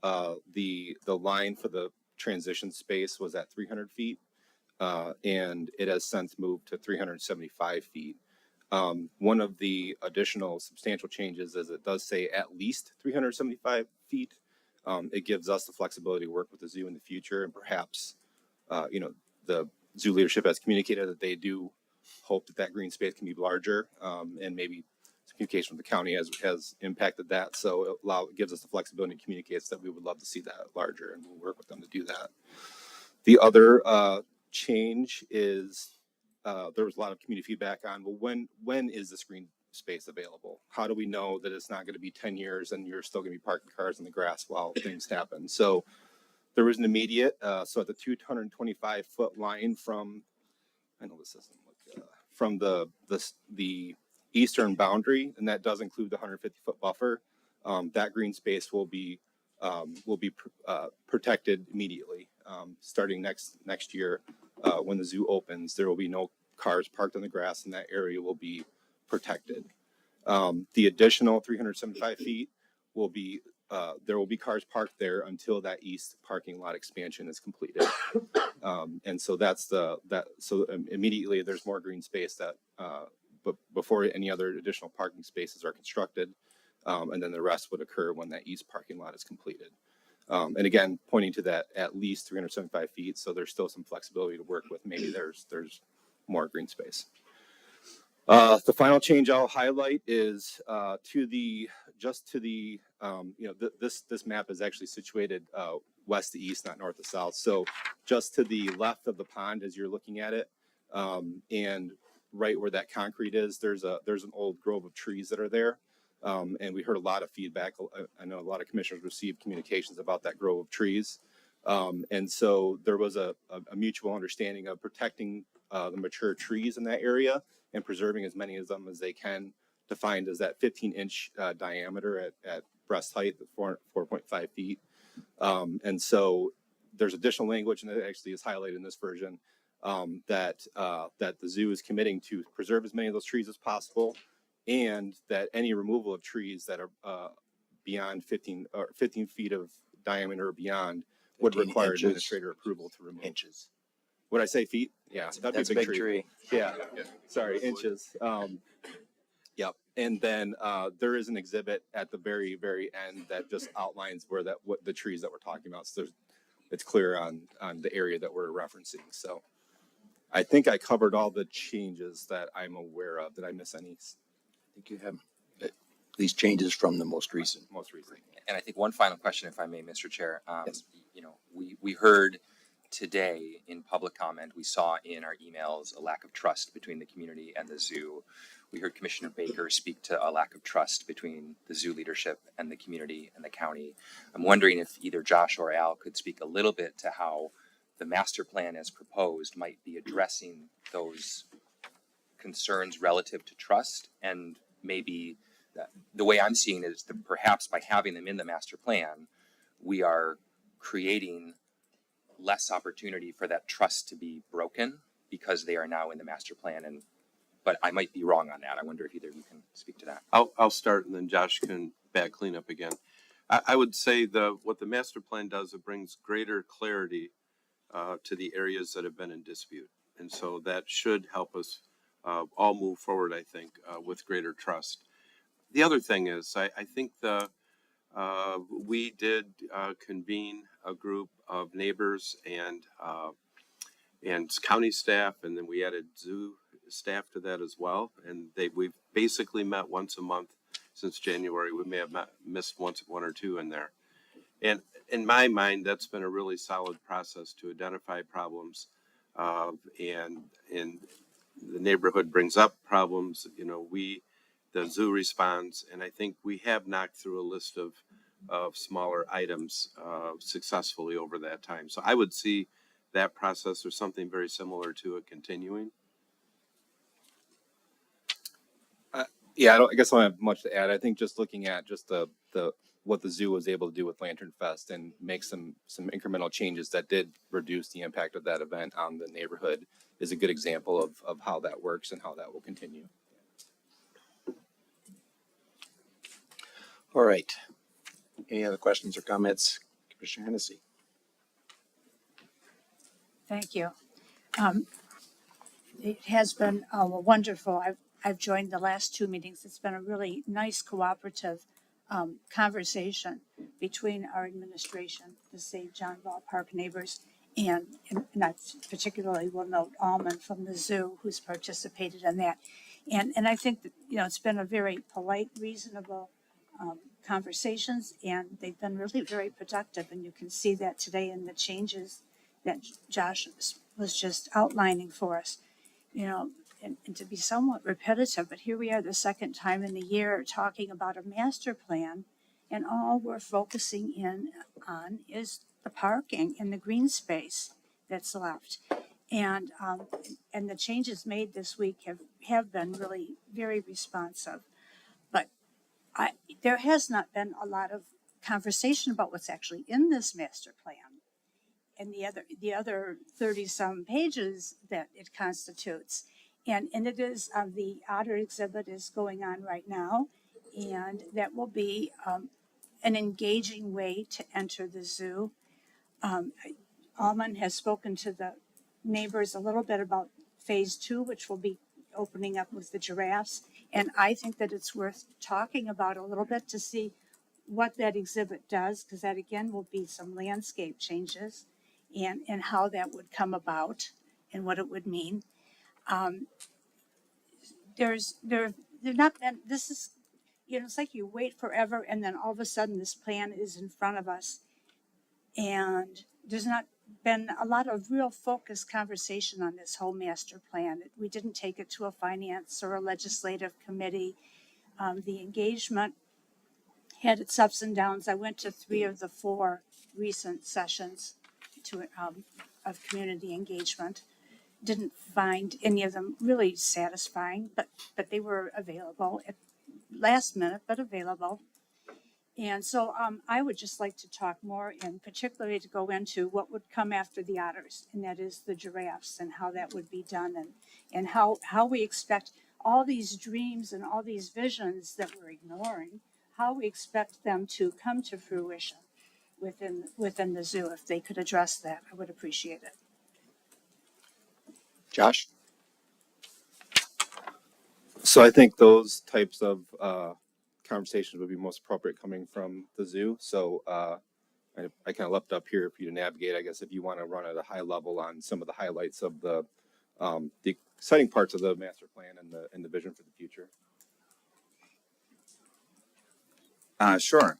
the line for the transition space was at 300 feet, and it has since moved to 375 feet. One of the additional substantial changes is it does say at least 375 feet. It gives us the flexibility to work with the zoo in the future, and perhaps, the zoo leadership has communicated that they do hope that that green space can be larger, and maybe communication with the county has impacted that. So it gives us the flexibility and communicates that we would love to see that larger, and we'll work with them to do that. The other change is there was a lot of community feedback on, well, when is this green space available? How do we know that it's not going to be 10 years and you're still going to be parking cars in the grass while things happen? So there was an immediate, so at the 225 foot line from, I know this doesn't look, from the eastern boundary, and that does include the 150 foot buffer, that green space will be protected immediately. Starting next year, when the zoo opens, there will be no cars parked on the grass, and that area will be protected. The additional 375 feet will be, there will be cars parked there until that east parking lot expansion is completed. And so so immediately there's more green space that, but before any other additional parking spaces are constructed, and then the rest would occur when that east parking lot is completed. And again, pointing to that at least 375 feet, so there's still some flexibility to work with. Maybe there's more green space. The final change I'll highlight is this map is actually situated west to east, not north to south. So just to the left of the pond as you're looking at it, and right where that concrete is, there's an old grove of trees that are there. And we heard a lot of feedback. I know a lot of commissioners received communications about that grove of trees. And so there was a mutual understanding of protecting the mature trees in that area and preserving as many of them as they can, defined as that 15-inch diameter at breast height, 4.5 feet. And so there's additional language, and that actually is highlighted in this version, that the zoo is committing to preserve as many of those trees as possible, and that any removal of trees that are beyond 15 feet of diameter or beyond would require administrator approval to remove. Inches. Would I say feet? Yeah, that'd be a big tree. Yeah, sorry, inches. Yep. And then there is an exhibit at the very, very end that just outlines what the trees that we're talking about. So it's clear on the area that we're referencing. So I think I covered all the changes that I'm aware of. Did I miss any? I think you have these changes from the most recent. And I think one final question, if I may, Mr. Chair. Yes. We heard today in public comment, we saw in our emails a lack of trust between the community and the zoo. We heard Commissioner Baker speak to a lack of trust between the zoo leadership and the community and the county. I'm wondering if either Josh or Al could speak a little bit to how the master plan as proposed might be addressing those concerns relative to trust, and maybe the way I'm seeing it is that perhaps by having them in the master plan, we are creating less opportunity for that trust to be broken because they are now in the master plan. But I might be wrong on that. I wonder if either of you can speak to that. I'll start, and then Josh can clean up again. I would say what the master plan does, it brings greater clarity to the areas that have been in dispute. And so that should help us all move forward, I think, with greater trust. The other thing is, I think we did convene a group of neighbors and county staff, and then we added zoo staff to that as well. And we've basically met once a month since January. We may have missed one or two in there. And in my mind, that's been a really solid process to identify problems. And the neighborhood brings up problems, the zoo responds, and I think we have knocked through a list of smaller items successfully over that time. So I would see that process or something very similar to it continuing. Yeah, I guess I don't have much to add. I think just looking at just the what the zoo was able to do with Lantern Fest and make some incremental changes that did reduce the impact of that event on the neighborhood is a good example of how that works and how that will continue. All right. Any other questions or comments? Commissioner Hennessy. Thank you. It has been wonderful. I've joined the last two meetings. It's been a really nice cooperative conversation between our administration, the St. John Ballpark neighbors, and I particularly will note Alman from the zoo who's participated in that. And I think that, it's been a very polite, reasonable conversations, and they've been really very productive. And you can see that today in the changes that Josh was just outlining for us, and to be somewhat repetitive, but here we are the second time in the year talking about a master plan, and all we're focusing in on is the parking and the green space that's left. And the changes made this week have been really very responsive. But there has not been a lot of conversation about what's actually in this master plan and the other 30-some pages that it constitutes. And it is, the otter exhibit is going on right now, and that will be an engaging way to enter the zoo. Alman has spoken to the neighbors a little bit about phase 2, which will be opening up with the giraffes. And I think that it's worth talking about a little bit to see what that exhibit does, because that again will be some landscape changes and how that would come about and what it would mean. There's not been, this is, it's like you wait forever and then all of a sudden this plan is in front of us. And there's not been a lot of real focused conversation on this whole master plan. We didn't take it to a finance or a legislative committee. The engagement had its ups and downs. I went to 3 of the 4 recent sessions of community engagement. Didn't find any of them really satisfying, but they were available at last minute, but available. And so I would just like to talk more, and particularly to go into what would come after the otters, and that is the giraffes and how that would be done, and how we expect all these dreams and all these visions that we're ignoring, how we expect them to come to fruition within the zoo. If they could address that, I would appreciate it. Josh? So I think those types of conversations would be most appropriate coming from the zoo. So I kind of left up here for you to navigate, I guess, if you want to run at a high level on some of the highlights of the exciting parts of the master plan and the vision for the future. Sure.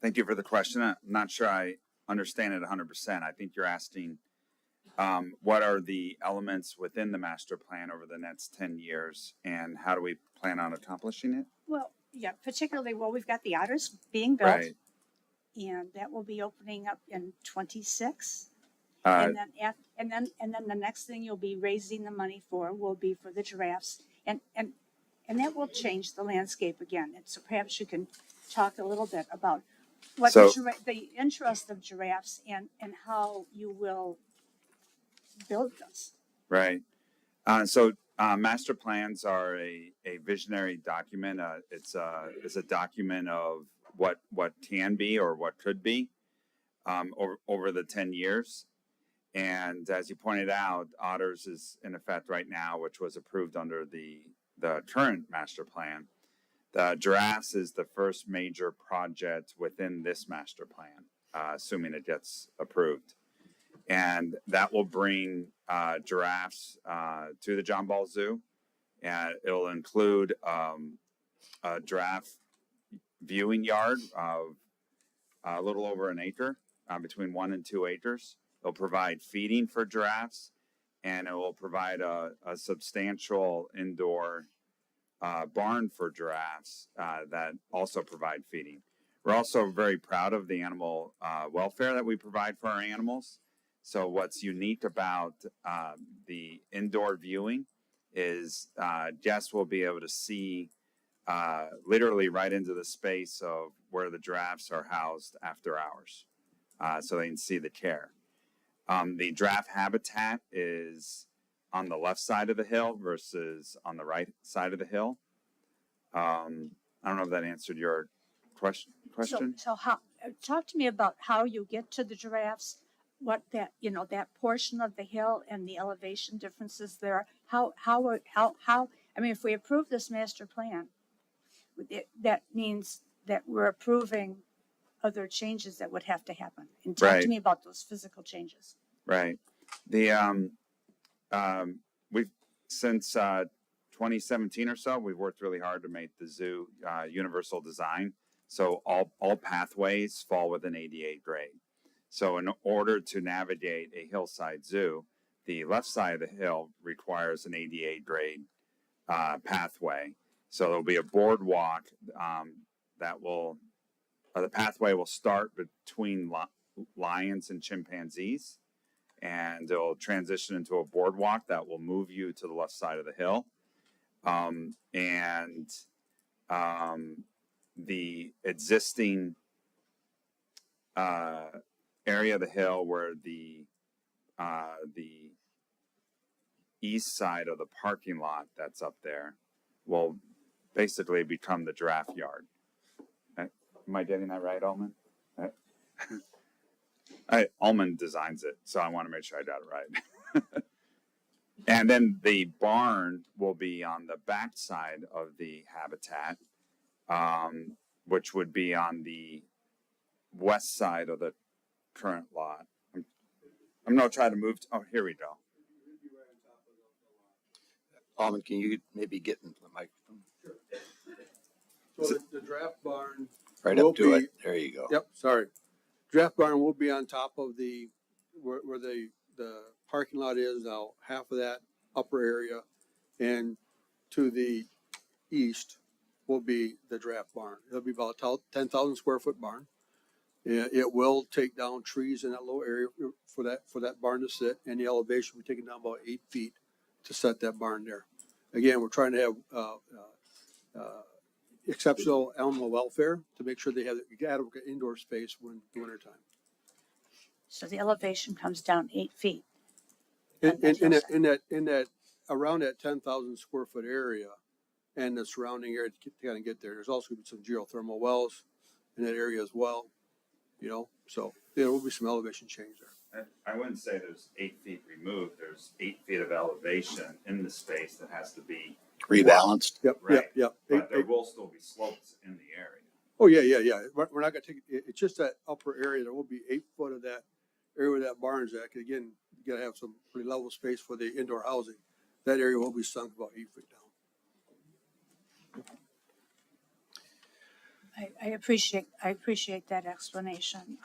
Thank you for the question. I'm not sure I understand it 100%. I think you're asking what are the elements within the master plan over the next 10 years and how do we plan on accomplishing it? Well, yeah, particularly, we've got the otters being built, Right. and that will be opening up in 26. Uh, And then the next thing you'll be raising the money for will be for the giraffes, and that will change the landscape again. And so perhaps you can talk a little bit about what the interest of giraffes and how you will build this. Right. Master plans are a visionary document. It's a document of what can be or what could be over the 10 years. And as you pointed out, otters is in effect right now, which was approved under the current master plan. The giraffes is the first major project within this master plan, assuming it gets approved. And that will bring giraffes to the John Ball Zoo. And it'll include a giraffe viewing yard of a little over an acre, between 1 and 2 acres. It'll provide feeding for giraffes, and it will provide a substantial indoor barn for giraffes that also provide feeding. We're also very proud of the animal welfare that we provide for our animals. So what's unique about the indoor viewing is guests will be able to see literally right into the space of where the giraffes are housed after hours, so they can see the care. The giraffe habitat is on the left side of the hill versus on the right side of the hill. I don't know if that answered your question. So how, talk to me about how you get to the giraffes, what that, you know, that portion of the hill and the elevation differences there. How, I mean, if we approve this master plan, that means that we're approving other changes that would have to happen. And talk Right. to me about those physical changes. Right. The we've since 2017 or so, we've worked really hard to make the zoo universal design. So all pathways fall within ADA grade. So in order to navigate a hillside zoo, the left side of the hill requires an ADA grade pathway. So there'll be a boardwalk that will, the pathway will start between lions and chimpanzees, and it'll transition into a boardwalk that will move you to the left side of the hill. The existing area of the hill where the east side of the parking lot that's up there will basically become the giraffe yard. Am I getting that right, Ullman? Ullman designs it, so I want to make sure I got it right. And then the barn will be on the back side of the habitat, which would be on the west side of the current lot. I'm going to try to move. Oh, here we go. Almond, can you maybe get into the microphone? So the draft barn. Right will up to be- it. There you go. Yep, sorry. Draft barn will be on top of the, where the parking lot is now, half of that upper area. And to the east will be the draft barn. It'll be about 10,000 square foot barn. It will take down trees in that low area for that barn to sit, and the elevation will be taken down about 8 feet to set that barn there. Again, we're trying to have exceptional animal welfare to make sure they have adequate indoor space when the winter time. So the elevation comes down 8 feet. In that around that 10,000 square foot area and the surrounding area to kind of get there. There's also some geothermal wells in that area as well. You know, so there will be some elevation change there. I wouldn't say there's 8 feet removed. There's 8 feet of elevation in the space that has to be Rebalanced. Yep, right. yep. But there will still be slopes in the area. Oh, yeah. We're not gonna take, it's just that upper area. There will be 8 foot of that area where that barn is at. 'Cause again, you gotta have some pretty level space for the indoor housing. That area will be sunk about 8 feet down. I appreciate that explanation.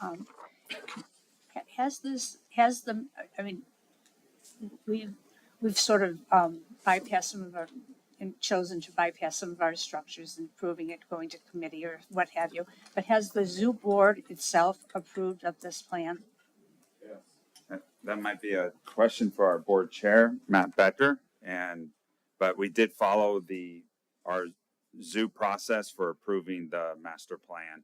We've sort of bypassed some of our, and chosen to bypass some of our structures and approving it, going to committee or what have you. But has the zoo board itself approved of this plan? That might be a question for our board chair, Matt Becker, but we did follow our zoo process for approving the master plan,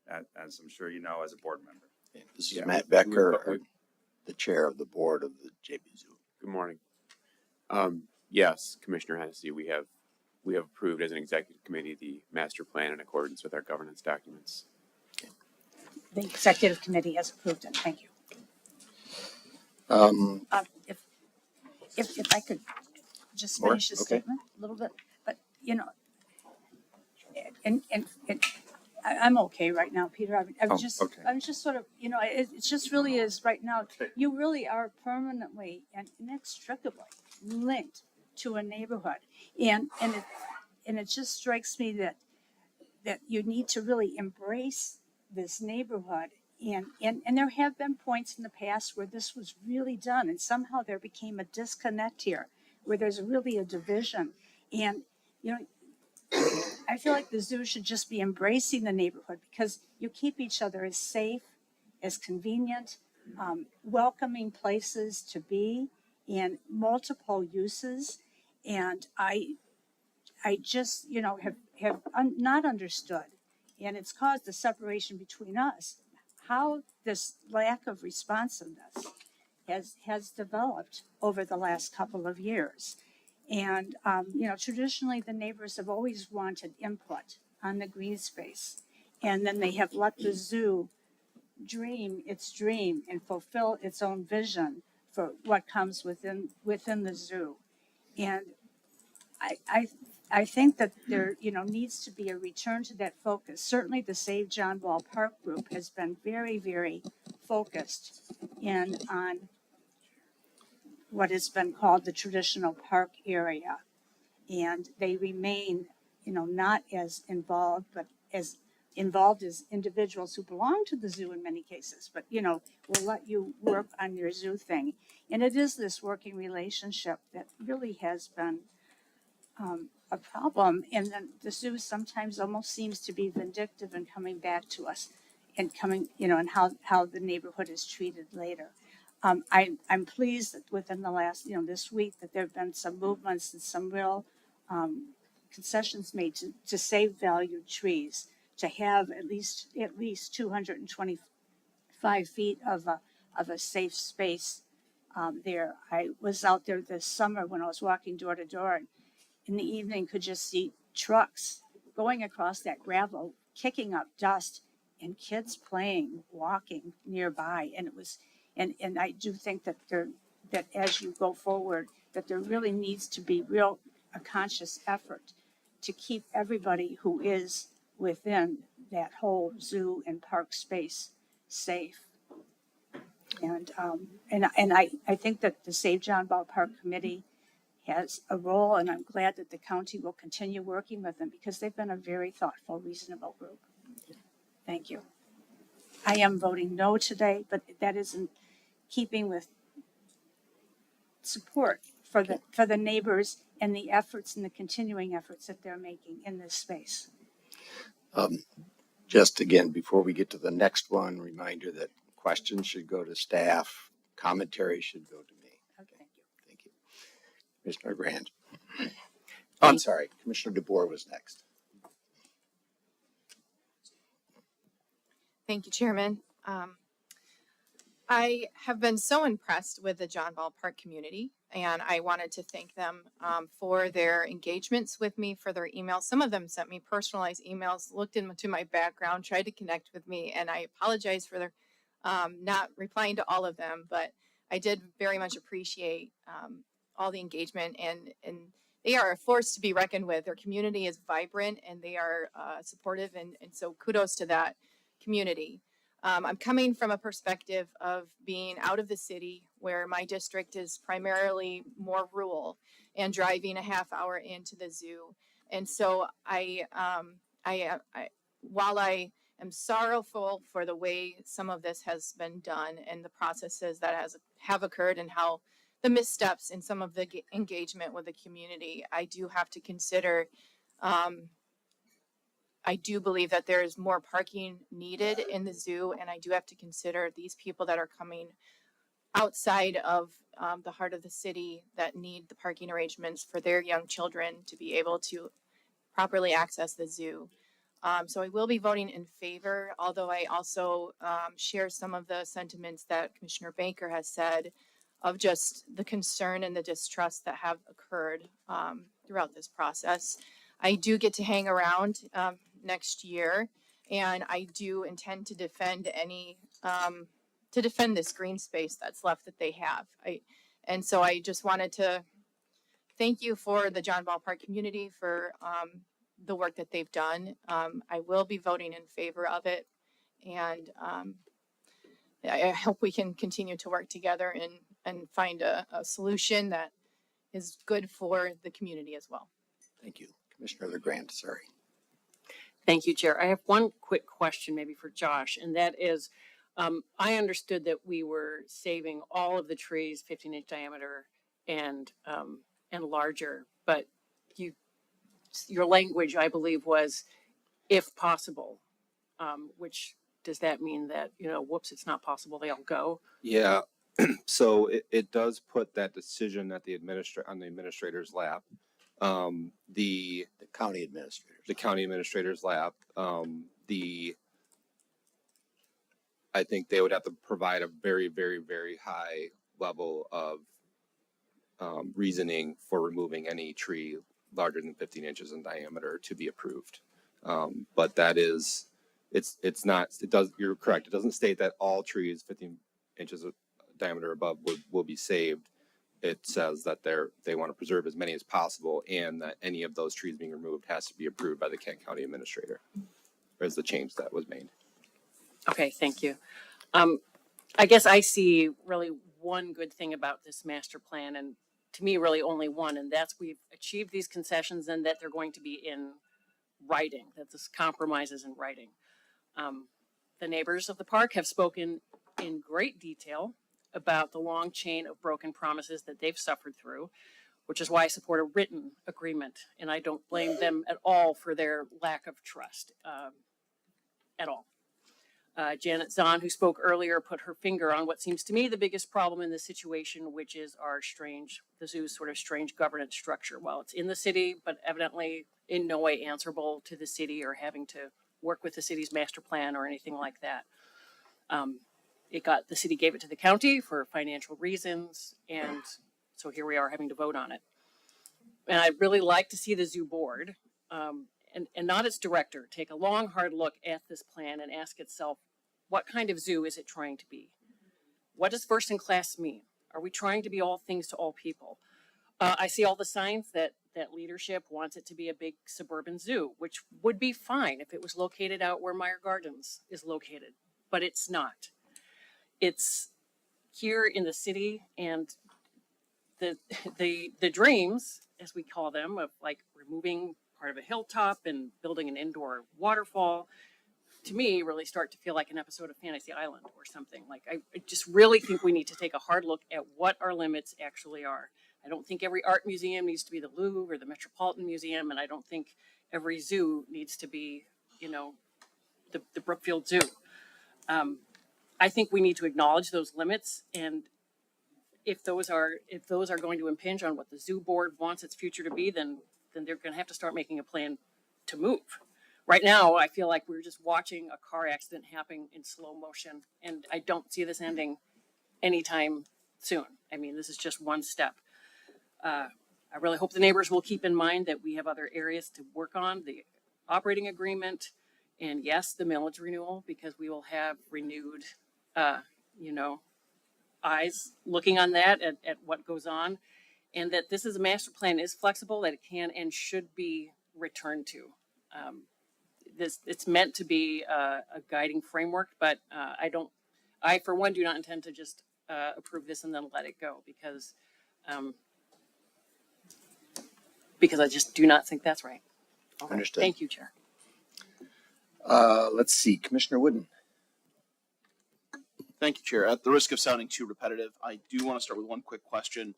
as I'm sure you know as a board member. This is Matt Becker, the chair of the board of the JB Zoo. Good morning. Yes, Commissioner Hennessy, we have approved as an executive committee the master plan in accordance with our governance documents. The executive committee has approved it. Thank you. If I could just More? finish this Okay. statement a little bit, but you know, and I'm okay right now, Peter. I'm just sort of, you know, it just really is right now. You really are permanently and inextricably linked to a neighborhood, and it just strikes me that you need to really embrace this neighborhood. And there have been points in the past where this was really done, and somehow there became a disconnect here, where there's really a division. And, you know, I feel like the zoo should just be embracing the neighborhood because you keep each other as safe, as convenient, welcoming places to be in multiple uses. And I just, you know, have not understood, and it's caused a separation between us, how this lack of responsiveness has developed over the last couple of years. And, you know, traditionally the neighbors have always wanted input on the green space. And then they have let the zoo dream its dream and fulfill its own vision for what comes within the zoo. And I think that there, you know, needs to be a return to that focus. Certainly the Save John Ball Park group has been very, very focused on what has been called the traditional park area. And they remain, you know, not as involved, but as involved as individuals who belong to the zoo in many cases. But, you know, we'll let you work on your zoo thing. And it is this working relationship that really has been a problem, and then the zoo sometimes almost seems to be vindictive in coming back to us and coming, you know, and how the neighborhood is treated later. I'm pleased that within the last, you know, this week that there have been some movements and some real concessions made to save valued trees, to have at least 225 feet of a safe space there. I was out there this summer when I was walking door to door, and in the evening could just see trucks going across that gravel, kicking up dust, and kids playing, walking nearby. And it was, and I do think that that as you go forward, that there really needs to be a conscious effort to keep everybody who is within that whole zoo and park space safe. And I think that the Save John Ball Park Committee has a role, and I'm glad that the county will continue working with them because they've been a very thoughtful, reasonable group. Thank you. I am voting no today, but that is in keeping with support for the neighbors and the efforts and the continuing efforts that they're making in this space. Just again, before we get to the next one, reminder that questions should go to staff, commentary should go to me. Okay, thank you. Thank you. Commissioner Grant. I'm sorry, Commissioner DeBoer was next. Thank you, Chairman. I have been so impressed with the John Ball Park community, and I wanted to thank them for their engagements with me, for their emails. Some of them sent me personalized emails, looked into my background, tried to connect with me, and I apologize for their not replying to all of them, but I did very much appreciate all the engagement, and they are a force to be reckoned with. Their community is vibrant, and they are supportive, and so kudos to that community. I'm coming from a perspective of being out of the city where my district is primarily more rural and driving a half hour into the zoo. And so while I am sorrowful for the way some of this has been done and the processes that have occurred and how the missteps in some of the engagement with the community, I do have to consider I do believe that there is more parking needed in the zoo, and I do have to consider these people that are coming outside of the heart of the city that need the parking arrangements for their young children to be able to properly access the zoo. So I will be voting in favor, although I also share some of the sentiments that Commissioner Baker has said of just the concern and the distrust that have occurred throughout this process. I do get to hang around next year, and I do intend to defend this green space that's left that they have. And so I just wanted to thank you for the John Ball Park community for the work that they've done. I will be voting in favor of it, and I hope we can continue to work together and find a solution that is good for the community as well. Thank you. Commissioner LeGrand, sorry. Thank you, Chair. I have one quick question maybe for Josh, and that is, I understood that we were saving all of the trees 15-inch diameter and larger, but your language, I believe, was if possible, which does that mean that, whoops, it's not possible, they all go? Yeah, so it does put that decision at the on the administrator's lap. The county administrators. The county administrator's lap. I think they would have to provide a very, very, very high level of reasoning for removing any tree larger than 15 inches in diameter to be approved. But that is, it's not, you're correct. It doesn't state that all trees 15 inches of diameter above will be saved. It says that they want to preserve as many as possible, and that any of those trees being removed has to be approved by the Kent County Administrator. As the change that was made. Okay, thank you. I guess I see really one good thing about this master plan, and to me, really only one, and that's we've achieved these concessions and that they're going to be in writing, that this compromise is in writing. The neighbors of the park have spoken in great detail about the long chain of broken promises that they've suffered through, which is why I support a written agreement, and I don't blame them at all for their lack of trust at all. Janet Zahn, who spoke earlier, put her finger on what seems to me the biggest problem in this situation, which is the zoo's sort of strange governance structure. While it's in the city, but evidently in no way answerable to the city or having to work with the city's master plan or anything like that. The city gave it to the county for financial reasons, and so here we are having to vote on it. And I'd really like to see the zoo board, and not its director, take a long, hard look at this plan and ask itself, what kind of zoo is it trying to be? What does first in class mean? Are we trying to be all things to all people? I see all the signs that leadership wants it to be a big suburban zoo, which would be fine if it was located out where Meyer Gardens is located, but it's not. It's here in the city, and the dreams, as we call them, of like removing part of a hilltop and building an indoor waterfall, to me really start to feel like an episode of Fantasy Island or something. Like I just really think we need to take a hard look at what our limits actually are. I don't think every art museum needs to be the Louvre or the Metropolitan Museum, and I don't think every zoo needs to be, the Brookfield Zoo. I think we need to acknowledge those limits, and if those are going to impinge on what the zoo board wants its future to be, then they're going to have to start making a plan to move. Right now, I feel like we're just watching a car accident happening in slow motion, and I don't see this ending anytime soon. I mean, this is just one step. I really hope the neighbors will keep in mind that we have other areas to work on, the operating agreement, and yes, the millage renewal, because we will have renewed, eyes looking on that at what goes on, and that this is a master plan is flexible, that it can and should be returned to. It's meant to be a guiding framework, but I for one do not intend to just approve this and then let it go, because I just do not think that's right. Okay. Understood. Thank you, Chair. Let's see, Commissioner Wooden. Thank you, Chair. At the risk of sounding too repetitive, I do want to start with one quick question.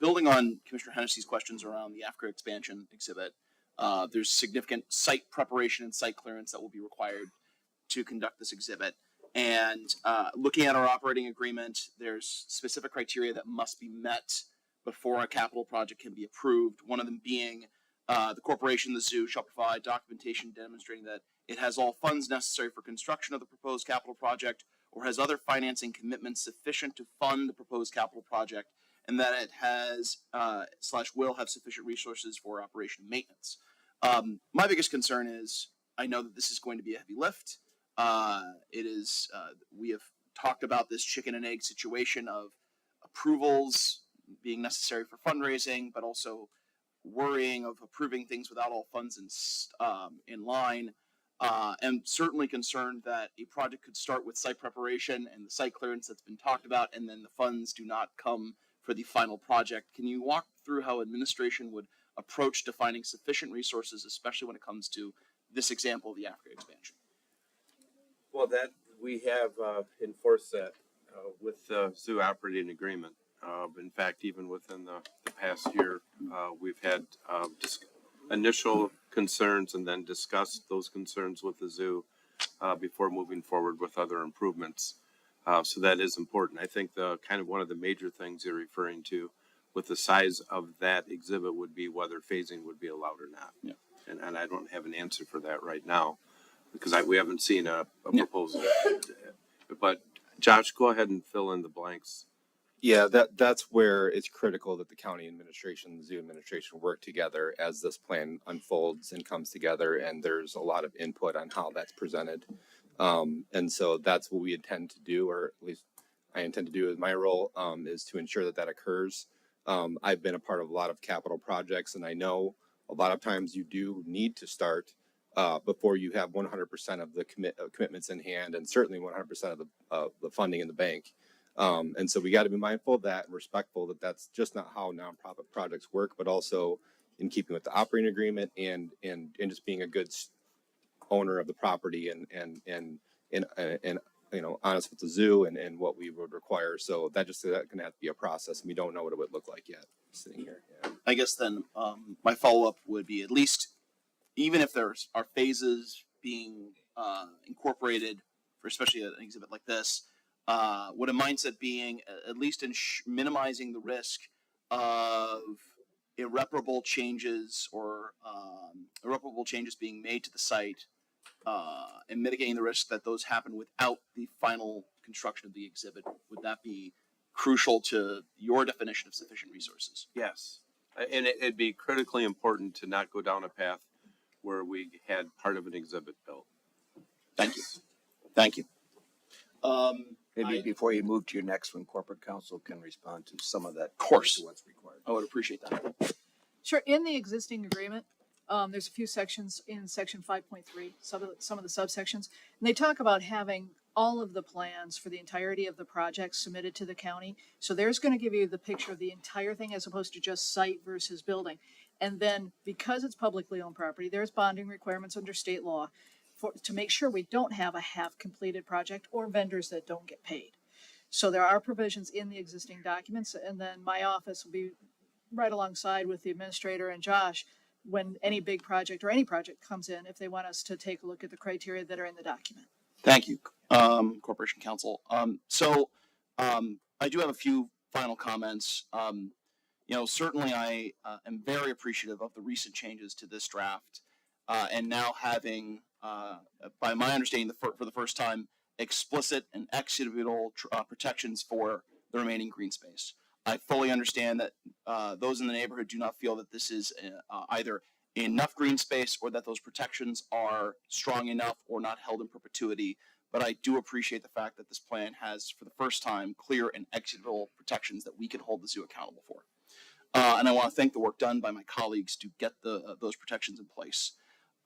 Building on Commissioner Hennessy's questions around the Africa expansion exhibit, there's significant site preparation and site clearance that will be required to conduct this exhibit. And looking at our operating agreement, there's specific criteria that must be met before a capital project can be approved. One of them being the corporation, the zoo, shall provide documentation demonstrating that it has all funds necessary for construction of the proposed capital project, or has other financing commitments sufficient to fund the proposed capital project, and that it has / will have sufficient resources for operation and maintenance. My biggest concern is I know that this is going to be a heavy lift. We have talked about this chicken and egg situation of approvals being necessary for fundraising, but also worrying of approving things without all funds in line. And certainly concerned that a project could start with site preparation and the site clearance that's been talked about, and then the funds do not come for the final project. Can you walk through how administration would approach to finding sufficient resources, especially when it comes to this example of the Africa expansion. Well, that, we have enforced that with the zoo operating agreement. In fact, even within the past year, we've had initial concerns and then discussed those concerns with the zoo before moving forward with other improvements. So that is important. I think the kind of one of the major things you're referring to with the size of that exhibit would be whether phasing would be allowed or not. Yeah. And I don't have an answer for that right now because we haven't seen a proposal. But Josh, go ahead and fill in the blanks. Yeah, that's where it's critical that the county administration, the zoo administration work together as this plan unfolds and comes together, and there's a lot of input on how that's presented. And so that's what we intend to do, or at least I intend to do as my role, is to ensure that that occurs. I've been a part of a lot of capital projects, and I know a lot of times you do need to start before you have 100% of the commitments in hand, and certainly 100% of the funding in the bank. And so we got to be mindful of that and respectful that that's just not how nonprofit projects work, but also in keeping with the operating agreement and just being a good owner of the property and you know, honest with the zoo and what we would require. So that can have to be a process, and we don't know what it would look like yet sitting here. Yeah. I guess then my follow-up would be, at least even if there are phases being incorporated for especially an exhibit like this, would a mindset being at least in minimizing the risk of irreparable changes or irreparable changes being made to the site and mitigating the risk that those happen without the final construction of the exhibit? Would that be crucial to your definition of sufficient resources? Yes. And it'd be critically important to not go down a path where we had part of an exhibit built. Thank you. Thank you. Maybe before you move to your next one, corporate counsel can respond to some of that. Of course. What's required. I would appreciate that. Sure. In the existing agreement, there's a few sections in section 5.3, some of the subsections, and they talk about having all of the plans for the entirety of the project submitted to the county. So there's going to give you the picture of the entire thing as opposed to just site versus building. And then because it's publicly owned property, there's bonding requirements under state law to make sure we don't have a half completed project or vendors that don't get paid. So there are provisions in the existing documents, and then my office will be right alongside with the administrator and Josh when any big project or any project comes in, if they want us to take a look at the criteria that are in the document. Thank you, Corporation Counsel. I do have a few final comments. You know, certainly I am very appreciative of the recent changes to this draft, and now having, by my understanding, for the first time, explicit and executable protections for the remaining green space. I fully understand that those in the neighborhood do not feel that this is either enough green space or that those protections are strong enough or not held in perpetuity. But I do appreciate the fact that this plan has, for the first time, clear and executable protections that we can hold the zoo accountable for. And I want to thank the work done by my colleagues to get those protections in place.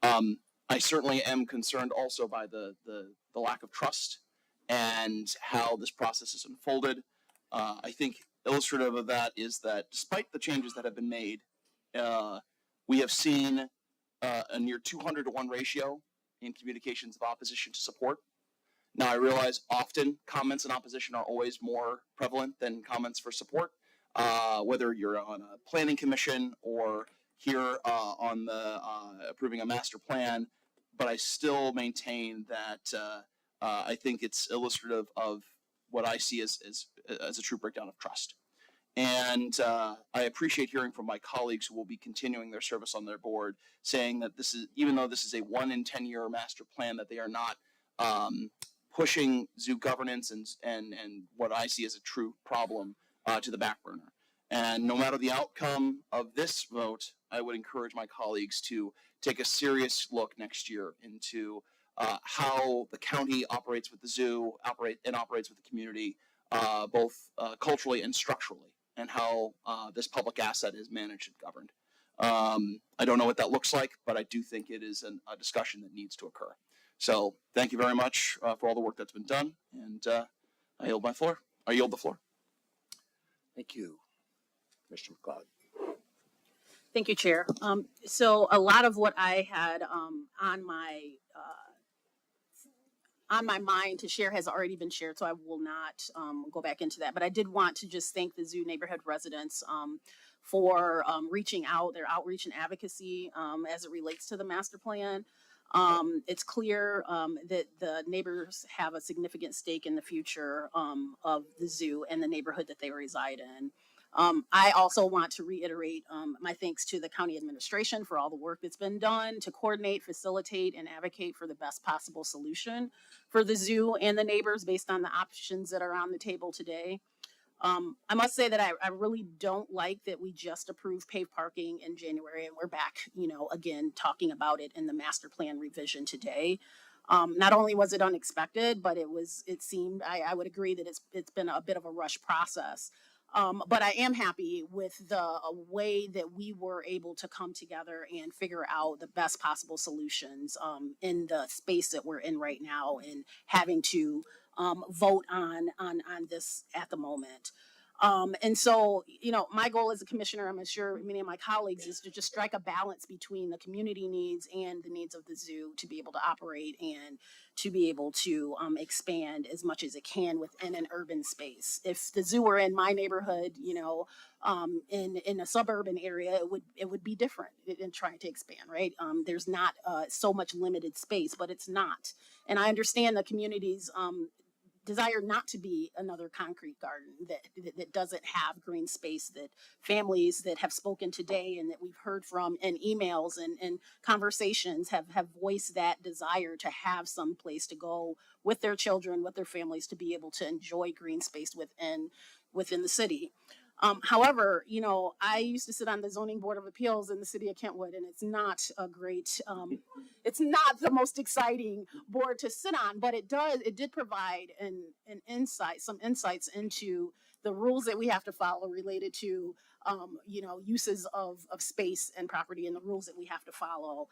I certainly am concerned also by the lack of trust and how this process is unfolded. I think illustrative of that is that despite the changes that have been made, we have seen a near 200-to-1 ratio in communications of opposition to support. Now, I realize often comments in opposition are always more prevalent than comments for support, whether you're on a planning commission or here on the approving a master plan. But I still maintain that I think it's illustrative of what I see as a true breakdown of trust. And I appreciate hearing from my colleagues who will be continuing their service on their board, saying that this is, even though this is a 1 in 10 year master plan, that they are not pushing zoo governance and what I see as a true problem to the back burner. And no matter the outcome of this vote, I would encourage my colleagues to take a serious look next year into how the county operates with the zoo, operates with the community, both culturally and structurally, and how this public asset is managed and governed. I don't know what that looks like, but I do think it is a discussion that needs to occur. So thank you very much for all the work that's been done, and I yield the floor. Thank you, Mr. McLeod. Thank you, Chair. So a lot of what I had on my mind to share has already been shared, so I will not go back into that. But I did want to just thank the zoo neighborhood residents for reaching out, their outreach and advocacy as it relates to the master plan. It's clear that the neighbors have a significant stake in the future of the zoo and the neighborhood that they reside in. I also want to reiterate my thanks to the county administration for all the work that's been done to coordinate, facilitate, and advocate for the best possible solution for the zoo and the neighbors based on the options that are on the table today. I must say that I really don't like that we just approved paved parking in January and we're back, again, talking about it in the master plan revision today. Not only was it unexpected, but it seemed, I would agree that it's been a bit of a rush process. But I am happy with the way that we were able to come together and figure out the best possible solutions in the space that we're in right now and having to vote on this at the moment. And so, my goal as a commissioner, I'm sure many of my colleagues, is to just strike a balance between the community needs and the needs of the zoo to be able to operate and to be able to expand as much as it can within an urban space. If the zoo were in my neighborhood, in a suburban area, it would be different in trying to expand, right? There's not so much limited space, but it's not. And I understand the community's desire not to be another concrete garden that doesn't have green space, that families that have spoken today and that we've heard from in emails and conversations have voiced that desire to have some place to go with their children, with their families, to be able to enjoy green space within the city. However, I used to sit on the zoning board of appeals in the city of Kentwood, and it's not a great, it's not the most exciting board to sit on, but it did provide some insights into the rules that we have to follow related to, uses of space and property and the rules that we have to follow,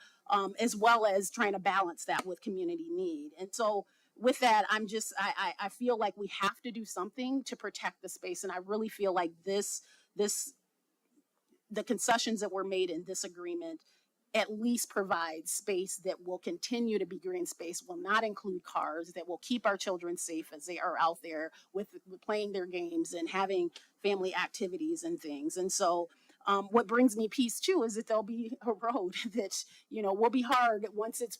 as well as trying to balance that with community need. And so, with that, I feel like we have to do something to protect the space. And I really feel like the concessions that were made in this agreement at least provide space that will continue to be green space, will not include cars, that will keep our children safe as they are out there with playing their games and having family activities and things. And so what brings me peace too is that there'll be a road that will be hard once it's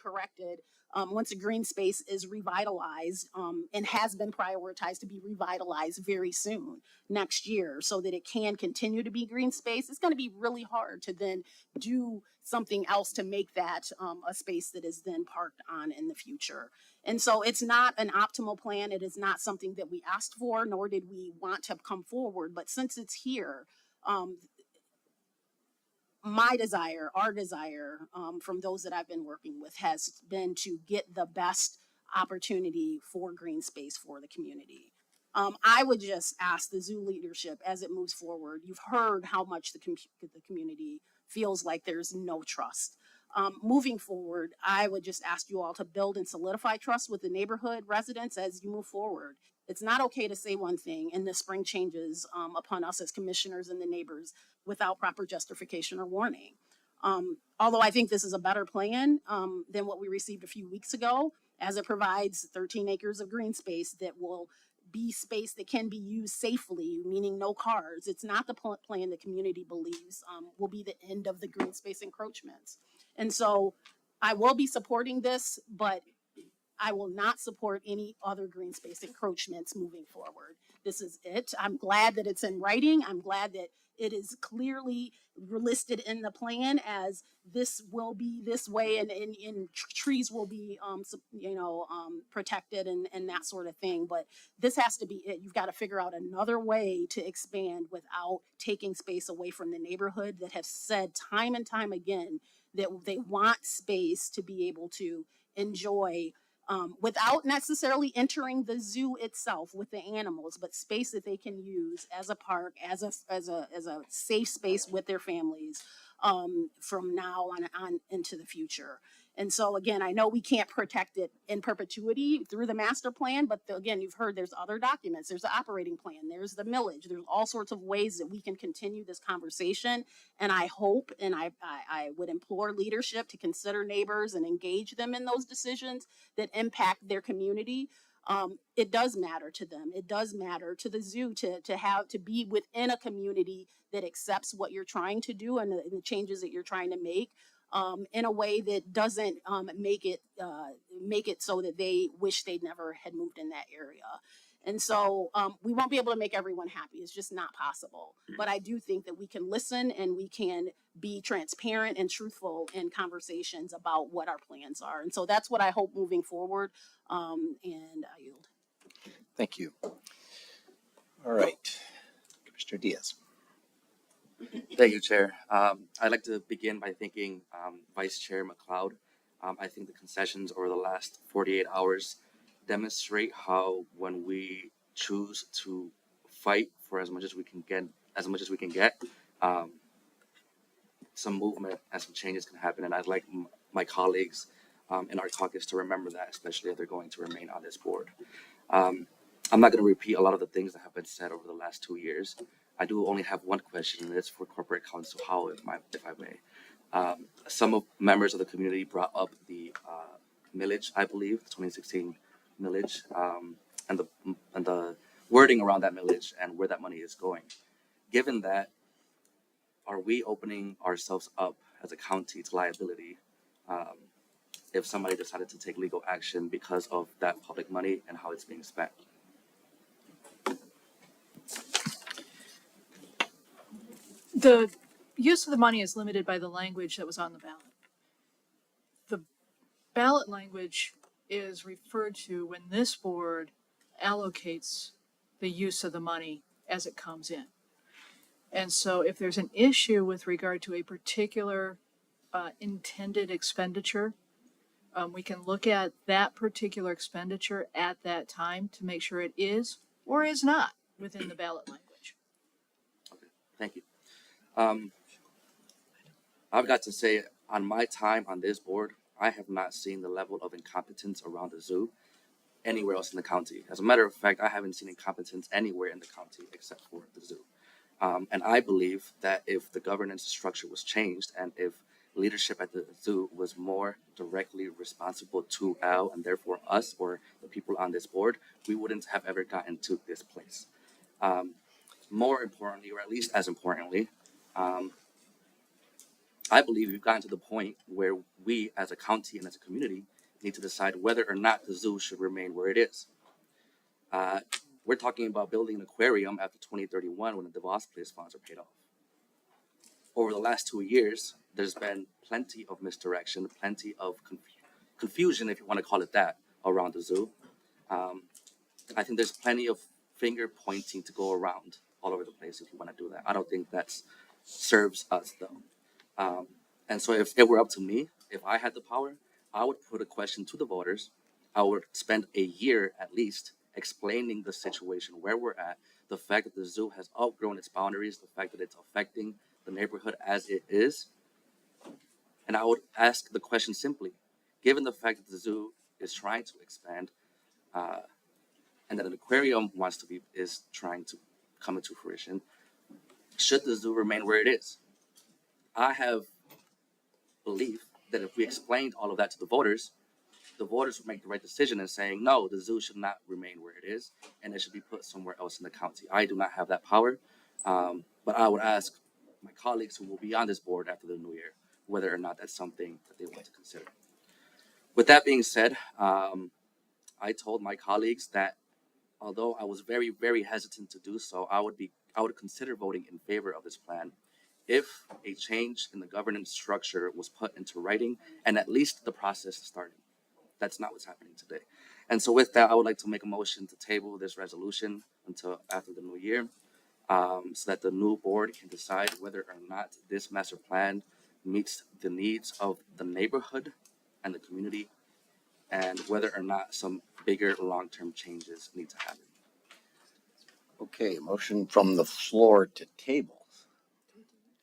corrected. Once a green space is revitalized and has been prioritized to be revitalized very soon next year so that it can continue to be green space, it's going to be really hard to then do something else to make that a space that is then parked on in the future. And so it's not an optimal plan. It is not something that we asked for, nor did we want to come forward. But since it's here, my desire, our desire from those that I've been working with has been to get the best opportunity for green space for the community. I would just ask the zoo leadership as it moves forward. You've heard how much the community feels like there's no trust. Moving forward, I would just ask you all to build and solidify trust with the neighborhood residents as you move forward. It's not okay to say one thing and the spring changes upon us as commissioners and the neighbors without proper justification or warning. Although I think this is a better plan than what we received a few weeks ago, as it provides 13 acres of green space that will be space that can be used safely, meaning no cars. It's not the plan the community believes will be the end of the green space encroachments. And so I will be supporting this, but I will not support any other green space encroachments moving forward. This is it. I'm glad that it's in writing. I'm glad that it is clearly listed in the plan as this will be this way and trees will be, protected and that sort of thing. But this has to be it. You've got to figure out another way to expand without taking space away from the neighborhood that has said time and time again that they want space to be able to enjoy without necessarily entering the zoo itself with the animals, but space that they can use as a park, as a safe space with their families from now on into the future. And so again, I know we can't protect it in perpetuity through the master plan, but again, you've heard there's other documents, there's the operating plan, there's the millage, there's all sorts of ways that we can continue this conversation. And I hope, and I would implore leadership to consider neighbors and engage them in those decisions that impact their community. It does matter to them. It does matter to the zoo to be within a community that accepts what you're trying to do and the changes that you're trying to make. In a way that doesn't make it so that they wish they'd never had moved in that area. And so we won't be able to make everyone happy. It's just not possible. But I do think that we can listen and we can be transparent and truthful in conversations about what our plans are. And so that's what I hope moving forward. And I yield. Thank you. All right, Commissioner Diaz. Thank you, Chair. I'd like to begin by thanking Vice Chair McLeod. I think the concessions over the last 48 hours demonstrate how when we choose to fight for as much as we can get, some movement and some changes can happen. And I'd like my colleagues in our caucus to remember that, especially if they're going to remain on this board. I'm not going to repeat a lot of the things that have been said over the last 2 years. I do only have one question, and it's for Corporate Counsel Howell, if I may. Some members of the community brought up the millage, I believe, the 2016 millage, and the wording around that millage and where that money is going. Given that, are we opening ourselves up as a county to liability if somebody decided to take legal action because of that public money and how it's being spent? The use of the money is limited by the language that was on the ballot. The ballot language is referred to when this board allocates the use of the money as it comes in. And so if there's an issue with regard to a particular intended expenditure, we can look at that particular expenditure at that time to make sure it is or is not within the ballot language. Okay, thank you. I've got to say, on my time on this board, I have not seen the level of incompetence around the zoo anywhere else in the county. As a matter of fact, I haven't seen incompetence anywhere in the county except for the zoo. And I believe that if the governance structure was changed and if leadership at the zoo was more directly responsible to Al and therefore us or the people on this board, we wouldn't have ever gotten to this place. More importantly, or at least as importantly, I believe we've gotten to the point where we as a county and as a community need to decide whether or not the zoo should remain where it is. We're talking about building an aquarium after 2031 when the DeVos Place funds are paid off. Over the last 2 years, there's been plenty of misdirection, plenty of confusion, if you want to call it that, around the zoo. I think there's plenty of finger pointing to go around all over the place if you want to do that. I don't think that serves us though. And so if it were up to me, if I had the power, I would put a question to the voters. I would spend a year at least explaining the situation where we're at, the fact that the zoo has outgrown its boundaries, the fact that it's affecting the neighborhood as it is. And I would ask the question simply, given the fact that the zoo is trying to expand, and that an aquarium is trying to come into fruition, should the zoo remain where it is? I have belief that if we explained all of that to the voters would make the right decision in saying, no, the zoo should not remain where it is, and it should be put somewhere else in the county. I do not have that power, but I would ask my colleagues who will be on this board after the new year whether or not that's something that they want to consider. With that being said, I told my colleagues that although I was very, very hesitant to do so, I would consider voting in favor of this plan if a change in the governance structure was put into writing and at least the process started. That's not what's happening today. And so with that, I would like to make a motion to table this resolution until after the new year, so that the new board can decide whether or not this master plan meets the needs of the neighborhood and the community, and whether or not some bigger long-term changes need to happen. Okay, motion from the floor to table.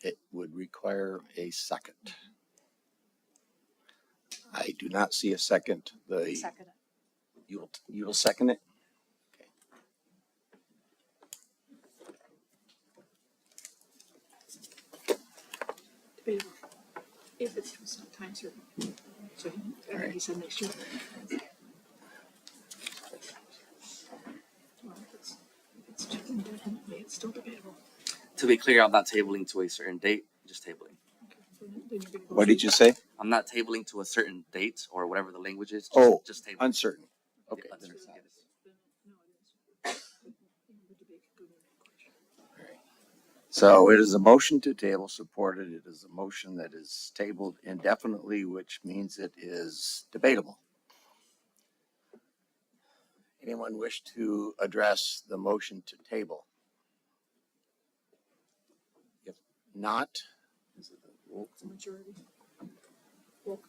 It would require a second. I do not see a second. Second it. You'll second it? Debatable. If it's some time certain. So I think he said next year. Well, if it's indefinitely, it's still debatable. To be clear, I'm not tabling to a certain date, just tabling. Then you're gonna go What did you say? I'm not tabling to a certain date or whatever the language is. Oh, just tabling. uncertain. Okay. Yeah, uncertain, yes. So it is a motion to table supported. It is a motion that is tabled indefinitely, which means it is debatable. Anyone wish to address the motion to table? If not, is it a roll? It's a majority. Well,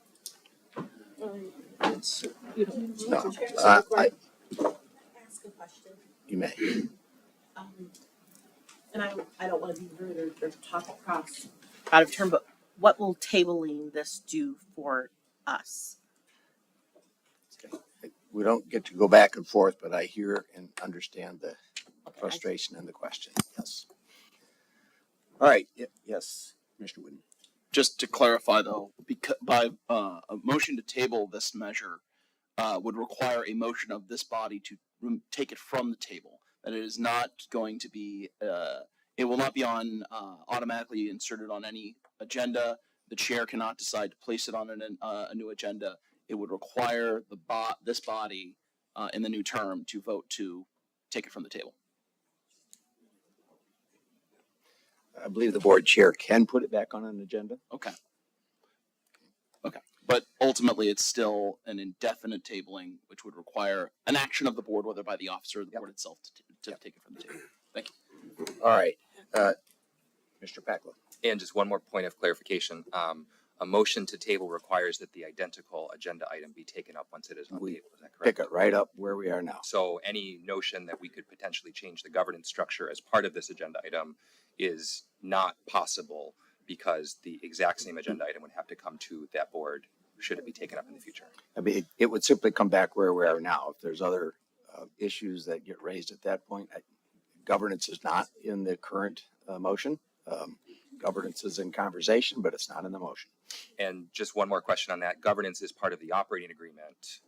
it's, you don't need a No, vote. Ask a question. you may. And I don't want to be rude or talk across out of turn, but what will tabling this do for us? We don't get to go back and forth, but I hear and understand the frustration and the question. Yes. All right. Yes, Mr. Wooden. Just to clarify though, because by a motion to table this measure would require a motion of this body to take it from the table. That it is not going to be, it will not be on automatically inserted on any agenda. The chair cannot decide to place it on a new agenda. It would require this body in the new term to vote to take it from the table. I believe the board chair can put it back on an agenda. Okay. Okay. But ultimately, it's still an indefinite tabling, which would require an action of the board, whether by the officer or the board itself, to take it from the table. Thank you. All right. Mr. Packla. And just one more point of clarification. A motion to table requires that the identical agenda item be taken up once it is on the table. Is that correct? Pick it right up where we are now. So any notion that we could potentially change the governance structure as part of this agenda item is not possible because the exact same agenda item would have to come to that board should it be taken up in the future. I mean, it would simply come back where we are now. If there's other issues that get raised at that point, governance is not in the current motion. Governance is in conversation, but it's not in the motion. And just one more question on that. Governance is part of the operating agreement,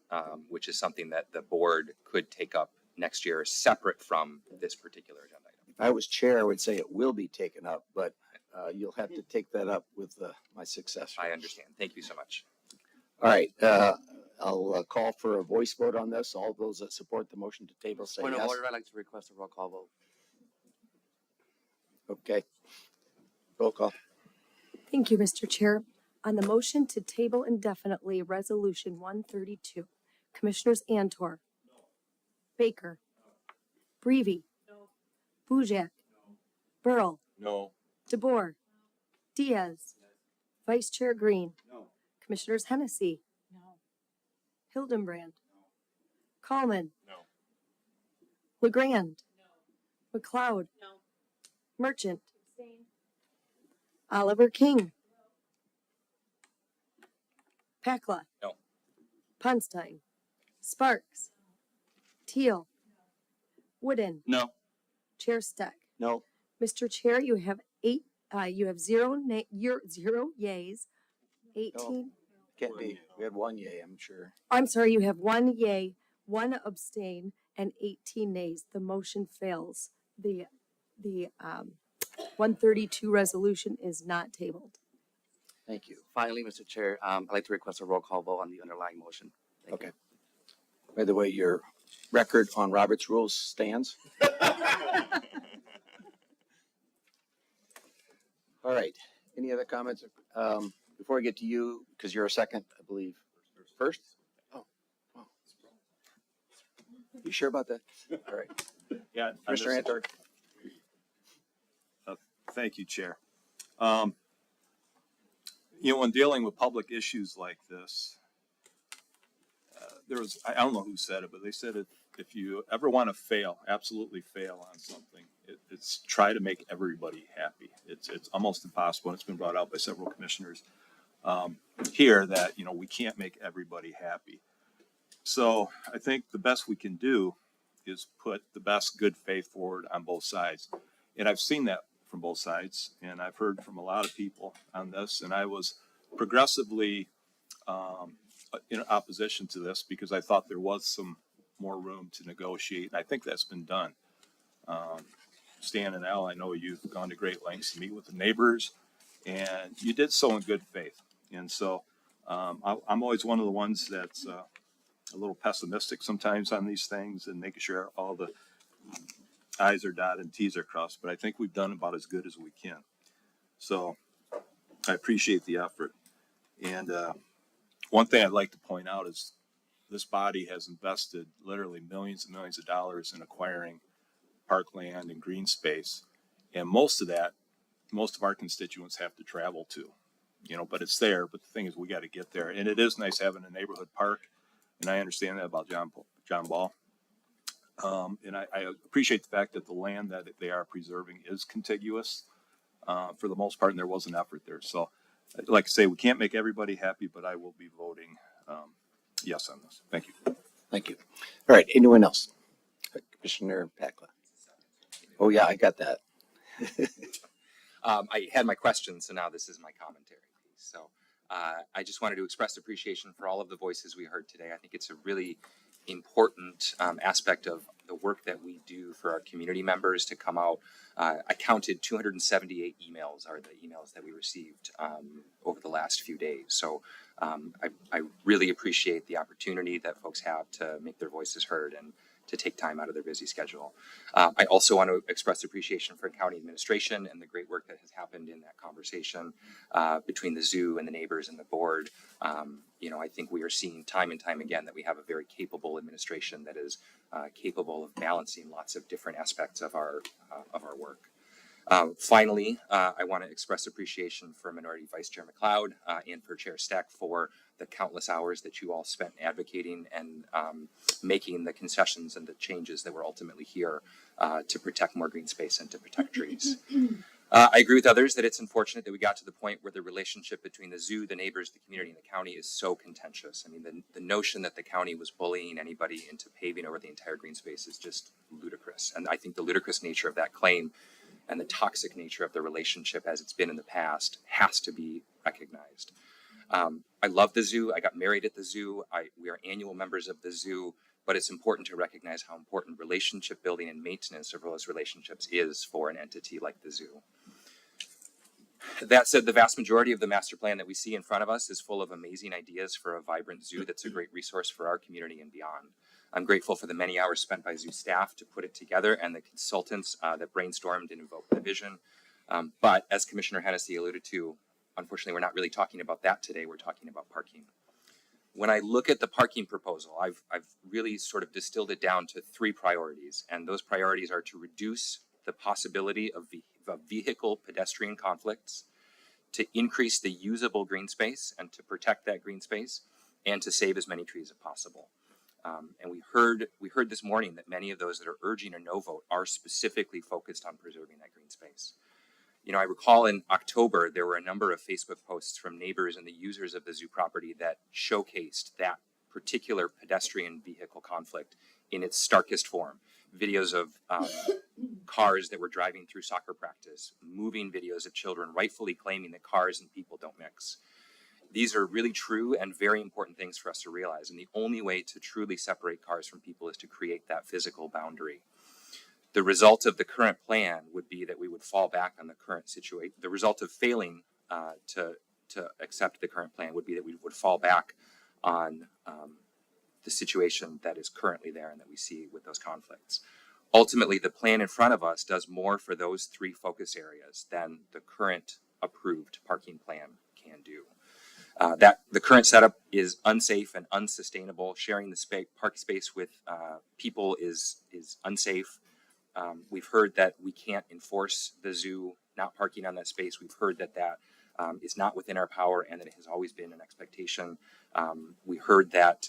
which is something that the board could take up next year separate from this particular agenda item. If I was chair, I would say it will be taken up, but you'll have to take that up with my successor. I understand. Thank you so much. All right. I'll call for a voice vote on this. All those that support the motion to table say Point yes. of order, I'd like to request a roll call vote. Okay. Roll call. Thank you, Mr. Chair. On the motion to table indefinitely Resolution 132, Commissioners Antor, Baker, Breivy, Bujak, Burl, No. DeBoer, Diaz, Vice Chair Green, Commissioners Hennessy, Hildenbrand, Coleman, LeGrand, McLeod, Merchant, Oliver King, Pakla, No. Ponstein, Sparks, Teal, Wooden, No. Chair Steck. No. Mr. Chair, you have zero yays, 18. Can't be. We had one yay, I'm sure. I'm sorry, you have one yay, one abstain, and 18 nays. The motion fails. The 132 resolution is not tabled. Thank you. Finally, Mr. Chair, I'd like to request a roll call vote on the underlying motion. Thank Okay. By the way, your record on Robert's rules stands. All right. Any other comments? Before I get to you, because you're a second, I believe. First? Oh, wow. You sure about that? All right. Yeah. Commissioner Antor. Thank you, Chair. When dealing with public issues like this, I don't know who said it, but they said if you ever want to fail, absolutely fail on something, it's try to make everybody happy. It's almost impossible. And it's been brought out by several commissioners. here that, you know, we can't make everybody happy. So I think the best we can do is put the best good faith forward on both sides. And I've seen that from both sides, and I've heard from a lot of people on this, and I was progressively in opposition to this because I thought there was some more room to negotiate, and I think that's been done. Stan and Al, I know you've gone to great lengths to meet with the neighbors, and you did so in good faith. And so I'm always one of the ones that's a little pessimistic sometimes on these things and making sure all the I's are dotted and T's are crossed, but I think we've done about as good as we can. So I appreciate the effort. And one thing I'd like to point out is this body has invested literally millions and millions of dollars in acquiring parkland and green space. And most of our constituents have to travel to, you know, but it's there. But the thing is, we got to get there. And it is nice having a neighborhood park. And I understand that about John Ball. And I appreciate the fact that the land that they are preserving is contiguous for the most part, and there was an effort there. So, like I say, we can't make everybody happy, but I will be voting yes on this. Thank you. Thank you. All right, anyone else? Commissioner Pakla. Oh, yeah, I got that. I had my questions, so now this is my commentary piece. So I just wanted to express appreciation for all of the voices we heard today. I think it's a really important aspect of the work that we do for our community members to come out. I counted 278 emails are the emails that we received over the last few days. So I really appreciate the opportunity that folks have to make their voices heard and to take time out of their busy schedule. I also want to express appreciation for county administration and the great work that has happened in that conversation between the zoo and the neighbors and the board. You know, I think we are seeing time and time again that we have a very capable administration that is capable of balancing lots of different aspects of our work. Finally, I want to express appreciation for Minority Vice Chair McLeod and for Chair Steck for the countless hours that you all spent advocating and making the concessions and the changes that were ultimately here to protect more green space and to protect trees. I agree with others that it's unfortunate that we got to the point where the relationship between the zoo, the neighbors, the community, and the county is so contentious. I mean, the notion that the county was bullying anybody into paving over the entire green space is just ludicrous. And I think the ludicrous nature of that claim and the toxic nature of the relationship as it's been in the past has to be recognized. I love the zoo. I got married at the zoo. We are annual members of the zoo, but it's important to recognize how important relationship building and maintenance of those relationships is for an entity like the zoo. That said, the vast majority of the master plan that we see in front of us is full of amazing ideas for a vibrant zoo that's a great resource for our community and beyond. I'm grateful for the many hours spent by zoo staff to put it together and the consultants that brainstormed and invoked the vision. But as Commissioner Hennessy alluded to, unfortunately, we're not really talking about that today. We're talking about parking. When I look at the parking proposal, I've really sort of distilled it down to 3 priorities. And those priorities are to reduce the possibility of vehicle pedestrian conflicts, to increase the usable green space and to protect that green space, and to save as many trees as possible. And we heard this morning that many of those that are urging a no vote are specifically focused on preserving that green space. You know, I recall in October, there were a number of Facebook posts from neighbors and the users of the zoo property that showcased that particular pedestrian vehicle conflict in its starkest form. Videos of cars that were driving through soccer practice, moving videos of children rightfully claiming that cars and people don't mix. These are really true and very important things for us to realize. And the only way to truly separate cars from people is to create that physical boundary. The result of the current plan would be that we would fall back on the current situation. The result of failing to accept the current plan would be that we would fall back on the situation that is currently there and that we see with those conflicts. Ultimately, the plan in front of us does more for those 3 focus areas than the current approved parking plan can do. That the current setup is unsafe and unsustainable. Sharing the park space with people is unsafe. We've heard that we can't enforce the zoo not parking on that space. We've heard that is not within our power and that it has always been an expectation. We heard that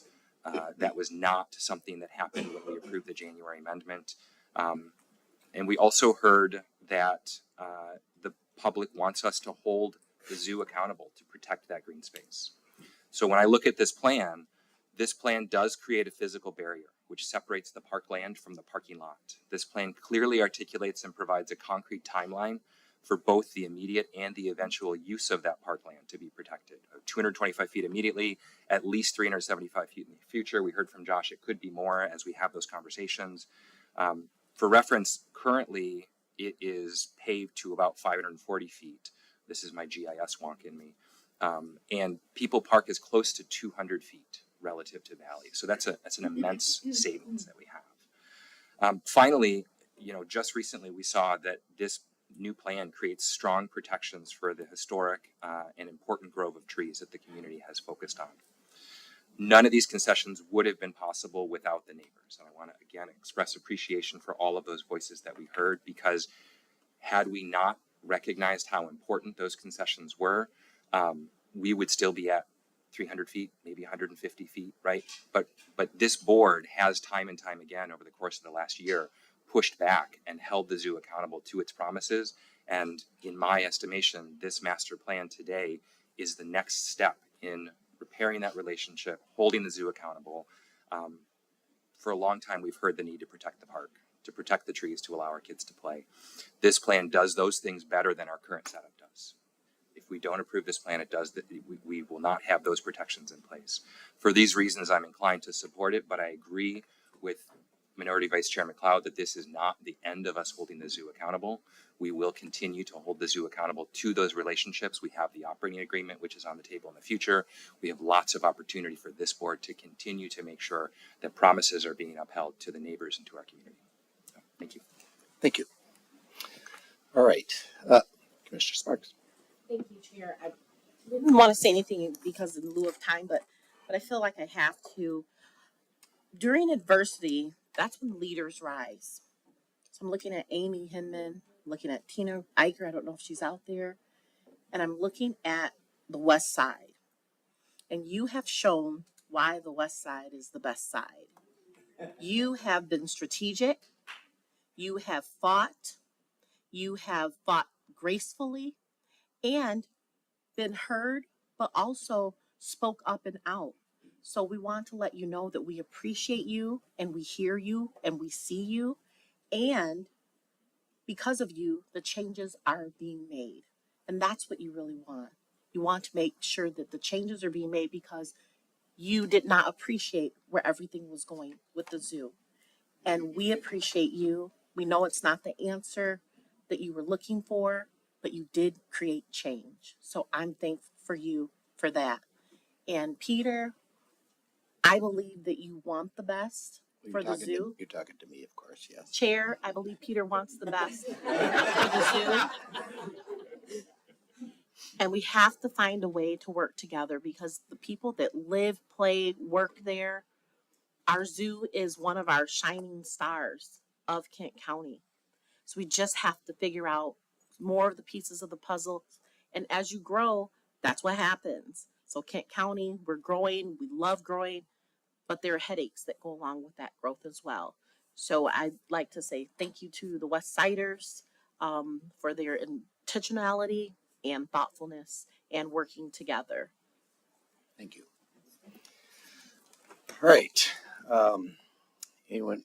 that was not something that happened when we approved the January amendment. And we also heard that the public wants us to hold the zoo accountable to protect that green space. So when I look at this plan does create a physical barrier which separates the parkland from the parking lot. This plan clearly articulates and provides a concrete timeline for both the immediate and the eventual use of that parkland to be protected. 225 feet immediately, at least 375 feet in the future. We heard from Josh, it could be more as we have those conversations. For reference, currently it is paved to about 540 feet. This is my GIS wonk in me. And people park as close to 200 feet relative to Valley. So that's an immense savings that we have. Finally, just recently we saw that this new plan creates strong protections for the historic and important grove of trees that the community has focused on. None of these concessions would have been possible without the neighbors. And I want to again express appreciation for all of those voices that we heard, because had we not recognized how important those concessions were, we would still be at 300 feet, maybe 150 feet, right? But this board has time and time again over the course of the last year pushed back and held the zoo accountable to its promises. And in my estimation, this master plan today is the next step in repairing that relationship, holding the zoo accountable. For a long time, we've heard the need to protect the park, to protect the trees, to allow our kids to play. This plan does those things better than our current setup does. If we don't approve this plan, it does that. We will not have those protections in place. For these reasons, I'm inclined to support it, but I agree with Minority Vice Chair McLeod that this is not the end of us holding the zoo accountable. We will continue to hold the zoo accountable to those relationships. We have the operating agreement, which is on the table in the future. We have lots of opportunity for this board to continue to make sure that promises are being upheld to the neighbors and to our community. So, thank you. Thank you. All right, Commissioner Sparks. Thank you, Chair. I didn't want to say anything because in lieu of time, but I feel like I have to. During adversity, that's when leaders rise. So I'm looking at Amy Hinman, looking at Tina Eicher. I don't know if she's out there. And I'm looking at the West Side. And you have shown why the West Side is the best side. You have been strategic. You have fought. You have fought gracefully and been heard, but also spoke up and out. So we want to let you know that we appreciate you and we hear you and we see you. And because of you, the changes are being made. And that's what you really want. You want to make sure that the changes are being made because you did not appreciate where everything was going with the zoo. And we appreciate you. We know it's not the answer that you were looking for, but you did create change. So I'm thankful for you for that. And Peter, I believe that you want the best for the zoo. You're talking to me, of course, yes. Chair, I believe Peter wants the best for the zoo. And we have to find a way to work together because the people that live, play, work there, our zoo is one of our shining stars of Kent County. So we just have to figure out more of the pieces of the puzzle. And as you grow, that's what happens. So Kent County, we're growing, we love growing, but there are headaches that go along with that growth as well. So I'd like to say thank you to the West Siders for their intentionality and thoughtfulness and working together. Thank you. All right. Anyone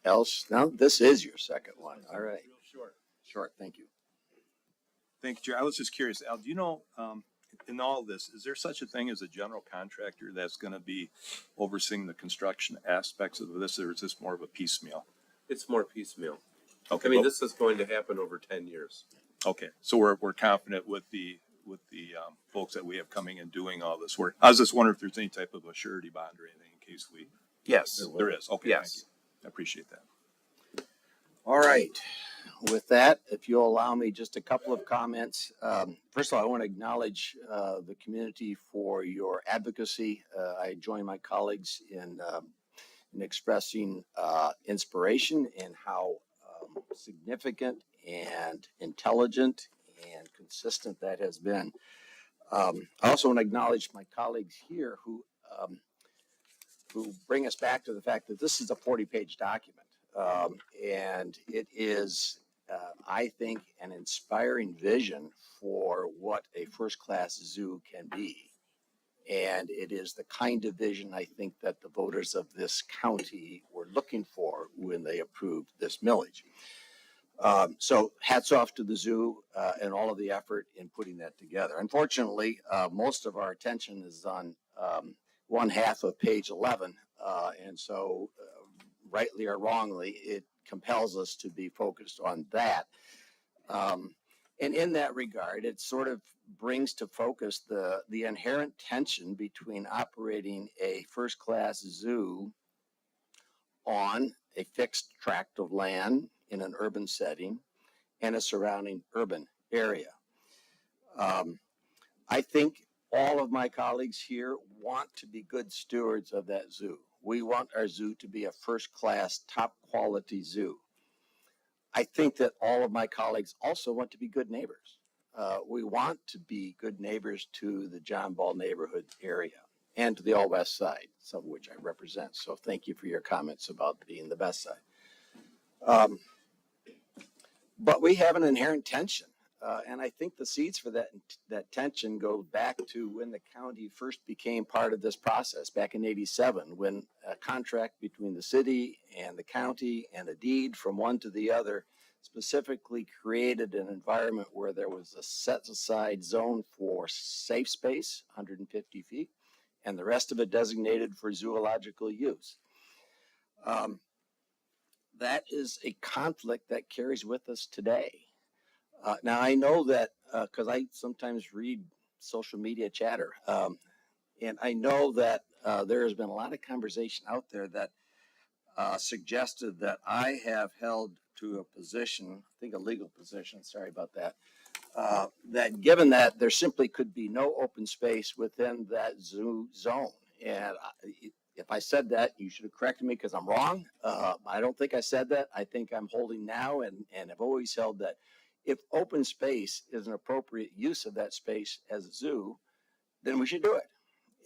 else? Now, this is your second one. All right. Short, thank you. Thank you, Chair. I was just curious, Al, do you know, in all of this, is there such a thing as a general contractor that's going to be overseeing the construction aspects of this, or is this more of a piecemeal? It's more piecemeal. Okay. I mean, this is going to happen over 10 years. Okay, so we're confident with the folks that we have coming and doing all this work. I was just wondering if there's any type of a surety bond or anything in case we. Yes. There is. Okay. Yes. Thank you. I appreciate that. All right. With that, if you'll allow me just a couple of comments. First of all, I want to acknowledge the community for your advocacy. I join my colleagues in expressing inspiration and how significant and intelligent and consistent that has been. I also want to acknowledge my colleagues here who bring us back to the fact that this is a 40-page document. And it is I think, an inspiring vision for what a first-class zoo can be. And it is the kind of vision I think that the voters of this county were looking for when they approved this millage. So hats off to the zoo and all of the effort in putting that together. Unfortunately, most of our attention is on one half of page 11. And so rightly or wrongly, it compels us to be focused on that. And in that regard, it sort of brings to focus the inherent tension between operating a first-class zoo on a fixed tract of land in an urban setting and a surrounding urban area. I think all of my colleagues here want to be good stewards of that zoo. We want our zoo to be a first-class, top-quality zoo. I think that all of my colleagues also want to be good neighbors. We want to be good neighbors to the John Ball neighborhood area and to the All West Side, some of which I represent. So thank you for your comments about being the best side. But we have an inherent tension. And I think the seeds for that tension go back to when the county first became part of this process back in '87, when a contract between the city and the county and a deed from one to the other specifically created an environment where there was a set aside zone for safe space, 150 feet, and the rest of it designated for zoological use. That is a conflict that carries with us today. Now, I know that because I sometimes read social media chatter, and I know that there has been a lot of conversation out there that suggested that I have held to a position, I think a legal position, sorry about that, that given that there simply could be no open space within that zoo zone. And if I said that, you should have corrected me because I'm wrong. I don't think I said that. I think I'm holding now and have always held that if open space is an appropriate use of that space as a zoo, then we should do it.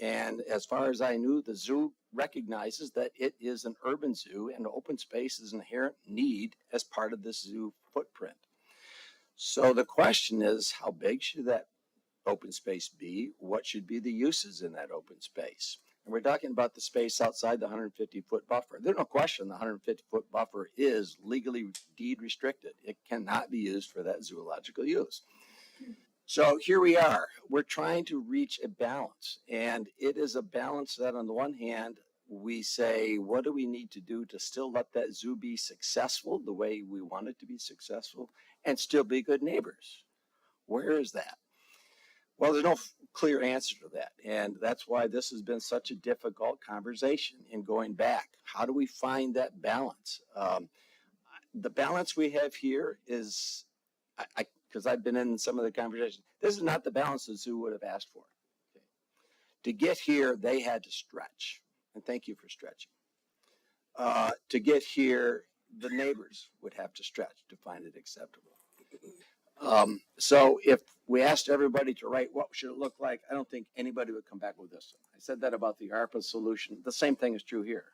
And as far as I knew, the zoo recognizes that it is an urban zoo and open space is an inherent need as part of this zoo footprint. So the question is, how big should that open space be? What should be the uses in that open space? And we're talking about the space outside the 150-foot buffer. There's no question the 150-foot buffer is legally deed restricted. It cannot be used for that zoological use. So here we are. We're trying to reach a balance. And it is a balance that on the one hand, we say, what do we need to do to still let that zoo be successful the way we want it to be successful and still be good neighbors? Where is that? Well, there's no clear answer to that. And that's why this has been such a difficult conversation in going back. How do we find that balance? The balance we have here is, because I've been in some of the conversations, this is not the balance the zoo would have asked for. Okay. To get here, they had to stretch. And thank you for stretching. To get here, the neighbors would have to stretch to find it acceptable. So if we asked everybody to write what should it look like, I don't think anybody would come back with this. I said that about the ARPA solution. The same thing is true here.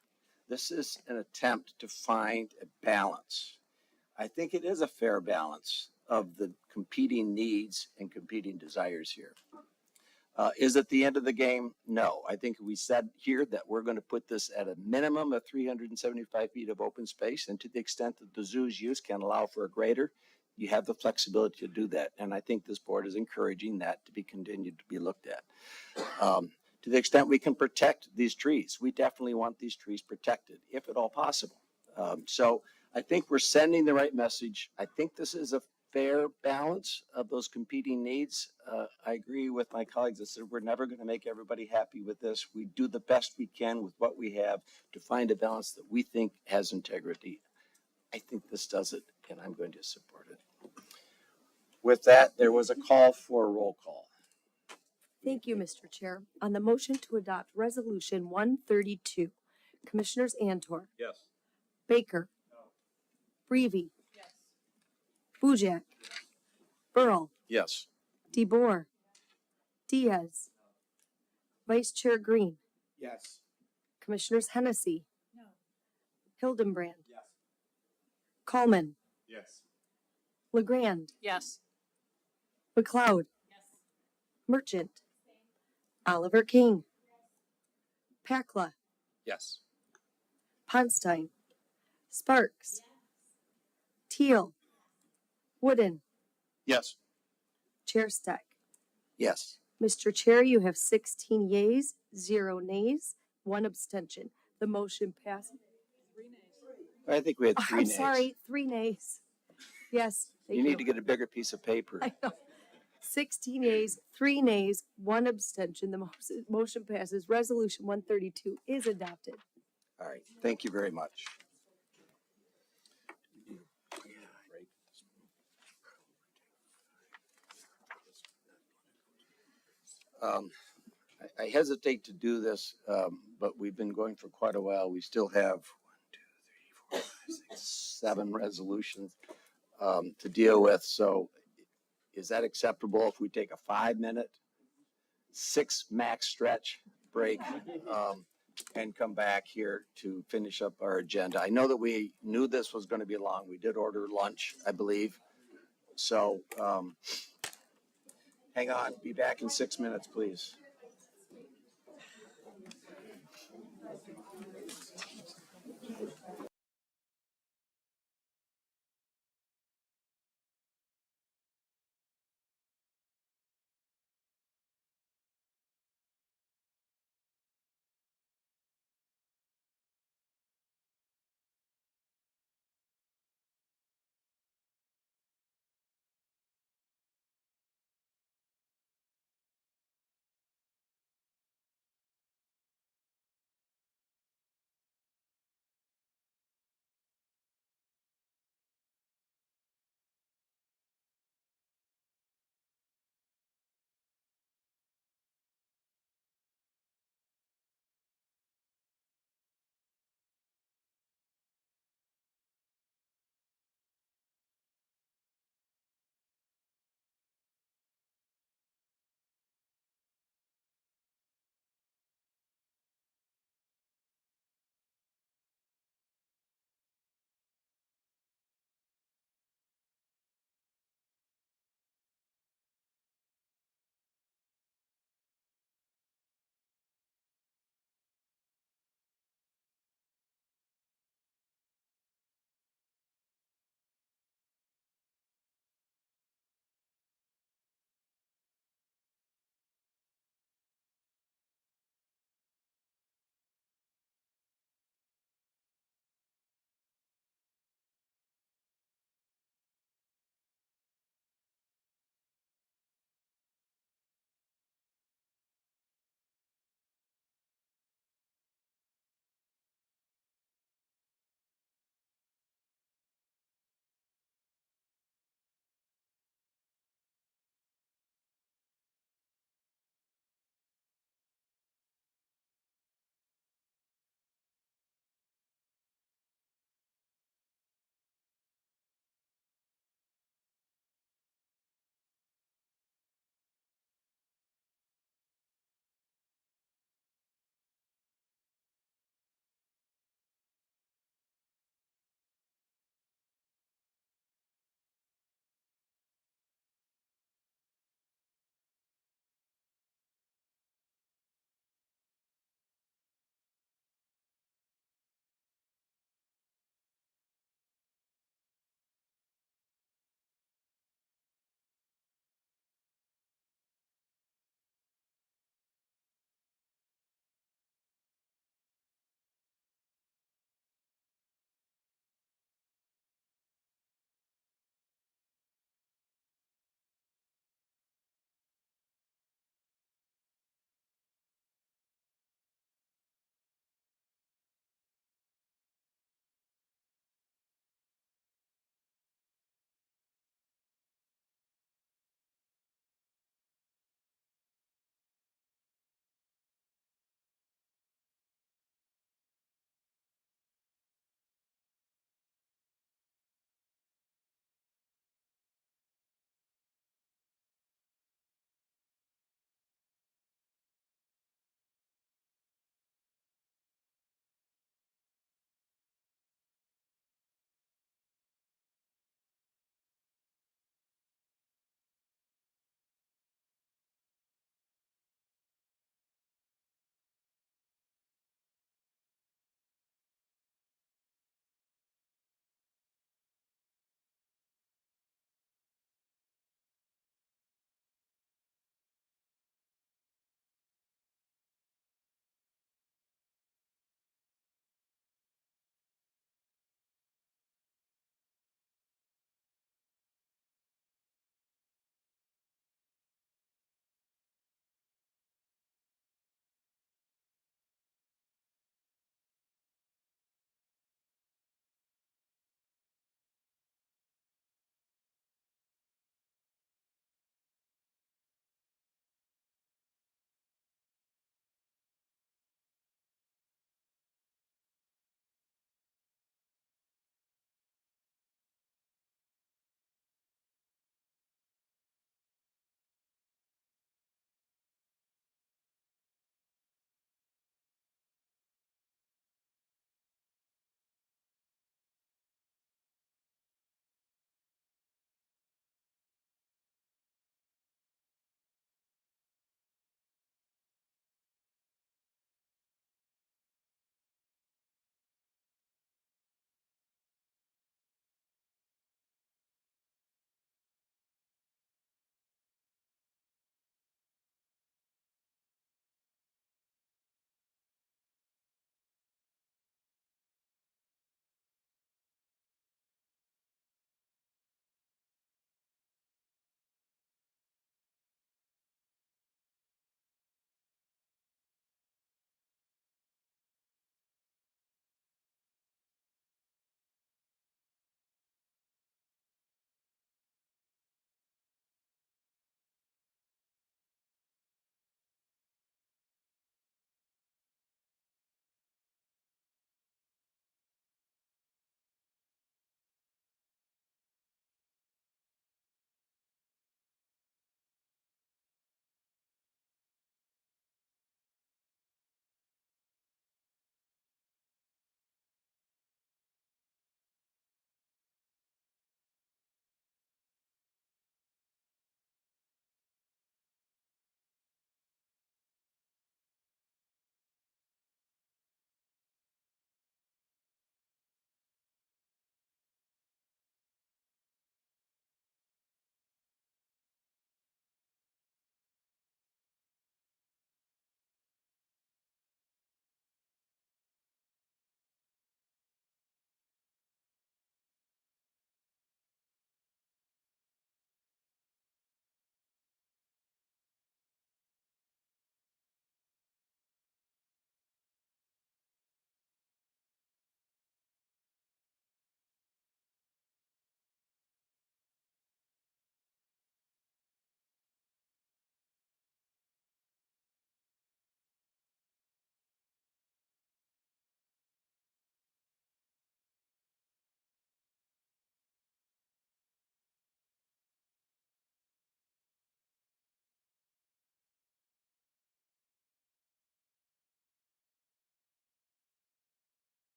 This is an attempt to find a balance. I think it is a fair balance of the competing needs and competing desires here. Is it the end of the game? No. I think we said here that we're going to put this at a minimum of 375 feet of open space, and to the extent that the zoo's use can allow for a greater, you have the flexibility to do that. And I think this board is encouraging that to be continued to be looked at. To the extent we can protect these trees, we definitely want these trees protected, if at all possible. So I think we're sending the right message. I think this is a fair balance of those competing needs. I agree with my colleagues that said we're never going to make everybody happy with this. We do the best we can with what we have to find a balance that we think has integrity. I think this does it, and I'm going to support it. With that, there was a call for a roll call. Thank you, Mr. Chair. On the motion to adopt Resolution 132, Commissioners Antor, Yes. Baker, Breivy, Bujak, Burl, Yes. DeBoer, Diaz, Vice Chair Green, Yes. Commissioners Hennessy, No. Hildenbrand, Yes. Coleman, Yes. LeGrand, Yes. McLeod, Merchant, Oliver King, Pakla, Yes. Ponstein, Sparks, Teal, Wooden, Yes. Chair Stack. Yes. Mr. Chair, you have 16 yeas, 0 nays, 1 abstention. The motion passes. I think we had Oh, three I'm nays. sorry, 3 nays. Yes, thank You you. need to get a bigger piece of paper. I know. 16 yeas, 3 nays, 1 abstention. The motion passes. Resolution 132 is adopted. All right, thank you very much. I hesitate to do this, but we've been going for quite a while. We still have 7 resolutions to deal with. So is that acceptable if we take a 5-minute, 6 max stretch break and come back here to finish up our agenda? I know that we knew this was going to be long. We did order lunch, I believe. So hang on, be back in 6 minutes, please.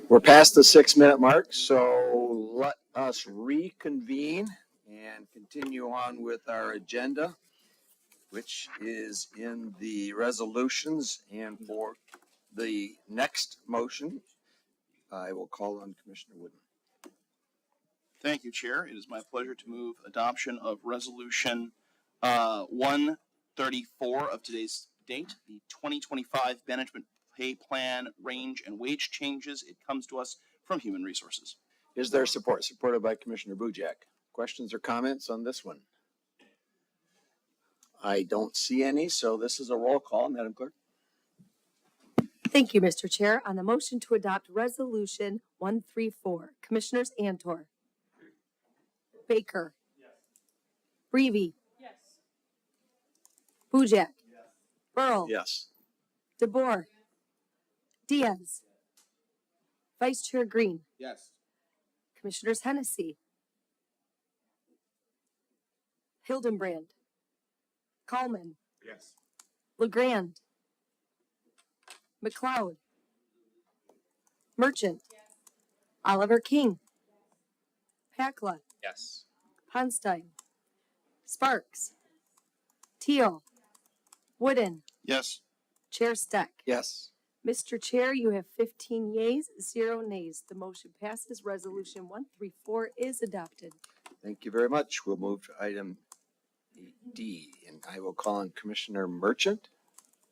We're past the 6-minute mark, so let us reconvene and continue on with our agenda, which is in the resolutions. And for the next motion, I will call on Commissioner Wooden. Thank you, Chair. It is my pleasure to move adoption of Resolution 134 of today's date, the 2025 Management Pay Plan Range and Wage Changes. It comes to us from Human Resources. Is there support? Supported by Commissioner Bujak. Questions or comments on this one? I don't see any, so this is a roll call, Madam Clerk. Thank you, Mr. Chair. On the motion to adopt Resolution 134, Commissioners Antor, Baker, Brevi, Bujak, Burl, Yes. DeBoer, Diaz, Vice Chair Green, Yes. Commissioners Hennessy, Hildenbrand, Coleman, Yes. LeGrand, McLeod, Merchant, Oliver King, Pakla, Yes. Ponstein, Sparks, Teal, Wooden, Yes. Chair Steck. Yes. Mr. Chair, you have 15 yeas, 0 nays. The motion passes. Resolution 134 is adopted. Thank you very much. We'll move to item D, and I will call on Commissioner Merchant.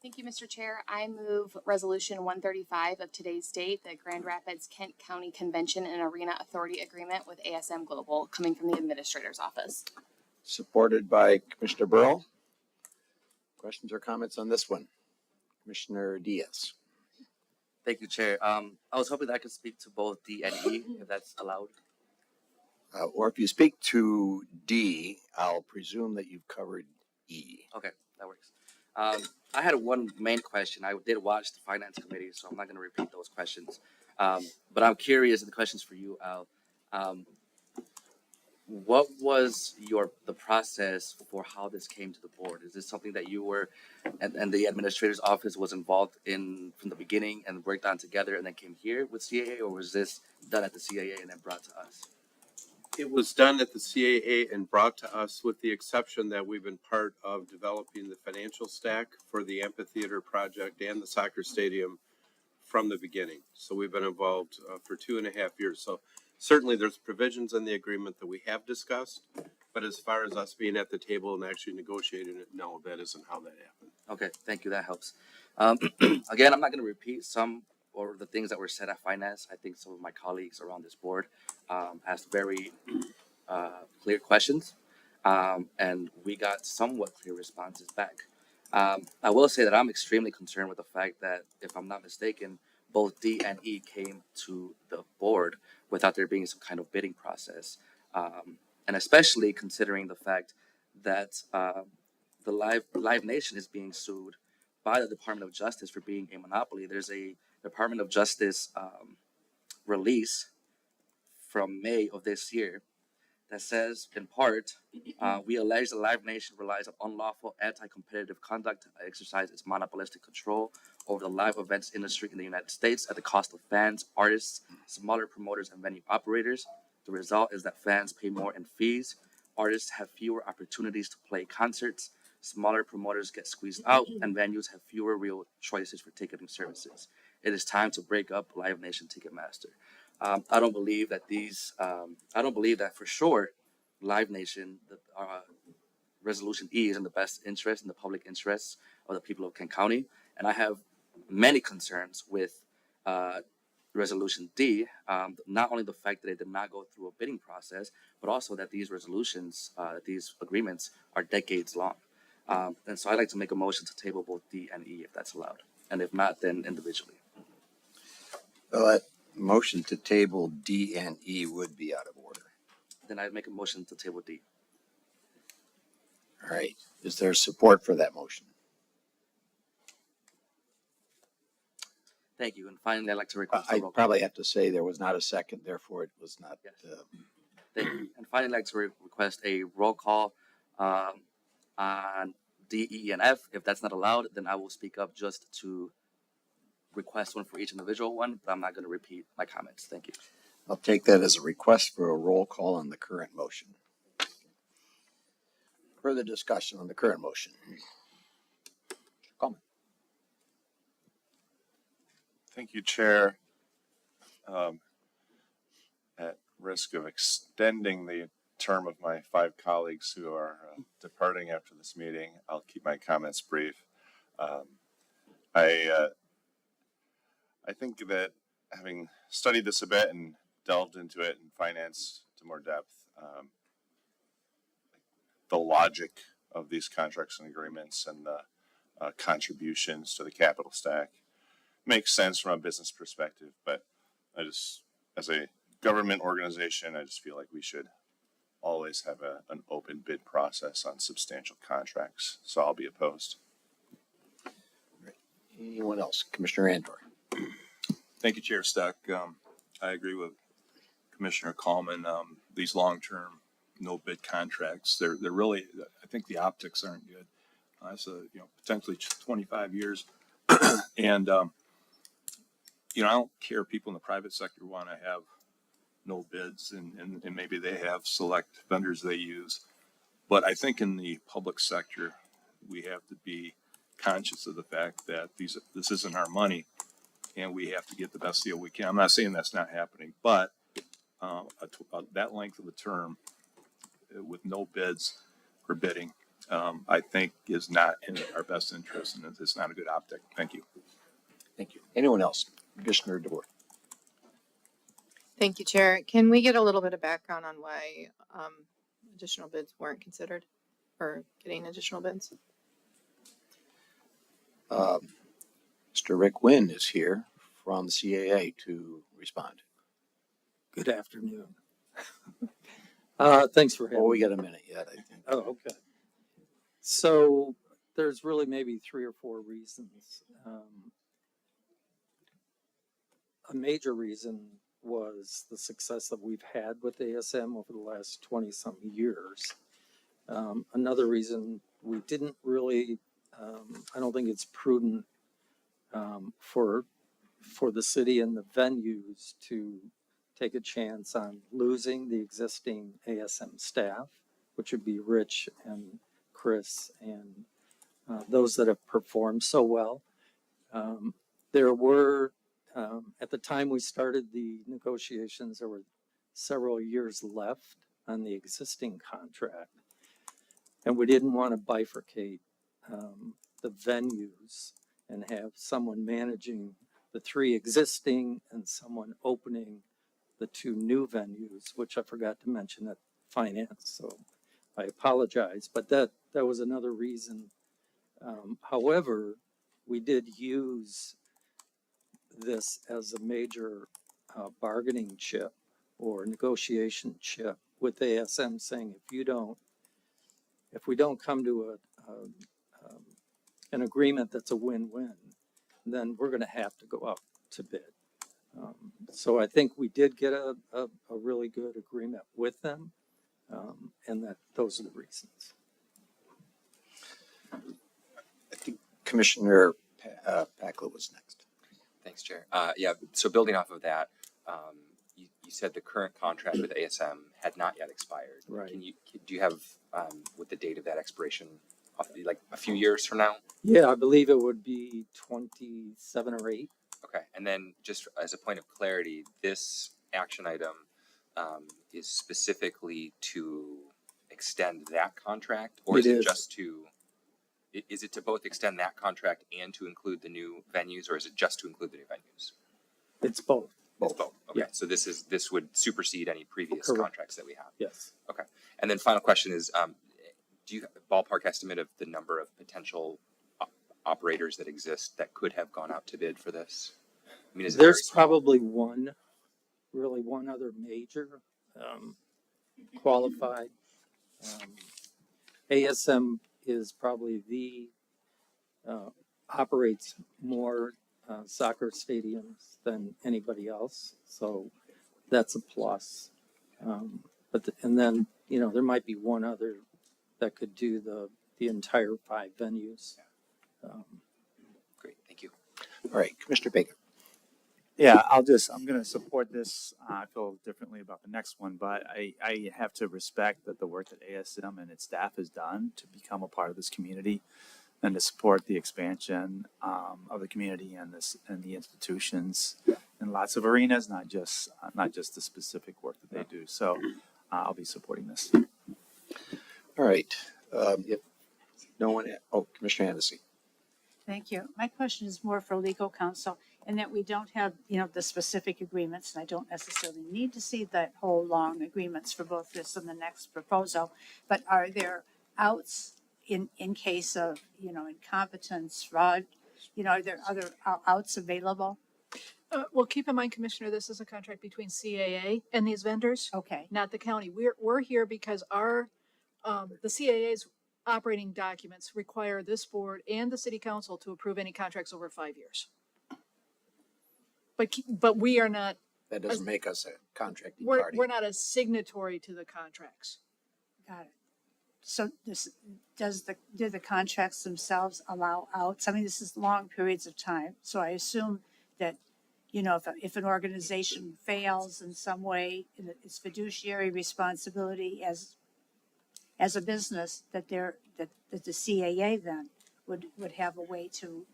Thank you, Mr. Chair. I move Resolution 135 of today's date, the Grand Rapids Kent County Convention and Arena Authority Agreement with ASM Global, coming from the Administrator's Office. Supported by Commissioner Burrow. Questions or comments on this one? Commissioner Diaz. Thank you, Chair. I was hoping that I could speak to both D and E, if that's allowed. Or if you speak to D, I'll presume that you've covered E. Okay, that works. I had one main question. I did watch the Finance Committee, so I'm not going to repeat those questions. But I'm curious, and the question's for you, Al. What was the process for how this came to the board? Is this something that you were and the administrator's office was involved in from the beginning and worked on together and then came here with CAA, or was this done at the CAA and then brought to us? It was done at the CAA and brought to us, with the exception that we've been part of developing the financial stack for the amphitheater project and the soccer stadium from the beginning. So we've been involved for 2.5 years. So certainly there's provisions in the agreement that we have discussed, but as far as us being at the table and actually negotiating it, no, that isn't how that happened. Okay, thank you. That helps. Again, I'm not going to repeat some or the things that were said at Finance. I think some of my colleagues around this board asked very clear questions, and we got somewhat clear responses back. I will say that I'm extremely concerned with the fact that, if I'm not mistaken, both D and E came to the board without there being some kind of bidding process, and especially considering the fact that the Live Nation is being sued by the Department of Justice for being a monopoly. There's a Department of Justice release from May of this year that says, in part, we allege the Live Nation relies on unlawful anti-competitive conduct to exercise its monopolistic control over the live events industry in the United States at the cost of fans, artists, smaller promoters, and venue operators. The result is that fans pay more in fees, artists have fewer opportunities to play concerts, smaller promoters get squeezed out, and venues have fewer real choices for ticketing services. It is time to break up Live Nation Ticketmaster. I don't believe that I don't believe that for sure Live Nation, Resolution E, is in the best interest, in the public interests of the people of Kent County. And I have many concerns with Resolution D, not only the fact that it did not go through a bidding process, but also that these resolutions, these agreements are decades long. And so I'd like to make a motion to table both D and E if that's allowed. And if not, then individually. Well, that motion to table D and E would be out of order. Then I'd make a motion to table D. All right. Is there support for that motion? Thank you. And finally, I'd like to request a I roll call. probably have to say there was not a second, therefore it was not. Yes. Thank you. And finally, I'd like to request a roll call on D, E, and F. If that's not allowed, then I will speak up just to request one for each individual one, but I'm not going to repeat my comments. Thank you. I'll take that as a request for a roll call on the current motion. Further discussion on the current motion. Comment. Thank you, Chair. At risk of extending the term of my 5 colleagues who are departing after this meeting, I'll keep my comments brief. I think that having studied this a bit and delved into it in finance to more depth, the logic of these contracts and agreements and the contributions to the capital stack makes sense from a business perspective, but I just, as a government organization, I just feel like we should always have an open bid process on substantial contracts, so I'll be opposed. Anyone else? Commissioner Andor. Thank you, Chair Stuck. I agree with Commissioner Coleman. These long-term no bid contracts, they're really, I think the optics aren't good. It's potentially 25 years. And, I don't care. People in the private sector want to have no bids and maybe they have select vendors they use. But I think in the public sector, we have to be conscious of the fact that this isn't our money and we have to get the best deal we can. I'm not saying that's not happening, but that length of a term with no bids or bidding, I think is not in our best interest and it's not a good optic. Thank you. Thank you. Anyone else? Commissioner DeBoer. Thank you, Chair. Can we get a little bit of background on why additional bids weren't considered or getting additional bids? Mr. Rick Wynn is here from CAA to respond. Good afternoon. Thanks for having me. Oh, we got a minute yet, I think. Oh, okay. So there's really maybe 3 or 4 reasons. A major reason was the success that we've had with ASM over the last 20 some years. Another reason we didn't really, I don't think it's prudent for the city and the venues to take a chance on losing the existing ASM staff, which would be Rich and Chris and those that have performed so well. There were, at the time we started the negotiations, there were several years left on the existing contract. And we didn't want to bifurcate the venues and have someone managing the 3 existing and someone opening the 2 new venues, which I forgot to mention at finance. So I apologize, but that was another reason. However, we did use this as a major bargaining chip or negotiation chip with ASM, saying if we don't come to an agreement that's a win-win, then we're going to have to go out to bid. So I think we did get a really good agreement with them, and those are the reasons. I think Commissioner Packla was next. Thanks, Chair. Yeah, so building off of that, you said the current contract with ASM had not yet expired. Right. Do you have, with the date of that expiration, like a few years from now? Yeah, I believe it would be 27 or 8. Okay, and then just as a point of clarity, this action item is specifically to extend that contract, or is it just to? Is it to both extend that contract and to include the new venues, or is it just to include the new venues? It's both. It's both. Okay, Yeah. so this would supersede any previous Correct. contracts that we have. Yes. Okay, and then final question is, do you have a ballpark estimate of the number of potential operators that exist that could have gone out to bid for this? I mean, is it very There's probably one other major qualified. ASM is probably operates more soccer stadiums than anybody else, so that's a plus. And then there might be one other that could do the entire 5 venues. Great, thank you. All right, Commissioner Baker. Yeah, I'm gonna support this. I feel differently about the next one, but I have to respect that the work that ASM and its staff has done to become a part of this community and to support the expansion of the community and the institutions in lots of arenas, not just the specific work that they do. So I'll be supporting this. All right. If no one, Commissioner Hennessy. Thank you. My question is more for legal counsel, in that we don't have, the specific agreements, and I don't necessarily need to see that whole long agreements for both this and the next proposal, but are there outs in case of, incompetence, fraud? Are there other outs available? Well, keep in mind, Commissioner, this is a contract between CAA and these vendors, Okay, not the county. We're here because the CAA's operating documents require this board and the city council to approve any contracts over 5 years. But we are not, That doesn't make us a contracting we're party. not a signatory to the contracts. got it. So do the contracts themselves allow outs? I mean, this is long periods of time, so I assume that, if an organization fails in some way, it's fiduciary responsibility as a business, that the CAA then would have a way to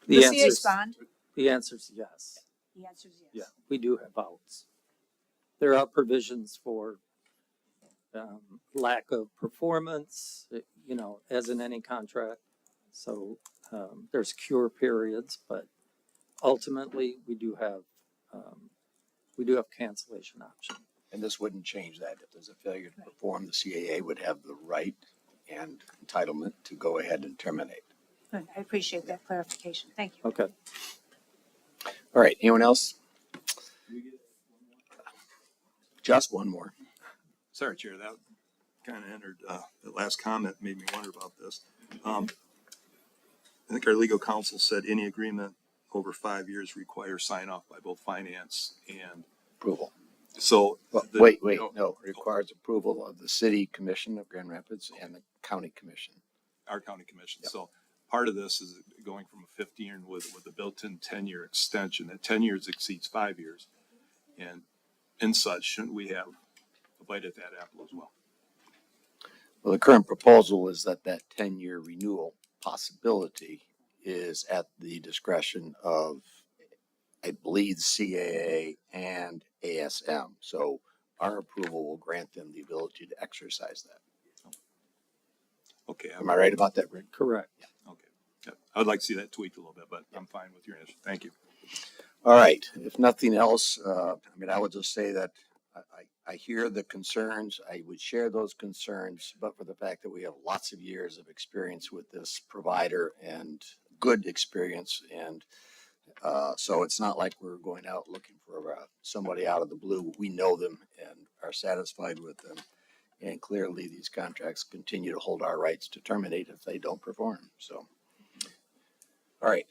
The answer is respond? the answer is yes. The answer is yes. Yeah, we do have outs. There are provisions for lack of performance, as in any contract. So there's cure periods, but ultimately we do have cancellation option. And this wouldn't change that. If there's a failure to perform, the CAA would have the right and entitlement to go ahead and terminate. Good. I appreciate that clarification. Thank you. Okay. All right, anyone else? Just one more. Sorry, Chair, that kind of entered, the last comment made me wonder about this. I think our legal counsel said any agreement over 5 years requires sign off by both finance and Approval. so. Well, the- wait, no, requires approval of the city commission of Grand Rapids and the county commission. Our county commission. Yep. So part of this is going from a 15 with a built-in 10-year extension. That 10 years exceeds 5 years. And in such, shouldn't we have a bite at that apple as well? Well, the current proposal is that 10-year renewal possibility is at the discretion of, I believe, CAA and ASM. So our approval will grant them the ability to exercise that. Okay. Am I right about that, Rick? Correct. Okay. Yeah, I would like to see that tweaked a little bit, but I'm fine with your answer. Thank you. All right. If nothing else, I would just say that I hear the concerns. I would share those concerns, but for the fact that we have lots of years of experience with this provider and good experience. And so it's not like we're going out looking for somebody out of the blue. We know them and are satisfied with them. And clearly these contracts continue to hold our rights to terminate if they don't perform. So, all right.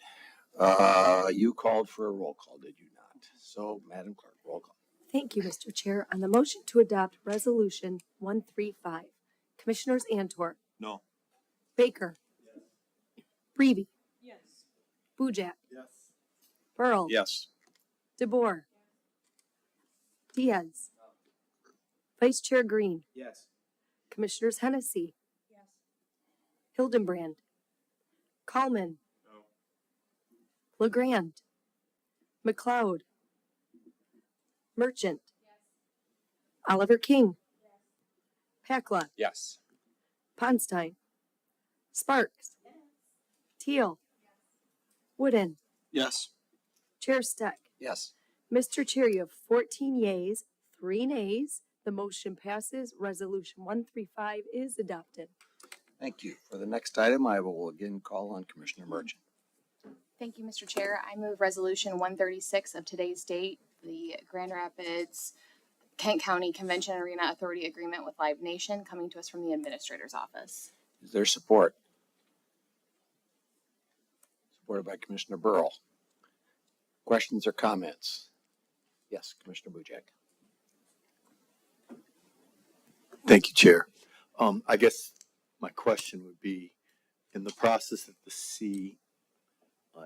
You called for a roll call, did you not? So, Madam Clerk, roll call. Thank you, Mr. Chair. On the motion to adopt Resolution 135, Commissioners Antor, No. Baker, Breeby. Yes. Bujak. Yes. Burl. Yes. DeBoer. Diaz. Vice Chair Green. Yes. Commissioners Hennessy. Yes. Hildenbrand. Kallman. No. LeGrand. McLeod. Merchant. Yes. Oliver King. Yes. Pakla. Yes. Ponstein. Sparks. Yes. Teal. Yes. Wooden. Yes. Chair Steck. Yes. Mr. Chair, you have 14 yeas, 3 nays. The motion passes. Resolution 135 is adopted. Thank you. For the next item, I will again call on Commissioner Merchant. Thank you, Mr. Chair. I move Resolution 136 of today's date, the Grand Rapids Kent County Convention Arena Authority Agreement with Live Nation, coming to us from the Administrator's Office. Is there support? Supported by Commissioner Burrow. Questions or comments? Yes, Commissioner Bujak. Thank you, Chair. I guess my question would be, in the process that the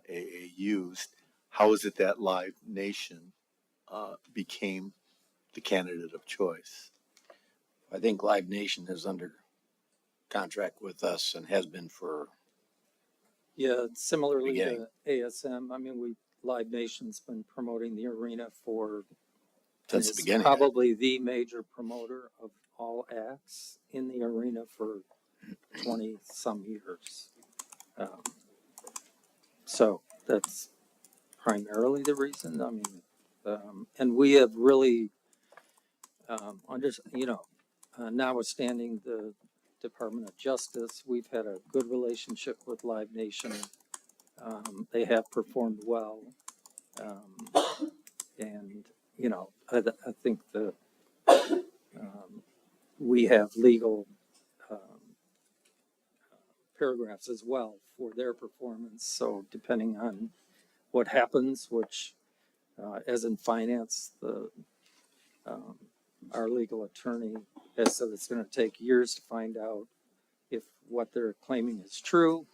AA used, how is it that Live Nation became the candidate of choice? I think Live Nation is under contract with us and has been for, Yeah, similarly Beginning. to ASM, I mean, Live Nation's been promoting the arena since the is beginning. probably the major promoter of all acts in the arena for 20 some years. So that's primarily the reason. I mean, and we have really, notwithstanding the Department of Justice, we've had a good relationship with Live Nation. They have performed well. And, I think we have legal paragraphs as well for their performance. So depending on what happens, which, as in finance, our legal attorney has said it's going to take years to find out if what they're claiming is true.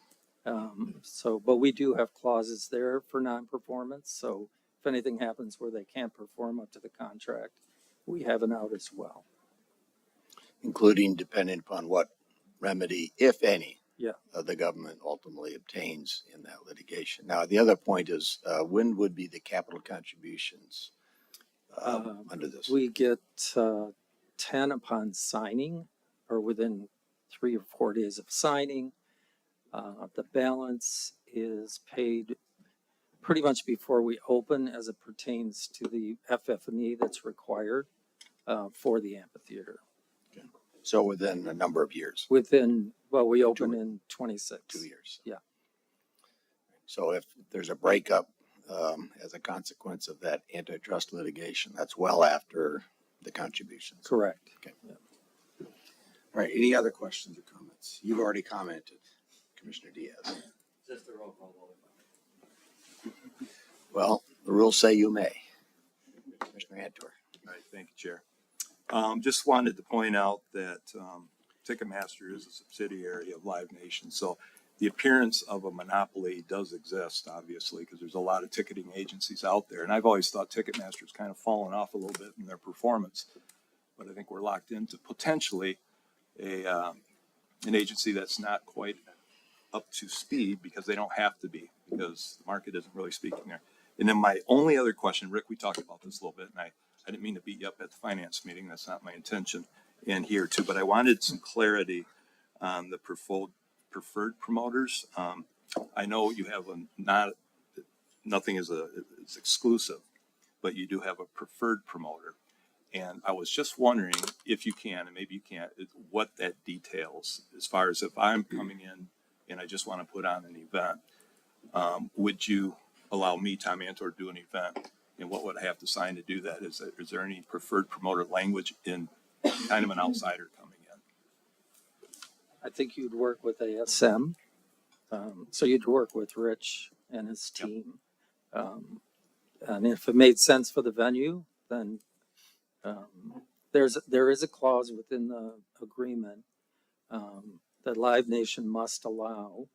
But we do have clauses there for non-performance. So if anything happens where they can't perform up to the contract, we have an out as well. Including depending upon what remedy, if any, Yeah. the government ultimately obtains in that litigation. Now, the other point is, when would be the capital contributions under this? We get 10 upon signing or within 3 or 4 days of signing. The balance is paid pretty much before we open as it pertains to the FF&E that's required for the amphitheater. So within a number of years, We open in 26. 2 years. Yeah. So if there's a breakup as a consequence of that antitrust litigation, that's well after the contributions. Correct. Okay. Yeah. All right, any other questions or comments? You've already commented, Commissioner Diaz. Just a roll call vote. Well, the rules say you may. Commissioner Antor. All right, thank you, Chair. Just wanted to point out that Ticketmaster is a subsidiary of Live Nation. So the appearance of a monopoly does exist, obviously, because there's a lot of ticketing agencies out there. And I've always thought Ticketmaster's kind of fallen off a little bit in their performance. But I think we're locked into potentially an agency that's not quite up to speed because they don't have to be, because the market isn't really speaking there. And then my only other question, Rick, we talked about this a little bit, and I didn't mean to beat you up at the finance meeting. That's not my intention in here too, but I wanted some clarity on the preferred promoters. I know you have nothing is exclusive, but you do have a preferred promoter. And I was just wondering if you can, and maybe you can't, what that details as far as if I'm coming in and I just want to put on an event, would you allow me, Tom Antor, to do an event? And what would I have to sign to do that? Is there any preferred promoter language in kind of an outsider coming in? I think you'd work with ASM. So you'd work with Rich and his team. And if it made sense for the venue, then there is a clause within the agreement that Live Nation must allow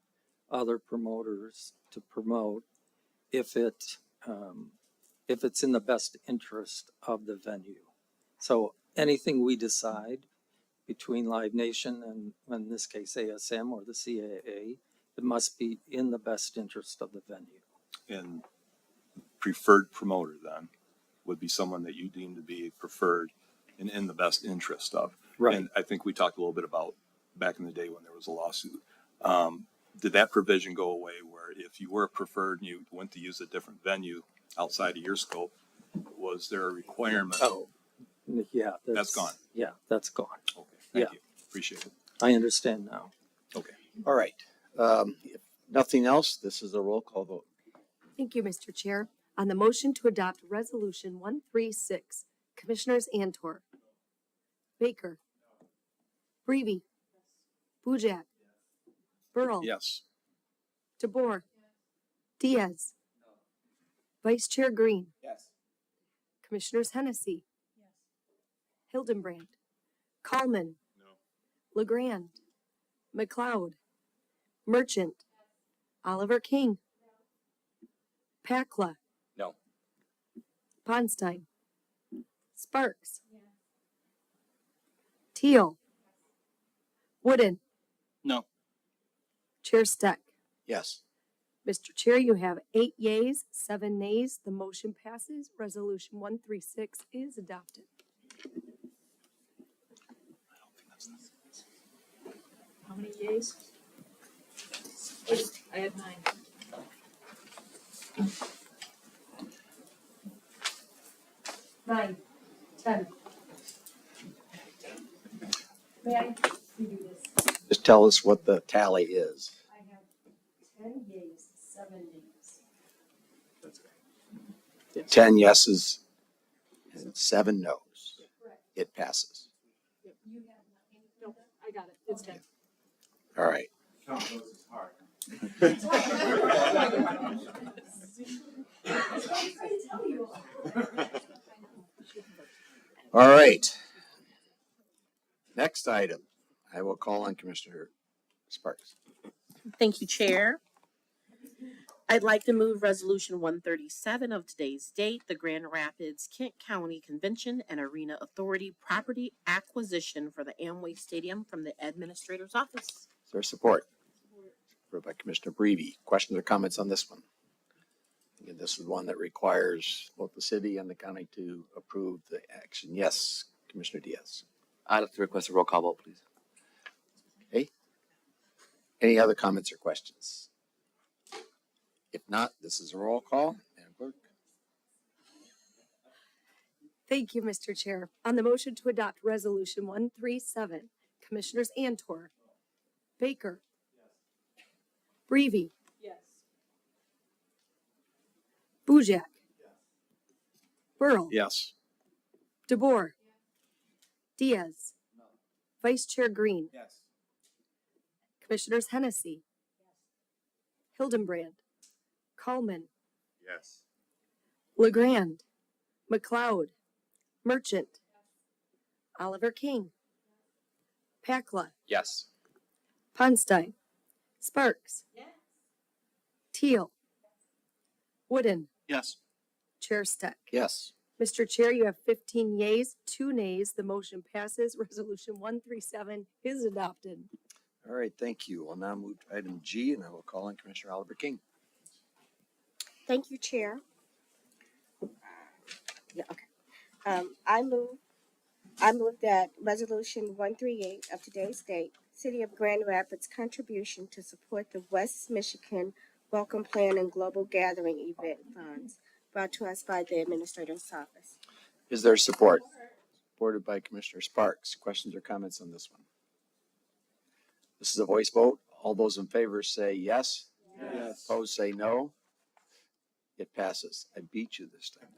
other promoters to promote if it's in the best interest of the venue. So anything we decide between Live Nation and, in this case, ASM or the CAA, it must be in the best interest of the venue. And preferred promoter then would be someone that you deem to be preferred and in the best interest of. Right. And I think we talked a little bit about back in the day when there was a lawsuit. Did that provision go away where if you were preferred and you went to use a different venue outside of your scope, was there a requirement? Oh, yeah. That's gone. Yeah, that's gone. Okay, thank you. Appreciate it. I understand now. Okay. All right. If nothing else, this is a roll call vote. Thank you, Mr. Chair. On the motion to adopt Resolution 136, Commissioners Antor, Baker, Breeby, Bujak, Burl, Yes. DeBoer, Diaz, Vice Chair Green, Yes. Commissioners Hennessy, Hildenbrand, Kallman, LeGrand, McLeod, Merchant, Oliver King, Pakla, No. Ponstein, Sparks, Teal, Wooden, No. Chair Steck. Yes. Mr. Chair, you have 8 yeas, 7 nays. The motion passes. Resolution 136 is adopted. How many yeas? I had 9. Nine, 10. May I redo this? Just tell us what the tally is. I have 10 yeas, 7 nays. 10 yeses and 7 noes. It passes. No, I got it. It's 10. All right. All right. Next item, I will call on Commissioner Sparks. Thank you, Chair. I'd like to move Resolution 137 of today's date, the Grand Rapids Kent County Convention and Arena Authority property acquisition for the Amway Stadium from the Administrator's Office. Is there support? Support by Commissioner Brevy. Questions or comments on this one? Again, this is one that requires both the city and the county to approve the action. Yes, Commissioner Diaz. I'd like to request a roll call vote, please. Okay. Any other comments or questions? If not, this is a roll call. Madam Clerk. Thank you, Mr. Chair. On the motion to adopt Resolution 137, Commissioners Antor, Baker, Brevy, Yes. Bujak, Burl, Yes. DeBoer, Diaz, Vice Chair Green, Yes. Commissioners Hennessy, Hildenbrand, Coleman, Yes. LeGrand, McLeod, Merchant, Oliver King, Pakla, Yes. Ponstein, Sparks, Teal, Wooden, Yes. Chair Steck. Yes. Mr. Chair, you have 15 yeas, 2 nays. The motion passes. Resolution 137 is adopted. All right, thank you. We'll now move to item G, and I will call on Commissioner Oliver King. Thank you, Chair. Yeah, okay. I move that Resolution 138 of today's date, City of Grand Rapids contribution to support the West Michigan Welcome Plan and Global Gathering event funds, brought to us by the Administrator's Office. Is there support? Supported by Commissioner Sparks. Questions or comments on this one? This is a voice vote. All those in favor say yes. Yes. Opposed say no. It passes. I beat you this time.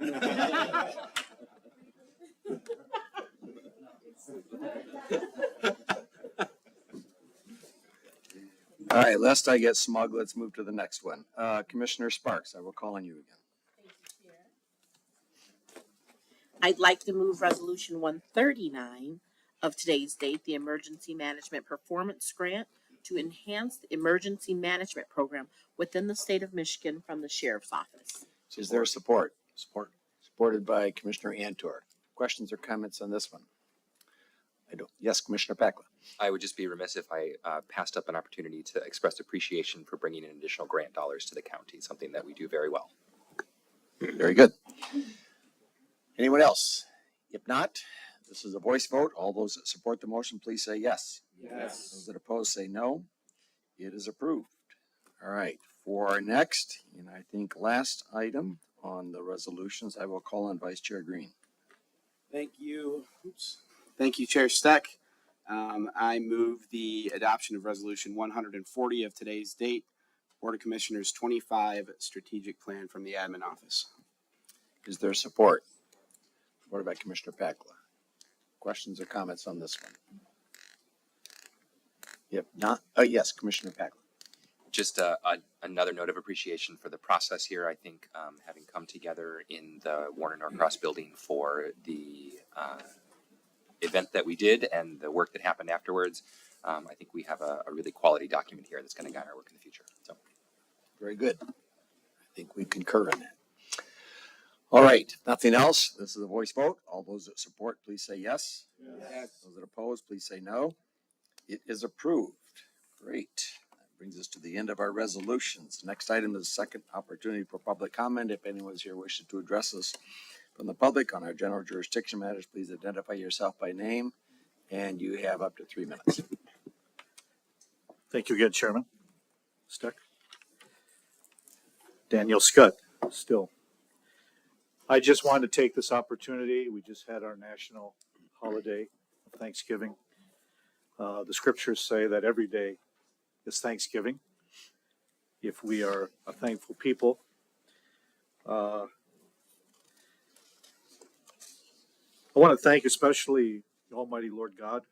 All right, lest I get smug, let's move to the next one. Commissioner Sparks, I will call on you again. I'd like to move Resolution 139 of today's date, the Emergency Management Performance Grant to enhance the emergency management program within the state of Michigan from the Sheriff's Office. Is there support? Support. Supported by Commissioner Antor. Questions or comments on this one? I don't. Yes, Commissioner Pakla. I would just be remiss if I passed up an opportunity to express appreciation for bringing in additional grant dollars to the county, something that we do very well. Very good. Anyone else? If not, this is a voice vote. All those that support the motion, please say yes. Yes. Those that oppose say no. It is approved. All right, for our next, and I think last item on the resolutions, I will call on Vice Chair Green. Thank you. Oops. Thank you, Chair Steck. I move the adoption of Resolution 140 of today's date, Board of Commissioners 25 strategic plan from the Admin Office. Is there support? Supported by Commissioner Pakla. Questions or comments on this one? If not, yes, Commissioner Pakla. Just another note of appreciation for the process here. I think having come together in the Warner Norcross building for the event that we did and the work that happened afterwards, I think we have a really quality document here that's going to guide our work in the future. So, Very good. I think we concur in that. All right, nothing else. This is a voice vote. All those that support, please say yes. Yes. Those that oppose, please say no. It is approved. Great. That brings us to the end of our resolutions. Next item is second opportunity for public comment. If anyone's here wishes to address us from the public on our general jurisdiction matters, please identify yourself by name, and you have up to 3 minutes. Thank you again, Chairman. Steck. Daniel Scott, still. I just wanted to take this opportunity. We just had our national holiday of Thanksgiving. The scriptures say that every day is Thanksgiving. If we are a thankful people, I want to thank especially the Almighty Lord God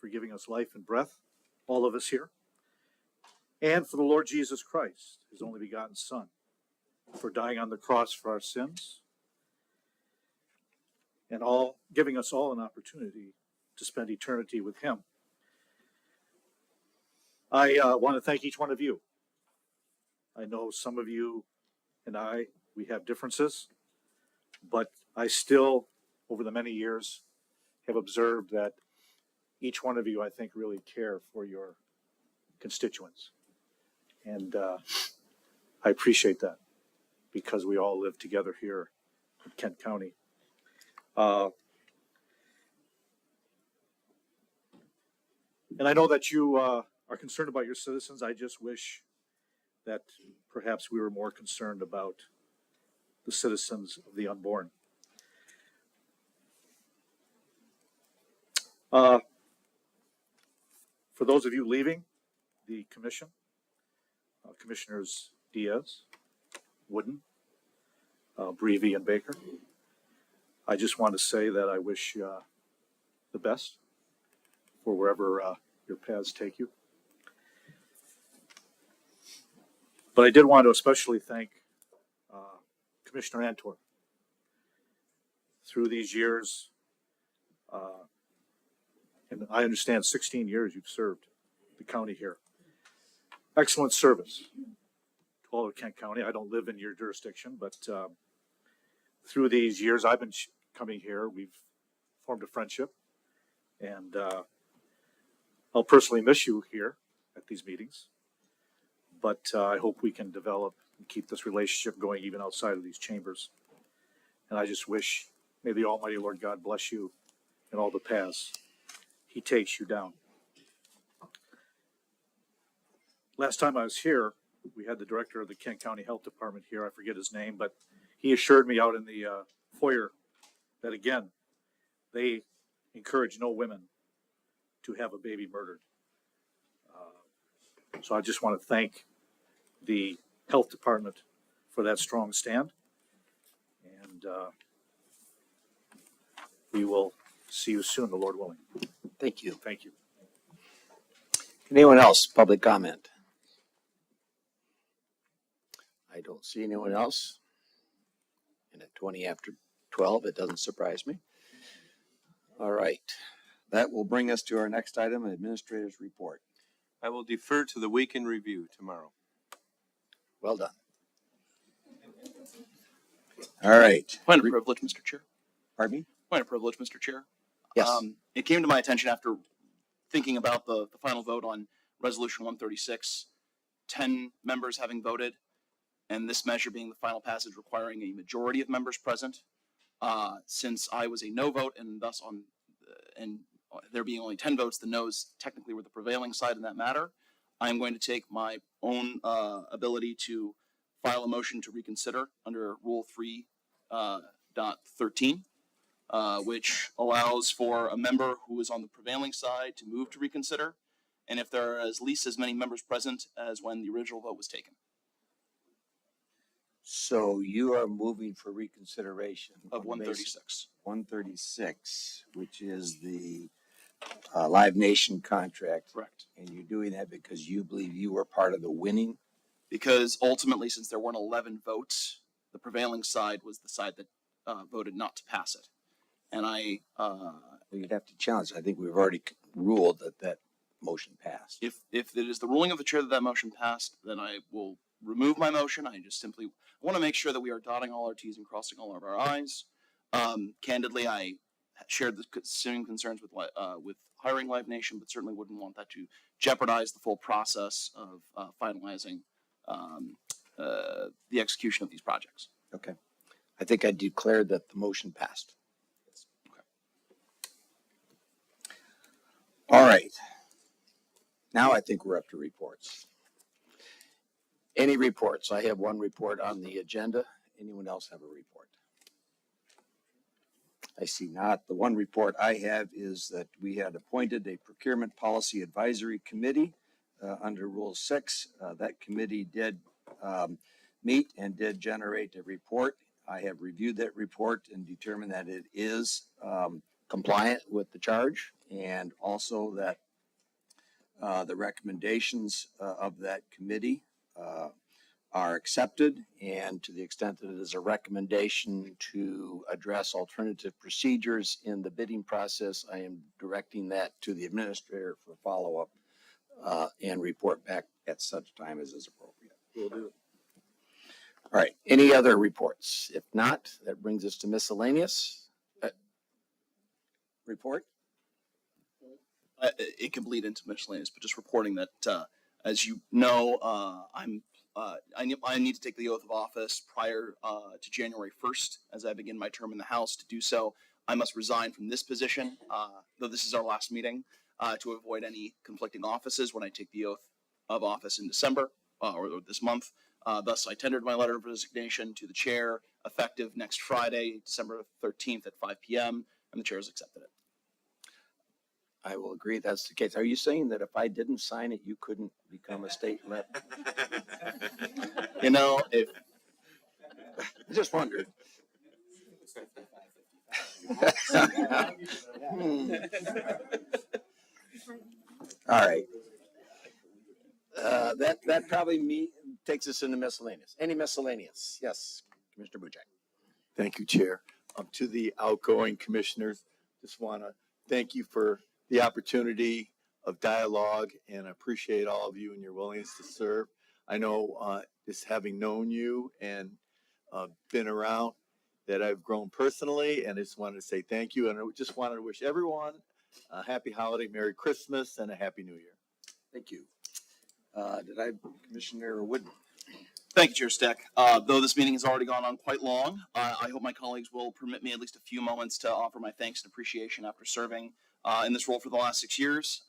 for giving us life and breath, all of us here, and for the Lord Jesus Christ, his only begotten Son, for dying on the cross for our sins, and all giving us all an opportunity to spend eternity with him. I want to thank each one of you. I know some of you and we have differences, but I still, over the many years, have observed that each one of you, I think, really care for your constituents. And I appreciate that because we all live together here in Kent County. And I know that you are concerned about your citizens. I just wish that perhaps we were more concerned about the citizens of the unborn. For those of you leaving the commission, Commissioners Diaz, Wooden, Breevy, and Baker, I just want to say that I wish the best for wherever your paths take you. But I did want to especially thank Commissioner Antor. Through these years, and I understand 16 years you've served the county here. Excellent service to all of Kent County. I don't live in your jurisdiction, but through these years I've been coming here, we've formed a friendship, and I'll personally miss you here at these meetings, but I hope we can develop and keep this relationship going even outside of these chambers. And I just wish, may the Almighty Lord God bless you in all the paths he takes you down. Last time I was here, we had the director of the Kent County Health Department here. I forget his name, but he assured me out in the foyer that, again, they encourage no women to have a baby murdered. So I just want to thank the health department for that strong stand. And we will see you soon, the Lord willing. Thank you. Thank you. Anyone else? Public comment? I don't see anyone else. And at 20 after 12, it doesn't surprise me. All right. That will bring us to our next item, Administrator's Report. I will defer to the week in review tomorrow. Well done. All right. Point of privilege, Mr. Chair. Pardon me? Point of privilege, Mr. Chair. Yes. It came to my attention after thinking about the final vote on Resolution 136, 10 members having voted, and this measure being the final passage requiring a majority of members present. Since I was a no vote and thus and there being only 10 votes, the noes technically were the prevailing side in that matter. I'm going to take my own ability to file a motion to reconsider under Rule 3.13, which allows for a member who is on the prevailing side to move to reconsider, and if there are at least as many members present as when the original vote was taken. So you are moving for reconsideration Of 136. 136, which is the Live Nation contract. Correct. And you're doing that because you believe you were part of the winning? Because ultimately, since there weren't 11 votes, the prevailing side was the side that voted not to pass it. And you'd have to challenge. I think we've already ruled that that motion passed. If it is the ruling of the chair that that motion passed, then I will remove my motion. I just simply want to make sure that we are dotting all our T's and crossing all of our I's. Candidly, I shared the same concerns with hiring Live Nation, but certainly wouldn't want that to jeopardize the full process of finalizing the execution of these projects. Okay. I think I declared that the motion passed. All right. Now I think we're up to reports. Any reports? I have one report on the agenda. Anyone else have a report? I see not. The one report I have is that we had appointed a procurement policy advisory committee under Rule 6. That committee did meet and did generate a report. I have reviewed that report and determined that it is compliant with the charge, and also that the recommendations of that committee are accepted, and to the extent that it is a recommendation to address alternative procedures in the bidding process, I am directing that to the administrator for follow-up and report back at such time as is appropriate. Will do. All right, any other reports? If not, that brings us to miscellaneous. Report? It can bleed into miscellaneous, but just reporting that, as you know, I need to take the oath of office prior to January 1st as I begin my term in the House. To do so, I must resign from this position, though this is our last meeting, to avoid any conflicting offices when I take the oath of office in December or this month. Thus, I tendered my letter of resignation to the chair effective next Friday, December 13th at 5 p.m., and the chair has accepted it. I will agree that's the case. Are you saying that if I didn't sign it, you couldn't become a state rep? You know, if I just wondered. All right. That probably takes us into miscellaneous. Any miscellaneous? Yes, Commissioner Bujak. Thank you, Chair. To the outgoing commissioners, just want to thank you for the opportunity of dialogue and appreciate all of you and your willingness to serve. I know just having known you and been around that I've grown personally, and I just wanted to say thank you. And I just wanted to wish everyone a happy holiday, Merry Christmas, and a Happy New Year. Thank you. Commissioner Wooden? Thank you, Chair Steck. Though this meeting has already gone on quite long, I hope my colleagues will permit me at least a few moments to offer my thanks and appreciation after serving in this role for the last 6 years.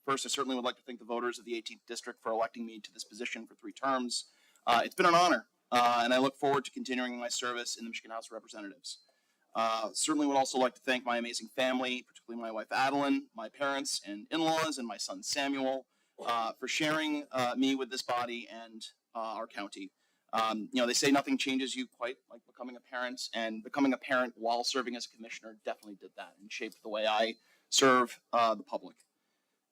First, I certainly would like to thank the voters of the 18th District for electing me to this position for 3 terms. It's been an honor, and I look forward to continuing my service in the Michigan House of Representatives. Certainly would also like to thank my amazing family, particularly my wife Adeline, my parents and in-laws, and my son Samuel, for sharing me with this body and our county. They say nothing changes you quite like becoming a parent, and becoming a parent while serving as a commissioner definitely did that and shaped the way I serve the public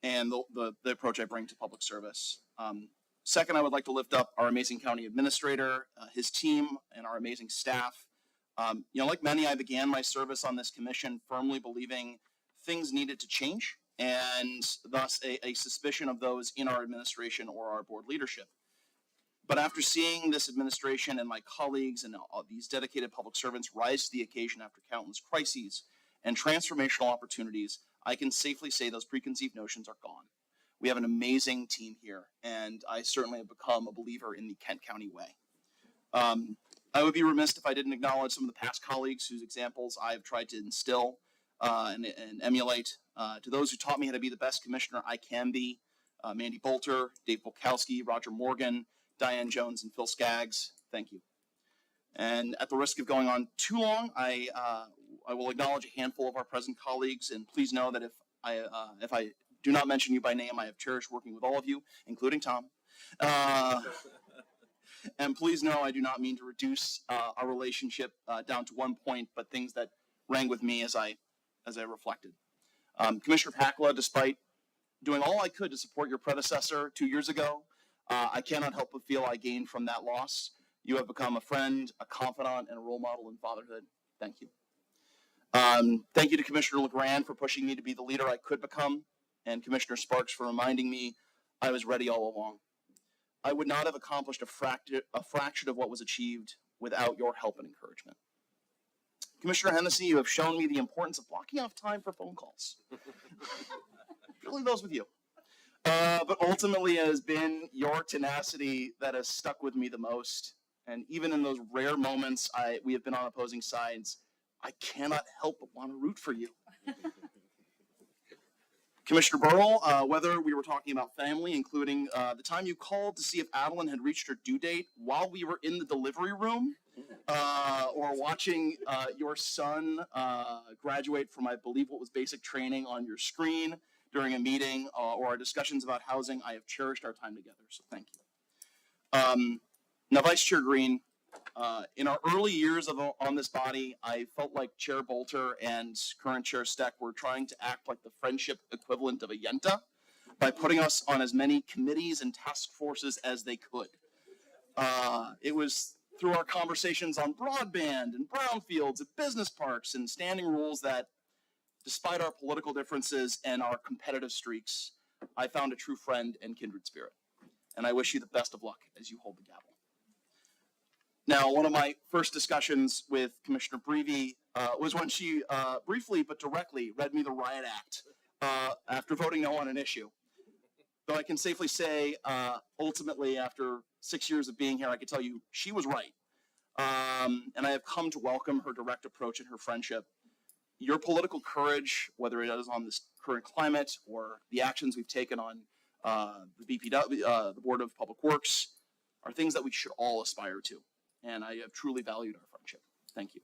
and the approach I bring to public service. Second, I would like to lift up our amazing county administrator, his team, and our amazing staff. Like many, I began my service on this commission firmly believing things needed to change, and thus a suspicion of those in our administration or our board leadership. But after seeing this administration and my colleagues and these dedicated public servants rise to the occasion after countless crises and transformational opportunities, I can safely say those preconceived notions are gone. We have an amazing team here, and I certainly have become a believer in the Kent County way. I would be remiss if I didn't acknowledge some of the past colleagues whose examples I've tried to instill and emulate. To those who taught me how to be the best commissioner I can be, Mandy Bolter, Dave Polkowski, Roger Morgan, Diane Jones, and Phil Skaggs, thank you. And at the risk of going on too long, I will acknowledge a handful of our present colleagues, and please know that if I do not mention you by name, I have cherished working with all of you, including Tom. And please know I do not mean to reduce our relationship down to one point, but things that rang with me as I reflected. Commissioner Pakla, despite doing all I could to support your predecessor 2 years ago, I cannot help but feel I gained from that loss. You have become a friend, a confidant, and a role model in fatherhood. Thank you. Thank you to Commissioner LeGrand for pushing me to be the leader I could become, and Commissioner Sparks for reminding me I was ready all along. I would not have accomplished a fraction of what was achieved without your help and encouragement. Commissioner Hennessy, you have shown me the importance of blocking off time for phone calls. I'll leave those with you. But ultimately, it has been your tenacity that has stuck with me the most. And even in those rare moments we have been on opposing sides, I cannot help but want to root for you. Commissioner Burrell, whether we were talking about family, including the time you called to see if Adeline had reached her due date while we were in the delivery room, or watching your son graduate from, I believe, what was basic training on your screen during a meeting, or our discussions about housing, I have cherished our time together, so thank you. Now, Vice Chair Green, in our early years on this body, I felt like Chair Bolter and current Chair Steck were trying to act like the friendship equivalent of a Yenta by putting us on as many committees and task forces as they could. It was through our conversations on broadband and brownfields and business parks and standing rules that, despite our political differences and our competitive streaks, I found a true friend and kindred spirit. And I wish you the best of luck as you hold the gavel. Now, one of my first discussions with Commissioner Breivy was when she briefly but directly read me the riot act after voting no on an issue. Though I can safely say, ultimately, after 6 years of being here, I can tell you she was right. And I have come to welcome her direct approach and her friendship. Your political courage, whether it is on this current climate or the actions we've taken on the BPW, the Board of Public Works, are things that we should all aspire to. And I have truly valued our friendship. Thank you.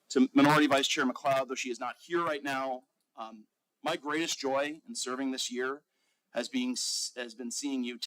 To Minority Vice Chair McLeod, though she is not here right now, my greatest joy in serving this year has been seeing you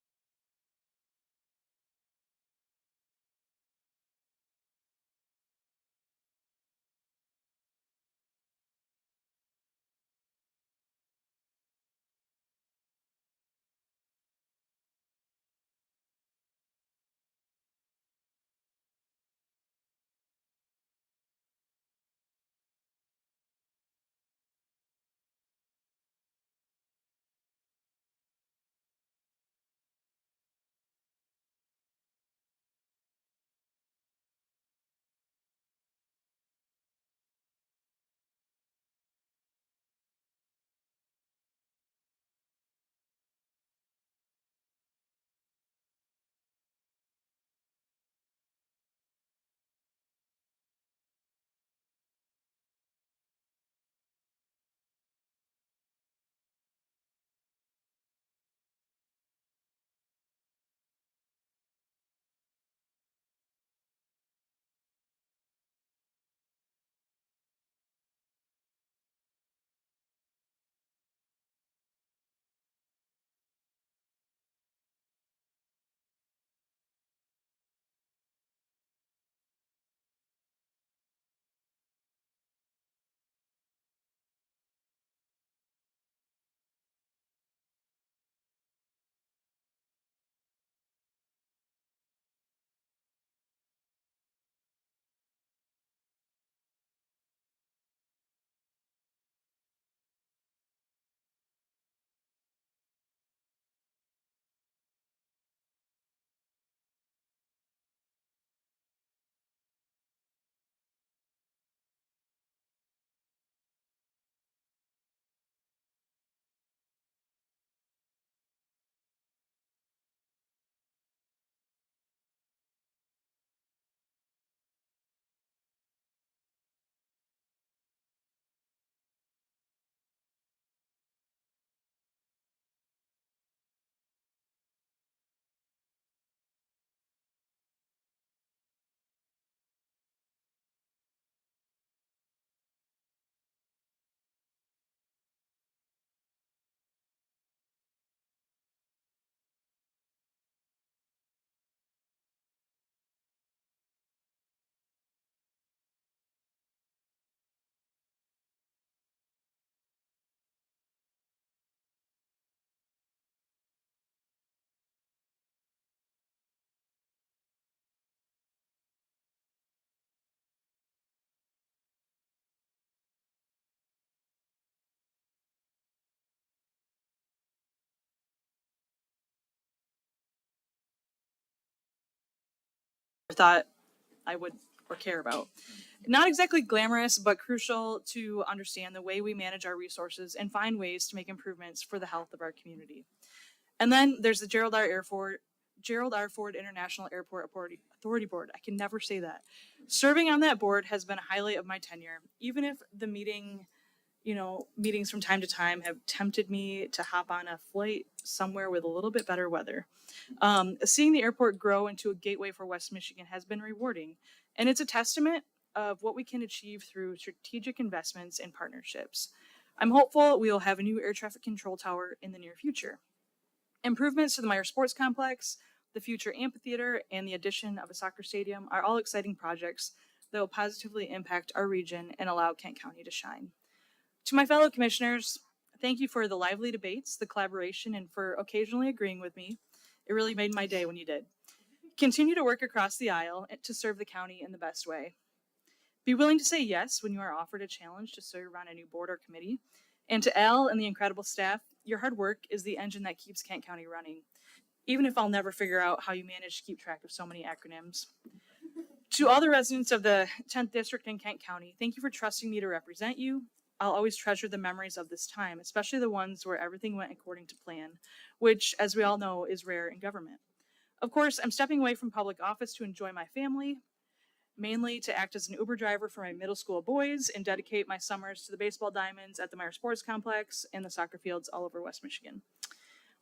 thought I would or care about. Not exactly glamorous, but crucial to understand the way we manage our resources and find ways to make improvements for the health of our community. And then there's the Gerald R. Ford International Airport Authority Board. I can never say that. Serving on that board has been a highlight of my tenure, even if the meetings from time to time have tempted me to hop on a flight somewhere with a little bit better weather. Seeing the airport grow into a gateway for West Michigan has been rewarding, and it's a testament of what we can achieve through strategic investments and partnerships. I'm hopeful we will have a new air traffic control tower in the near future. Improvements to the Meyer Sports Complex, the future amphitheater, and the addition of a soccer stadium are all exciting projects that will positively impact our region and allow Kent County to shine. To my fellow commissioners, thank you for the lively debates, the collaboration, and for occasionally agreeing with me. It really made my day when you did. Continue to work across the aisle to serve the county in the best way. Be willing to say yes when you are offered a challenge to serve on a new board or committee. And to Al and the incredible staff, your hard work is the engine that keeps Kent County running, even if I'll never figure out how you manage to keep track of so many acronyms. To all the residents of the 10th District in Kent County, thank you for trusting me to represent you. I'll always treasure the memories of this time, especially the ones where everything went according to plan, which, as we all know, is rare in government. Of course, I'm stepping away from public office to enjoy my family, mainly to act as an Uber driver for my middle school boys and dedicate my summers to the baseball diamonds at the Meyer Sports Complex and the soccer fields all over West Michigan.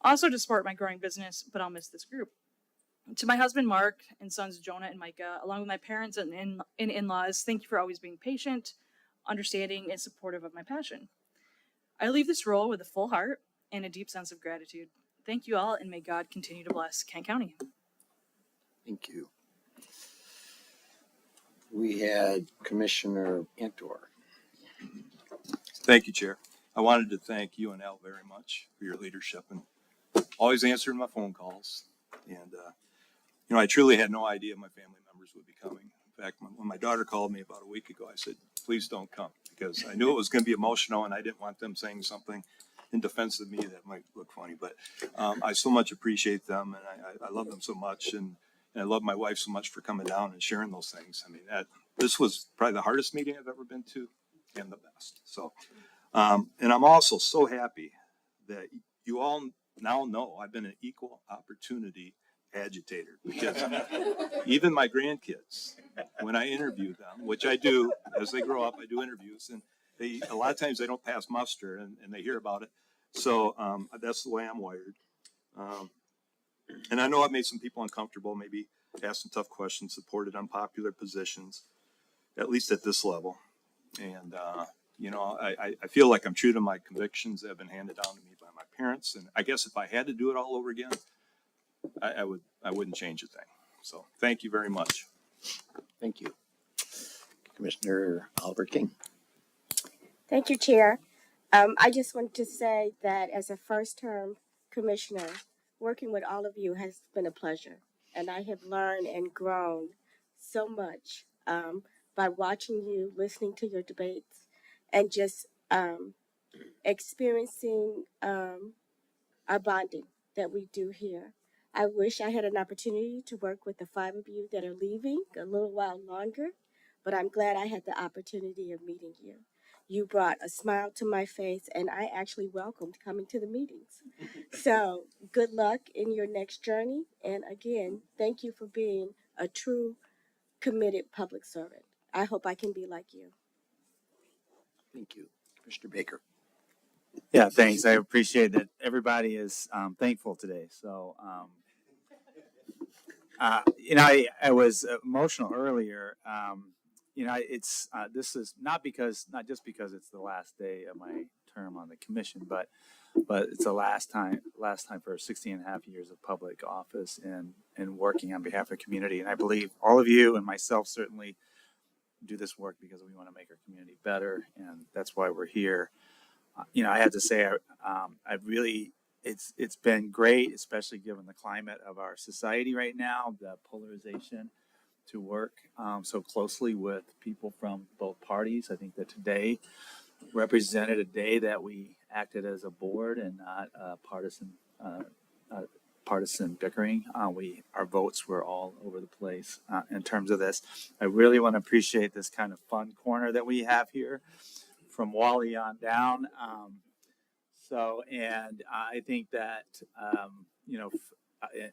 Also to support my growing business, but I'll miss this group. To my husband, Mark, and sons, Jonah and Micah, along with my parents and in-laws, thank you for always being patient, understanding, and supportive of my passion. I leave this role with a full heart and a deep sense of gratitude. Thank you all, and may God continue to bless Kent County. Thank you. We had Commissioner Antor. Thank you, Chair. I wanted to thank you and Al very much for your leadership and always answering my phone calls. And, I truly had no idea my family members would be coming. In fact, when my daughter called me about a week ago, I said, please don't come, because I knew it was going to be emotional and I didn't want them saying something in defense of me that might look funny. But I so much appreciate them, and I love them so much. And I love my wife so much for coming down and sharing those things. I mean, this was probably the hardest meeting I've ever been to and the best. So, and I'm also so happy that you all now know I've been an equal opportunity agitator, because even my grandkids, when I interview them, which I do as they grow up, I do interviews, and a lot of times they don't pass muster and they hear about it. So that's the way I'm wired. And I know I've made some people uncomfortable, maybe asked some tough questions, supported unpopular positions, at least at this level. And, I feel like I'm true to my convictions that have been handed down to me by my parents. And I guess if I had to do it all over again, I wouldn't change a thing. So thank you very much. Thank you. Commissioner Oliver King. Thank you, Chair. I just want to say that as a first-term commissioner, working with all of you has been a pleasure. And I have learned and grown so much by watching you, listening to your debates, and just experiencing our bonding that we do here. I wish I had an opportunity to work with the 5 of you that are leaving a little while longer, but I'm glad I had the opportunity of meeting you. You brought a smile to my face, and I actually welcomed coming to the meetings. So good luck in your next journey. And again, thank you for being a true, committed public servant. I hope I can be like you. Thank you. Commissioner Baker. Yeah, thanks. I appreciate that everybody is thankful today. So, I was emotional earlier. This is not just because it's the last day of my term on the commission, but it's the last time for 16 and a half years of public office and working on behalf of the community. And I believe all of you and myself certainly do this work because we want to make our community better, and that's why we're here. I have to say, it's been great, especially given the climate of our society right now, the polarization, to work so closely with people from both parties. I think that today represented a day that we acted as a board and not a partisan partisan bickering. Our votes were all over the place in terms of this. I really want to appreciate this kind of fun corner that we have here from Wally on down. And I think that,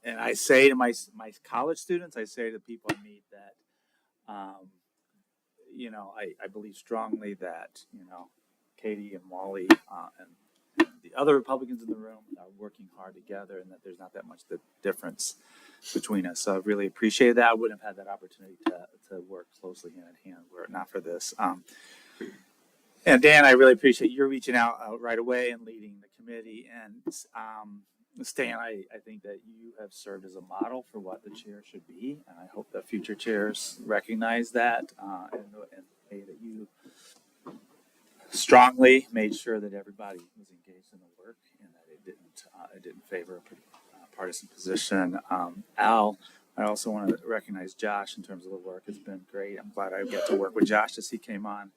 and I say to my college students, I say to people I meet that, I believe strongly that, Katie and Wally and the other Republicans in the room are working hard together, and that there's not that much difference between us. So I really appreciate that. I wouldn't have had that opportunity to work closely hand in hand were it not for this. And Dan, I really appreciate you reaching out right away and leading the committee. And Stan, I think that you have served as a model for what the chair should be, and I hope that future chairs recognize that and that you strongly made sure that everybody was engaged in the work and that it didn't favor a partisan position. Al, I also want to recognize Josh in terms of the work. It's been great. I'm glad I got to work with Josh as he came on.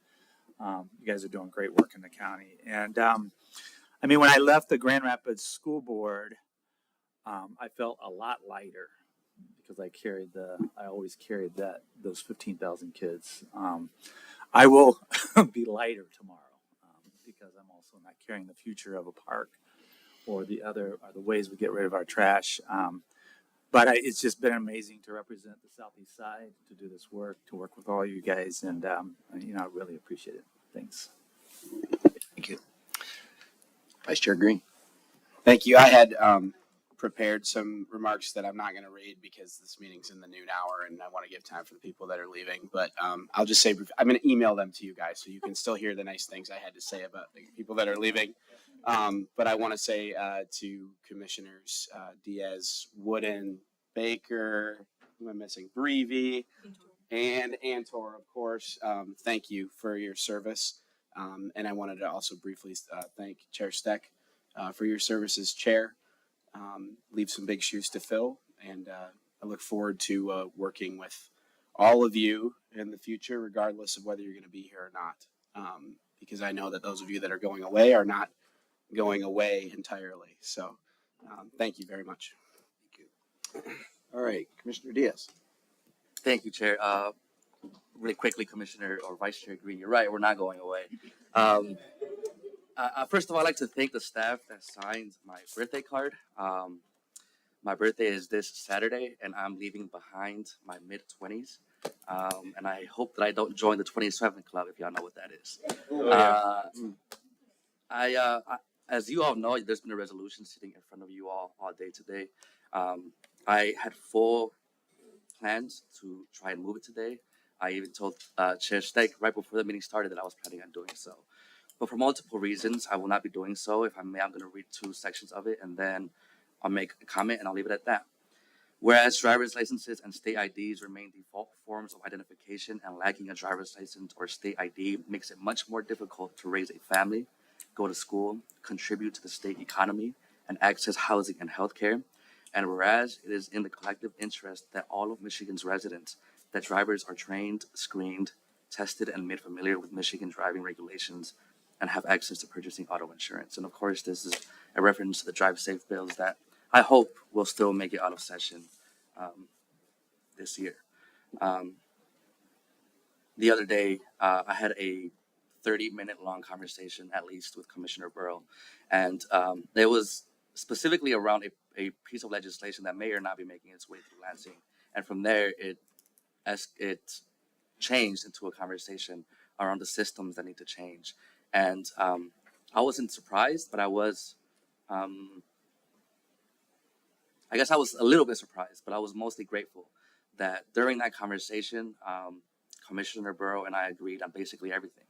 You guys are doing great work in the county. And when I left the Grand Rapids School Board, I felt a lot lighter because I always carried those 15,000 kids. I will be lighter tomorrow because I'm also not carrying the future of a park or the ways we get rid of our trash. But it's just been amazing to represent the Southeast Side, to do this work, to work with all you guys, and I really appreciate it. Thanks. Thank you. Vice Chair Green. Thank you. I had prepared some remarks that I'm not going to read because this meeting's in the noon hour and I want to give time for the people that are leaving. But I'll just say, I'm going to email them to you guys so you can still hear the nice things I had to say about the people that are leaving. But I want to say to Commissioners Diaz, Wooden, Baker, who am I missing? Breevy, and Antor, of course. Thank you for your service. And I wanted to also briefly thank Chair Steck for your service as chair. Leave some big shoes to fill, and I look forward to working with all of you in the future, regardless of whether you're going to be here or not. Because I know that those of you that are going away are not going away entirely. So thank you very much. Thank you. All right, Commissioner Diaz. Thank you, Chair. Really quickly, Commissioner or Vice Chair Green, you're right, we're not going away. First of all, I'd like to thank the staff that signed my birthday card. My birthday is this Saturday, and I'm leaving behind my mid-20s. And I hope that I don't join the 27 Club, if y'all know what that is. As you all know, there's been a resolution sitting in front of you all day today. I had full plans to try and move it today. I even told Chair Steck right before the meeting started that I was planning on doing so. But for multiple reasons, I will not be doing so. If I may, I'm going to read 2 sections of it, and then I'll make a comment, and I'll leave it at that. Whereas driver's licenses and state IDs remain default forms of identification, and lacking a driver's license or state ID makes it much more difficult to raise a family, go to school, contribute to the state economy, and access housing and healthcare. And whereas it is in the collective interest that all of Michigan's residents, that drivers are trained, screened, tested, and made familiar with Michigan driving regulations and have access to purchasing auto insurance. And of course, this is a reference to the Drive Safe bills that I hope will still make it out of session this year. The other day, I had a 30-minute long conversation, at least, with Commissioner Burrow. And it was specifically around a piece of legislation that may or not be making its way through Lansing. And from there, it changed into a conversation around the systems that need to change. And I wasn't surprised, but I was, I guess I was a little bit surprised, but I was mostly grateful that during that conversation, Commissioner Burrow and I agreed on basically everything.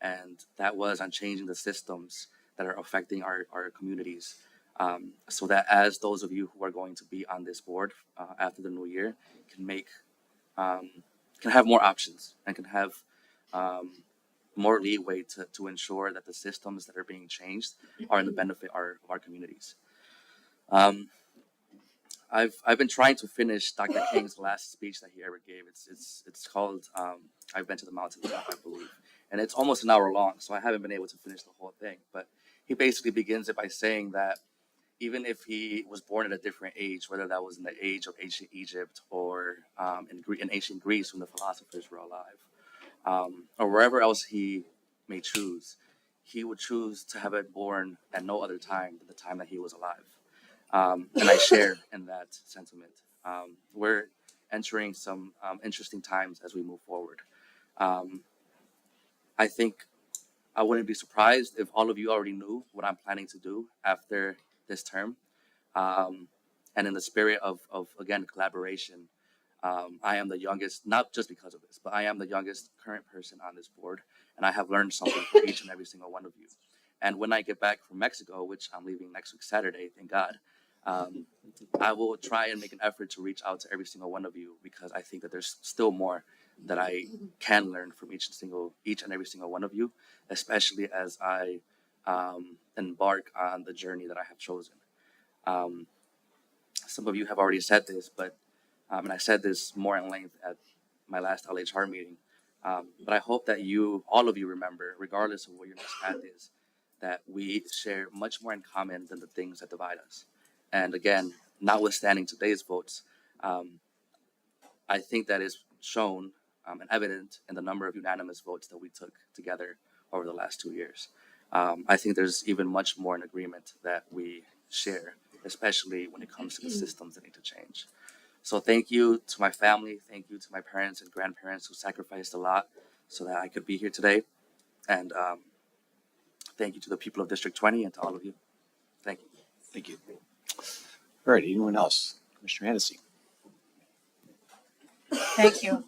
And that was on changing the systems that are affecting our communities. So that as those of you who are going to be on this board after the new year can have more options and can have more leeway to ensure that the systems that are being changed are in the benefit of our communities. I've been trying to finish Dr. King's last speech that he ever gave. It's called I've Been to the Mountaintop, I believe, and it's almost an hour long, so I haven't been able to finish the whole thing. But he basically begins it by saying that even if he was born at a different age, whether that was in the age of ancient Egypt or in ancient Greece when the philosophers were alive, or wherever else he may choose, he would choose to have it born at no other time than the time that he was alive. And I share in that sentiment. We're entering some interesting times as we move forward. I think I wouldn't be surprised if all of you already knew what I'm planning to do after this term. And in the spirit of again, collaboration, I am the youngest, not just because of this, but I am the youngest current person on this board. And I have learned something from each and every single one of you. And when I get back from Mexico, which I'm leaving next week, Saturday, thank God, I will try and make an effort to reach out to every single one of you, because I think that there's still more that I can learn from each and every single one of you, especially as I embark on the journey that I have chosen. Some of you have already said this, but and I said this more in length at my last LHR meeting. But I hope that all of you remember, regardless of what your next path is, that we share much more in common than the things that divide us. And again, notwithstanding today's votes, I think that is shown and evident in the number of unanimous votes that we took together over the last 2 years. I think there's even much more in agreement that we share, especially when it comes to the systems that need to change. So thank you to my family. Thank you to my parents and grandparents who sacrificed a lot so that I could be here today. And thank you to the people of District 20 and to all of you. Thank you. Thank you. All right, anyone else? Commissioner Hennessy. Thank you.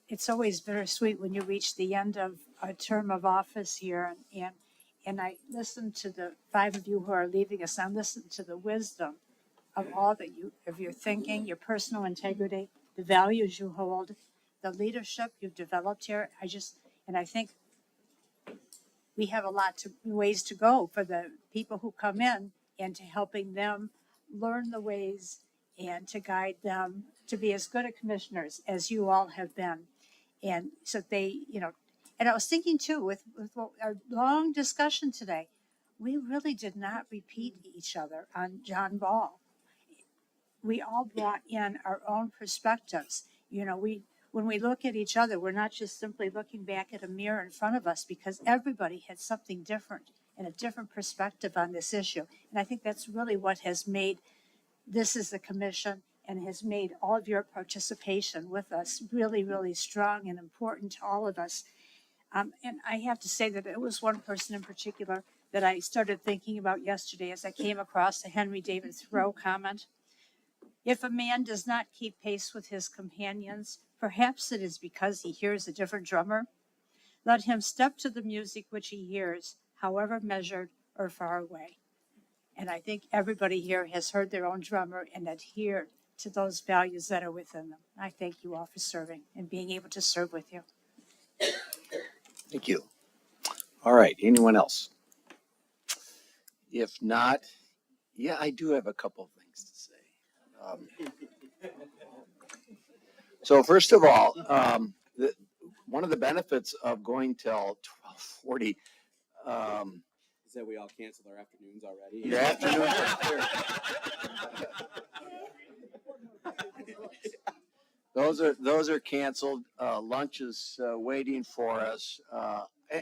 It's always bittersweet when you reach the end of a term of office here, and I listen to the 5 of you who are leaving us. I listen to the wisdom of all that of your thinking, your personal integrity, the values you hold, the leadership you've developed here. I think we have a lot of ways to go for the people who come in, and to helping them learn the ways and to guide them to be as good a commissioners as you all have been. And so they, and I was thinking too, with our long discussion today, we really did not repeat each other on John Ball. We all brought in our own perspectives. When we look at each other, we're not just simply looking back at a mirror in front of us, because everybody had something different and a different perspective on this issue. And I think that's really what has made this as the commission, and has made all of your participation with us really, really strong and important to all of us. And I have to say that it was one person in particular that I started thinking about yesterday as I came across the Henry David Thoreau comment. If a man does not keep pace with his companions, perhaps it is because he hears a different drummer. Let him step to the music which he hears, however measured or far away. And I think everybody here has heard their own drummer and adhered to those values that are within them. I thank you all for serving and being able to serve with you. Thank you. All right, anyone else? If not, yeah, I do have a couple of things to say. So first of all, one of the benefits of going till 12:40 Is that we all canceled our afternoons already? your afternoons are clear. Those are canceled. Lunch is waiting for us,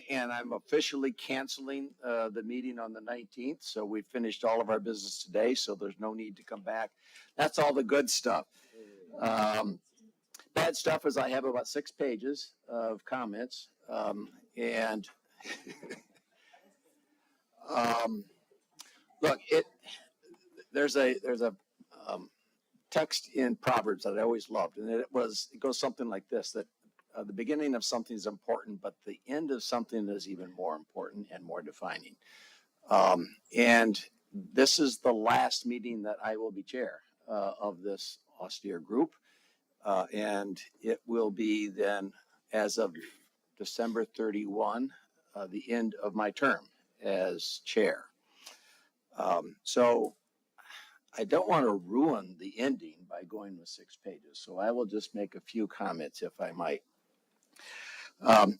and I'm officially canceling the meeting on the 19th. So we finished all of our business today, so there's no need to come back. That's all the good stuff. Bad stuff is I have about 6 pages of comments, and look, there's a text in Proverbs that I always loved, and it goes something like this: that the beginning of something is important, but the end of something is even more important and more defining. And this is the last meeting that I will be chair of this austere group, and it will be then, as of December 31, the end of my term as chair. So I don't want to ruin the ending by going with 6 pages, so I will just make a few comments if I might.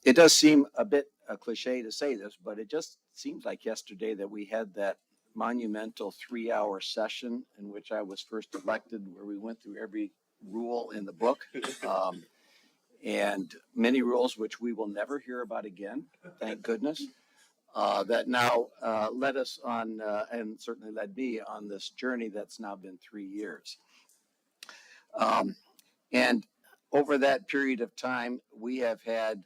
It does seem a bit a cliche to say this, but it just seems like yesterday that we had that monumental 3-hour session in which I was first elected, where we went through every rule in the book. And many rules which we will never hear about again, thank goodness, that now led us on, and certainly led me on this journey that's now been 3 years. And over that period of time, we have had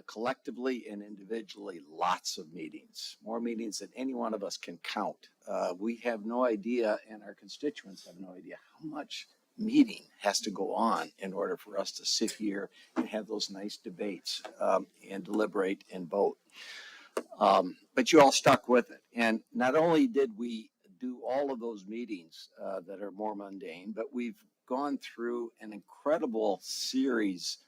collectively and individually lots of meetings, more meetings than any one of us can count. We have no idea, and our constituents have no idea how much meeting has to go on in order for us to sit here and have those nice debates and deliberate and vote. But you all stuck with it. And not only did we do all of those meetings that are more mundane, but we've gone through an incredible series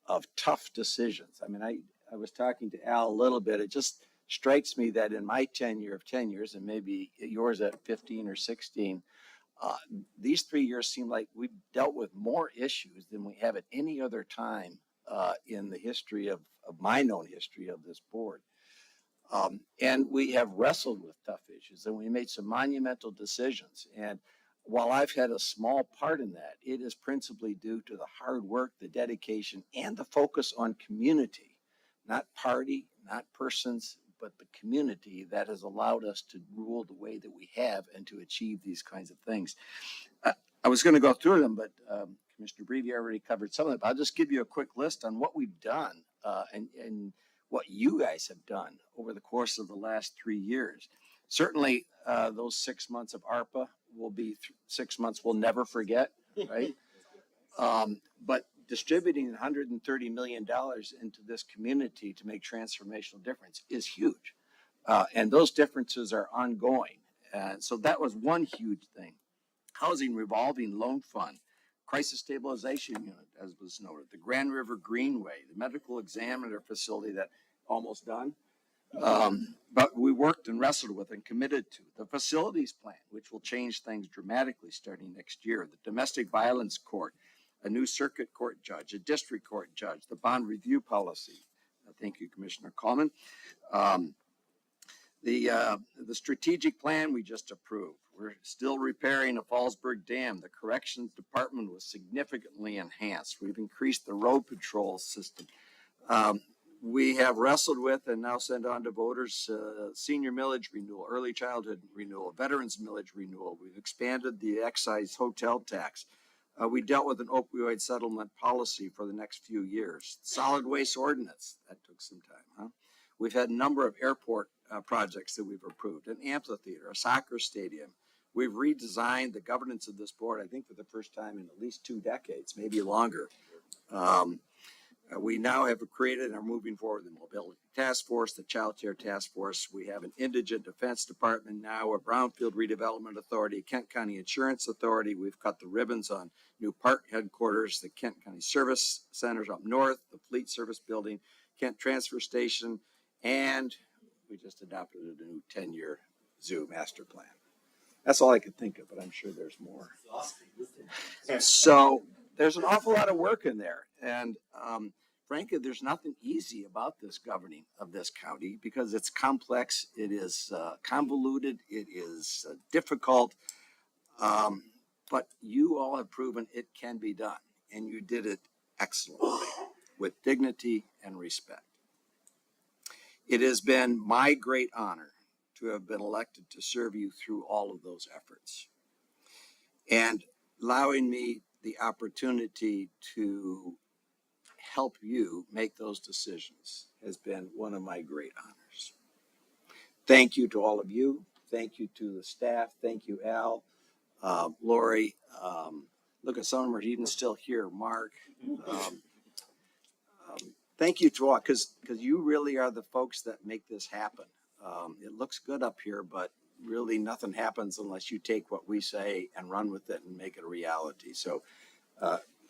of tough decisions. I mean, I was talking to Al a little bit. It just strikes me that in my tenure of 10 years, and maybe yours at 15 or 16, these 3 years seem like we've dealt with more issues than we have at any other time in the history of my known history of this board. And we have wrestled with tough issues, and we made some monumental decisions. And while I've had a small part in that, it is principally due to the hard work, the dedication, and the focus on community, not party, not persons, but the community that has allowed us to rule the way that we have and to achieve these kinds of things. I was going to go through them, but Commissioner Brevi already covered some of them. I'll just give you a quick list on what we've done and what you guys have done over the course of the last 3 years. Certainly, those 6 months of ARPA will be 6 months we'll never forget, right? But distributing $130 million into this community to make transformational difference is huge. And those differences are ongoing. And so that was one huge thing. Housing revolving loan fund, crisis stabilization unit, as was noted, the Grand River Greenway, the medical examiner facility that almost done. But we worked and wrestled with and committed to the facilities plan, which will change things dramatically starting next year. The domestic violence court, a new circuit court judge, a district court judge, the bond review policy. Thank you, Commissioner Coleman. The strategic plan we just approved. We're still repairing a Fallsburg Dam. The corrections department was significantly enhanced. We've increased the road patrol system. We have wrestled with and now send on to voters senior millage renewal, early childhood renewal, veterans millage renewal. We've expanded the excise hotel tax. We dealt with an opioid settlement policy for the next few years. Solid waste ordinance, that took some time, huh? We've had a number of airport projects that we've approved, an amphitheater, a soccer stadium. We've redesigned the governance of this board, I think for the first time in at least 2 decades, maybe longer. We now have created and are moving forward the Mobility Task Force, the Child Care Task Force. We have an Indigent Defense Department now, a Brownfield Redevelopment Authority, a Kent County Insurance Authority. We've cut the ribbons on new park headquarters, the Kent County Service Centers up north, the Fleet Service Building, Kent Transfer Station, and we just adopted a new 10-year zoo master plan. That's all I could think of, but I'm sure there's more. So there's an awful lot of work in there. And frankly, there's nothing easy about this governing of this county because it's complex, it is convoluted, it is difficult. But you all have proven it can be done, and you did it excellently with dignity and respect. It has been my great honor to have been elected to serve you through all of those efforts and allowing me the opportunity to help you make those decisions has been one of my great honors. Thank you to all of you. Thank you to the staff. Thank you, Al, Lori. Look at some of them are even still here. Mark. Thank you to all, because you really are the folks that make this happen. It looks good up here, but really nothing happens unless you take what we say and run with it and make it a reality. So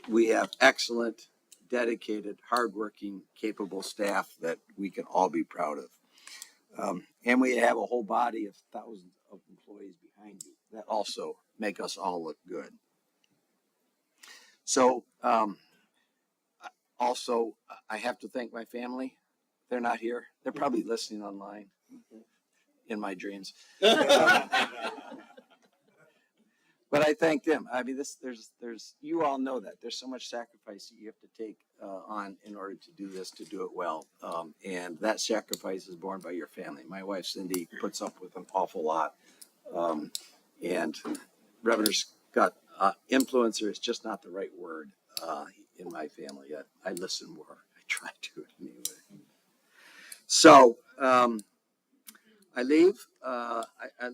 we have excellent, dedicated, hardworking, capable staff that we can all be proud of. And we have a whole body of thousands of employees behind you that also make us all look good. So also, I have to thank my family. They're not here. They're probably listening online in my dreams. I thank them. I mean, there's, you all know that. There's so much sacrifice that you have to take on in order to do this, to do it well. And that sacrifice is borne by your family. My wife Cindy puts up with an awful lot. And Reverend Scott, influencer is just not the right word in my family yet. I listen more. I try to anyway. So, I leave. I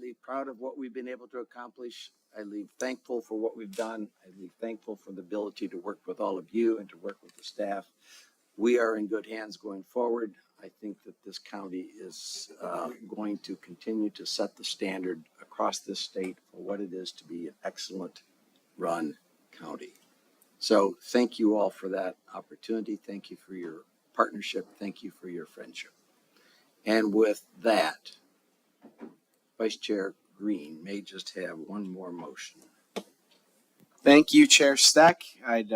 leave proud of what we've been able to accomplish. I leave thankful for what we've done. I leave thankful for the ability to work with all of you and to work with the staff. We are in good hands going forward. I think that this county is going to continue to set the standard across this state for what it is to be an excellent run county. So thank you all for that opportunity. Thank you for your partnership. Thank you for your friendship. And with that, Vice Chair Green may just have one more motion. Thank you, Chair Steck. I'd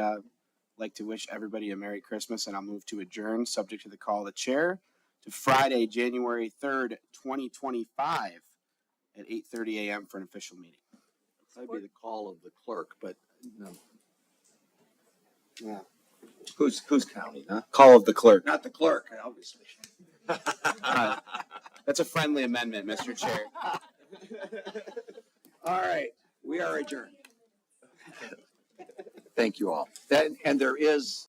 like to wish everybody a Merry Christmas, and I'll move to adjourn, subject to the call of the chair, to Friday, January 3rd, 2025 at 8:30 a.m. for an official meeting. That'd be the call of the clerk, but no. Yeah. Who's counting, huh? Call of the clerk. Not the clerk, obviously. That's a friendly amendment, Mr. Chair. All right, we are adjourned. Thank you all. And there is